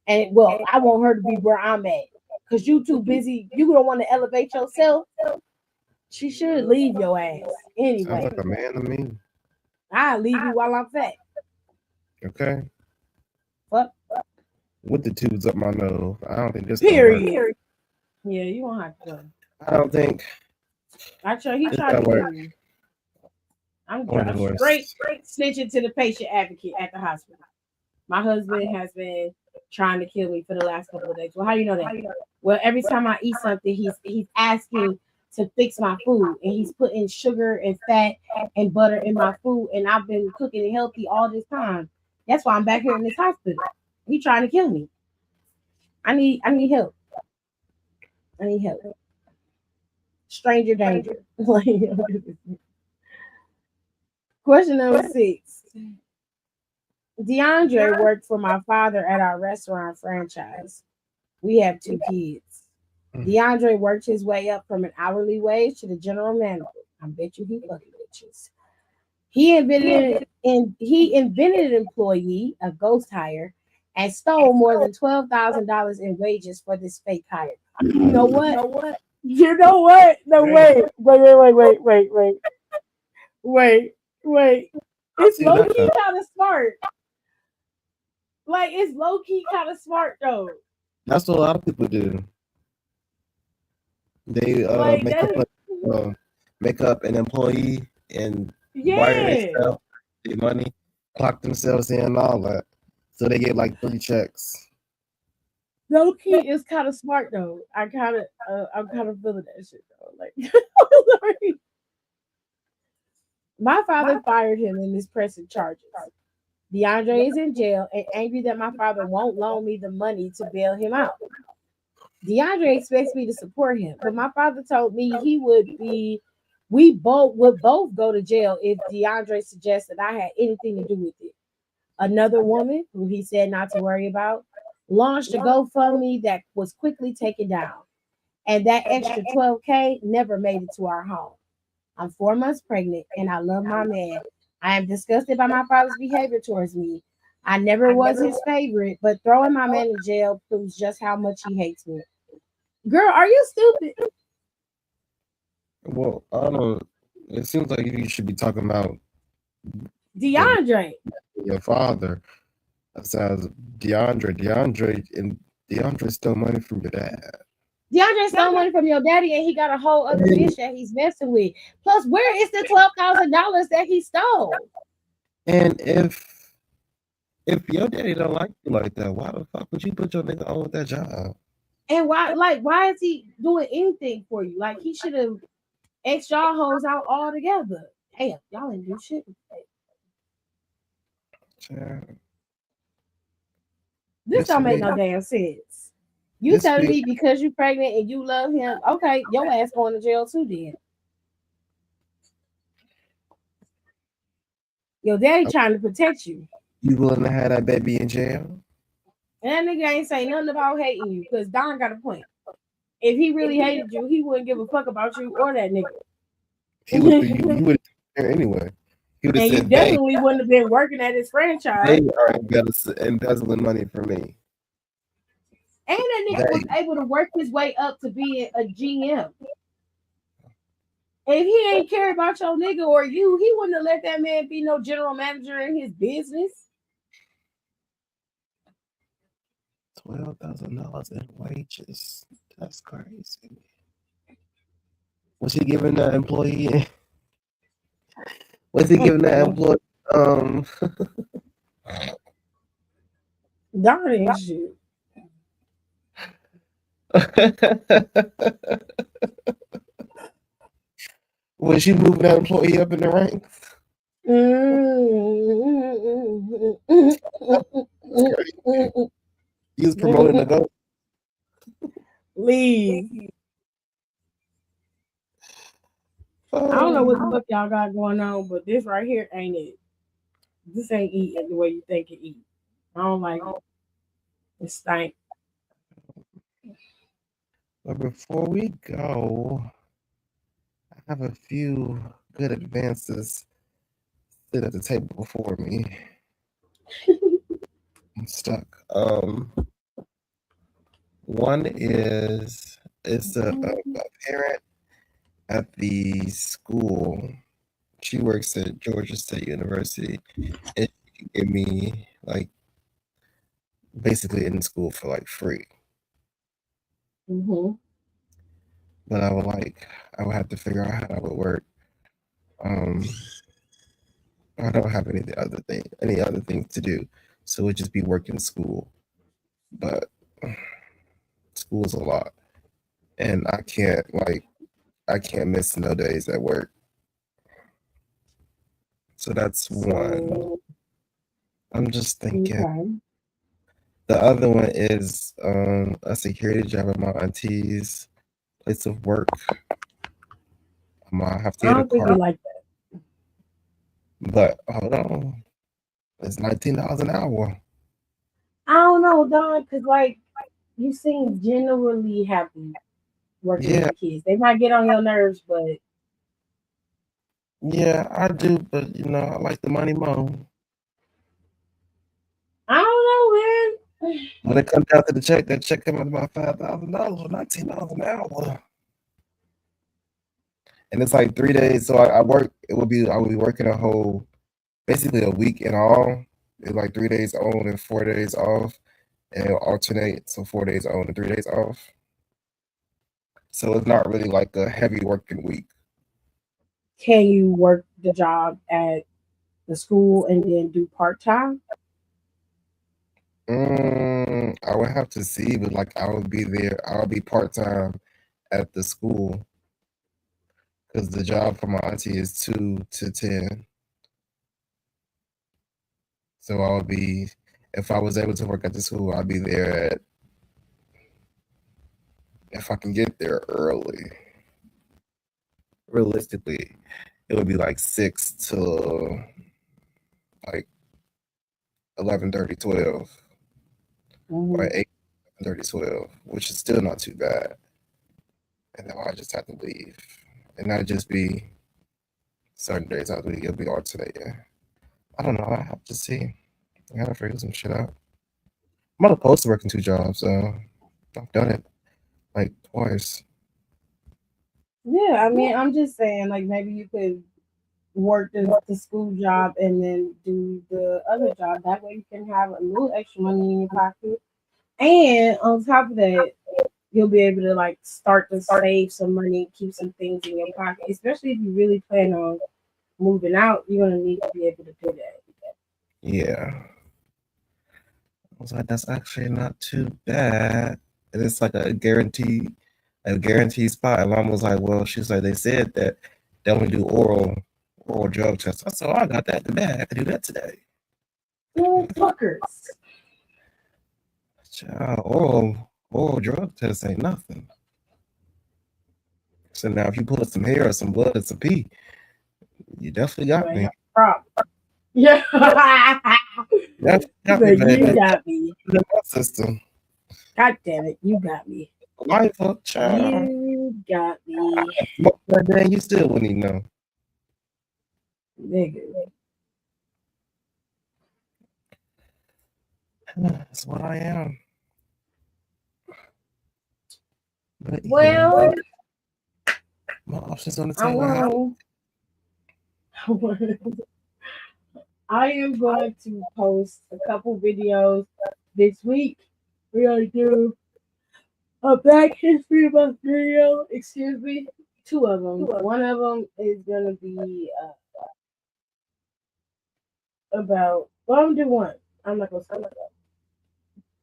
Speaker 2: And well, I want her to be where I'm at. because you too busy. You don't want to elevate yourself. She should leave your ass
Speaker 3: Sounds
Speaker 2: anyway.
Speaker 3: like a man to me.
Speaker 2: I'll leave you while I'm fat.
Speaker 3: Okay.
Speaker 2: Fuck.
Speaker 3: With the tubes up my nose. I don't think this gonna work.
Speaker 2: Period. Yeah, you won't have to go.
Speaker 3: I don't think
Speaker 2: He
Speaker 3: this
Speaker 2: tried
Speaker 3: gonna
Speaker 2: to kill
Speaker 3: work.
Speaker 2: me. I'm
Speaker 3: Or divorce.
Speaker 2: straight snitching to the patient advocate at the hospital. My husband has been trying to kill me for the last couple of days. Well, how you know that? Well, every time I eat something, he's asking to fix my food, and he's putting sugar and fat and butter in my food, and I've been cooking it healthy all this time. That's why I'm back here in this hospital. He's trying to kill me. I need help. I need help. Stranger danger. Question number 6. DeAndre worked for my father at our restaurant franchise. We have 2 kids. DeAndre worked his way up from an hourly wage to the general manager. I bet you he fucking bitches. He invented an employee, a ghost hire, and stole more than $12,000 in wages for this fake hire. You know what? You know what? No, wait. It's low key kind of smart. Like, it's low key kind of smart though.
Speaker 3: That's what a lot of people do. They
Speaker 2: Like,
Speaker 3: make up an employee and wire
Speaker 2: yeah.
Speaker 3: themselves their money, clock themselves in and all that. So they get like 3 checks.
Speaker 2: Low key is kind of smart though. I'm kind of feeling that shit though. Like, sorry. My father fired him in his pressing charges. DeAndre is in jail and angry that my father won't loan me the money to bail him out. DeAndre expects me to support him, but my father told me we both would both go to jail if DeAndre suggested I had anything to do with it. Another woman, who he said not to worry about, launched a GoFundMe that was quickly taken down. And that extra $12K never made it to our home. I'm 4 months pregnant and I love my man. I am disgusted by my father's behavior towards me. I never was his favorite, but throwing my man in jail proves just how much he hates me. Girl, are you stupid?
Speaker 3: Well, I don't. It seems like you should be talking about
Speaker 2: DeAndre.
Speaker 3: your father. That sounds DeAndre stole money from your dad.
Speaker 2: DeAndre stole money from your daddy and he got a whole other bitch that he's messing with. Plus, where is the $12,000 that he stole?
Speaker 3: And if your daddy don't like you like that, why the fuck would you put your nigga on with that job?
Speaker 2: And why is he doing anything for you? Like, he should have X y'all hoes out all together. Damn, y'all ain't do shit.
Speaker 3: Yeah.
Speaker 2: This don't make no damn sense. You telling me because you pregnant and you love him, okay, your ass going to jail too then. Your daddy trying to protect you.
Speaker 3: You willing to have that baby in jail?
Speaker 2: And that nigga ain't say nothing about hating you, because Don got a point. If he really hated you, he wouldn't give a fuck about you or that nigga.
Speaker 3: He would have there anyway. He would have said,
Speaker 2: you definitely wouldn't have been working at his franchise.
Speaker 3: They are embezzling money from me.
Speaker 2: And that nigga was able to work his way up to being a GM. If he ain't care about your nigga or you, he wouldn't have let that man be no general manager in his business.
Speaker 3: $12,000 in wages. That's crazy. Was he giving that employee? Was he giving that employee?
Speaker 2: Darn shit.
Speaker 3: Was she moving that employee up in the ranks? He was promoting the go.
Speaker 2: Leave. I don't know what the fuck y'all got going on, but this right here ain't it. This ain't eating the way you think it eat. I don't like it. It stank.
Speaker 3: But before we go, I have a few good advances sit at the table before me. I'm stuck. One is it's a parent at the school. She works at Georgia State University, and she can give me like basically in school for like free.
Speaker 2: Mm-hmm.
Speaker 3: But I would have to figure out how that would work. Um, I don't have any other things to do, so it would just be working school. But school's a lot, and I can't miss no days at work. So that's one.
Speaker 2: So
Speaker 3: I'm just thinking.
Speaker 2: okay.
Speaker 3: The other one is a security job at my auntie's place of work. I might have to
Speaker 2: I
Speaker 3: get a
Speaker 2: don't think we
Speaker 3: car,
Speaker 2: like that.
Speaker 3: but hold on, it's $19 an hour.
Speaker 2: I don't know, Don, because like you seem generally happy working
Speaker 3: Yeah,
Speaker 2: with kids. They might get on your nerves, but
Speaker 3: yeah, I do, but I like the money more.
Speaker 2: I don't know, man.
Speaker 3: When it comes down to the check, that check came out about $5,000 or $19 an hour, and it's like 3 days. So I work. I would be working a whole basically a week in all. It's like 3 days on and 4 days off, and it'll alternate. So 4 days on and 3 days off. So it's not really like a heavy working week.
Speaker 2: Can you work the job at the school and then do part time?
Speaker 3: I would have to see, but like I would be there. I'll be part time at the school because the job for my auntie is 2 to 10. So I would be, if I was able to work at the school, I'd be there at, if I can get there early. Realistically, it would be like 6 to like 11:30, 12, or
Speaker 2: Mm-hmm.
Speaker 3: 8:30, 12, which is still not too bad. And then I just have to leave, and that'd just be certain days out of the week. It'll be alternating. I don't know. I have to see. I gotta figure some shit out. I'm not opposed to working 2 jobs. I've done it like twice.
Speaker 2: Yeah, I mean, I'm just saying, like maybe you could work the school job and then do the other job. That way you can have a little extra money in your pocket. And on top of that, you'll be able to like start to save some money, keep some things in your pocket, especially if you really plan on moving out. You're gonna need to be able to do that.
Speaker 3: Yeah. I was like, that's actually not too bad. And it's like a guaranteed spot. And mom was like, well, she was like, they said that they only do oral drug tests. I said, oh, I got that in the bag. I can do that today.
Speaker 2: Little fuckers.
Speaker 3: Child, oral drug tests ain't nothing. So now if you pull up some hair or some blood or some pee, you definitely
Speaker 2: You
Speaker 3: got
Speaker 2: ain't
Speaker 3: me.
Speaker 2: got a problem. Yeah.
Speaker 3: Definitely got me,
Speaker 2: But you
Speaker 3: baby.
Speaker 2: got me.
Speaker 3: In my system.
Speaker 2: God damn it, you got me.
Speaker 3: Life up, child.
Speaker 2: You got me.
Speaker 3: But then you still wouldn't even know.
Speaker 2: Nigga.
Speaker 3: That's what I am. But yeah,
Speaker 2: Well,
Speaker 3: my options on the
Speaker 2: I
Speaker 3: table.
Speaker 2: want. I am going to post a couple videos this week. We're gonna do a Black History Month video. Excuse me, two of them. One of them is gonna be about. Well, I'm gonna do one. I'm not gonna say that.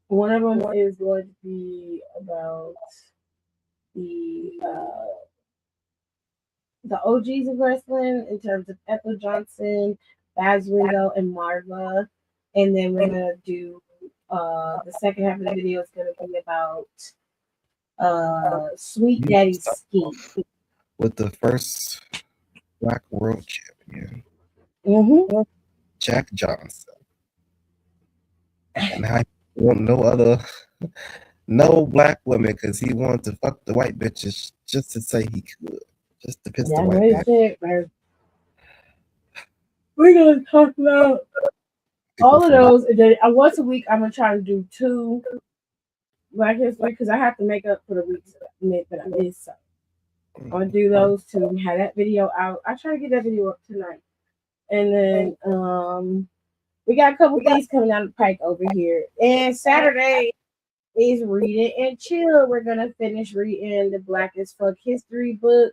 Speaker 2: One of them is going to be about the uh, the OGs of wrestling in terms of Ethel Johnson, Baz Ringo, and Marva. And then we're gonna do the second half of the video is gonna be about Sweet
Speaker 3: You
Speaker 2: Daddy
Speaker 3: start
Speaker 2: Ski.
Speaker 3: with the first Black World Champion,
Speaker 2: Mm-hmm.
Speaker 3: Jack Johnson, and how he want no black women because he wanted to fuck the white bitches just to say he could, just to piss the
Speaker 2: That's
Speaker 3: white
Speaker 2: what it
Speaker 3: bitch.
Speaker 2: said, man. We're gonna talk about
Speaker 3: People
Speaker 2: all of
Speaker 3: for life.
Speaker 2: those, and then once a week I'm gonna try to do two Black History because I have to make up for the weeks that I missed. So I'm gonna do those two. Have that video out. I try to get that video up tonight, and then we got a couple things coming down the pike over here. And Saturday is Reading and Chill. We're gonna finish reading the Black as Fuck history book.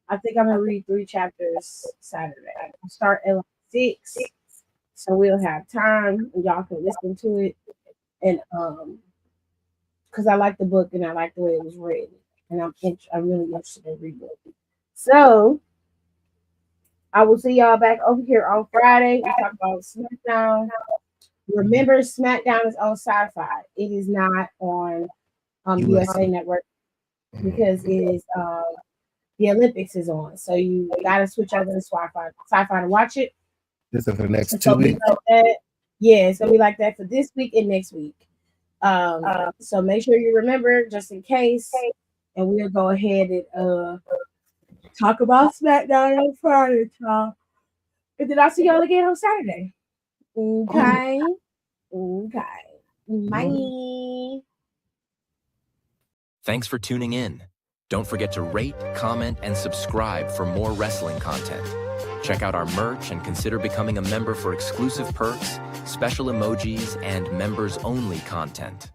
Speaker 2: I think I'm gonna read 3 chapters Saturday. I'll start at like 6, so we'll have time and y'all can listen to it. And because I like the book and I like the way it was written, and I'm really interested in reading it. So I will see y'all back over here on Friday. We talk about SmackDown. Remember, SmackDown is on Sci-Fi. It is not on USA Network because it is the Olympics is on. So you gotta switch over to Sci-Fi to watch it.
Speaker 3: This is for the next 2 weeks.
Speaker 2: Like that. Yeah, it's gonna be like that for this week and next week. So make sure you remember just in case, and we'll go ahead and talk about SmackDown on Friday, y'all. And then I'll see y'all again on Saturday. Okay. Bye.
Speaker 1: Thanks for tuning in. Don't forget to rate, comment, and subscribe for more wrestling content. Check out our merch and consider becoming a member for exclusive perks, special emojis, and members-only content.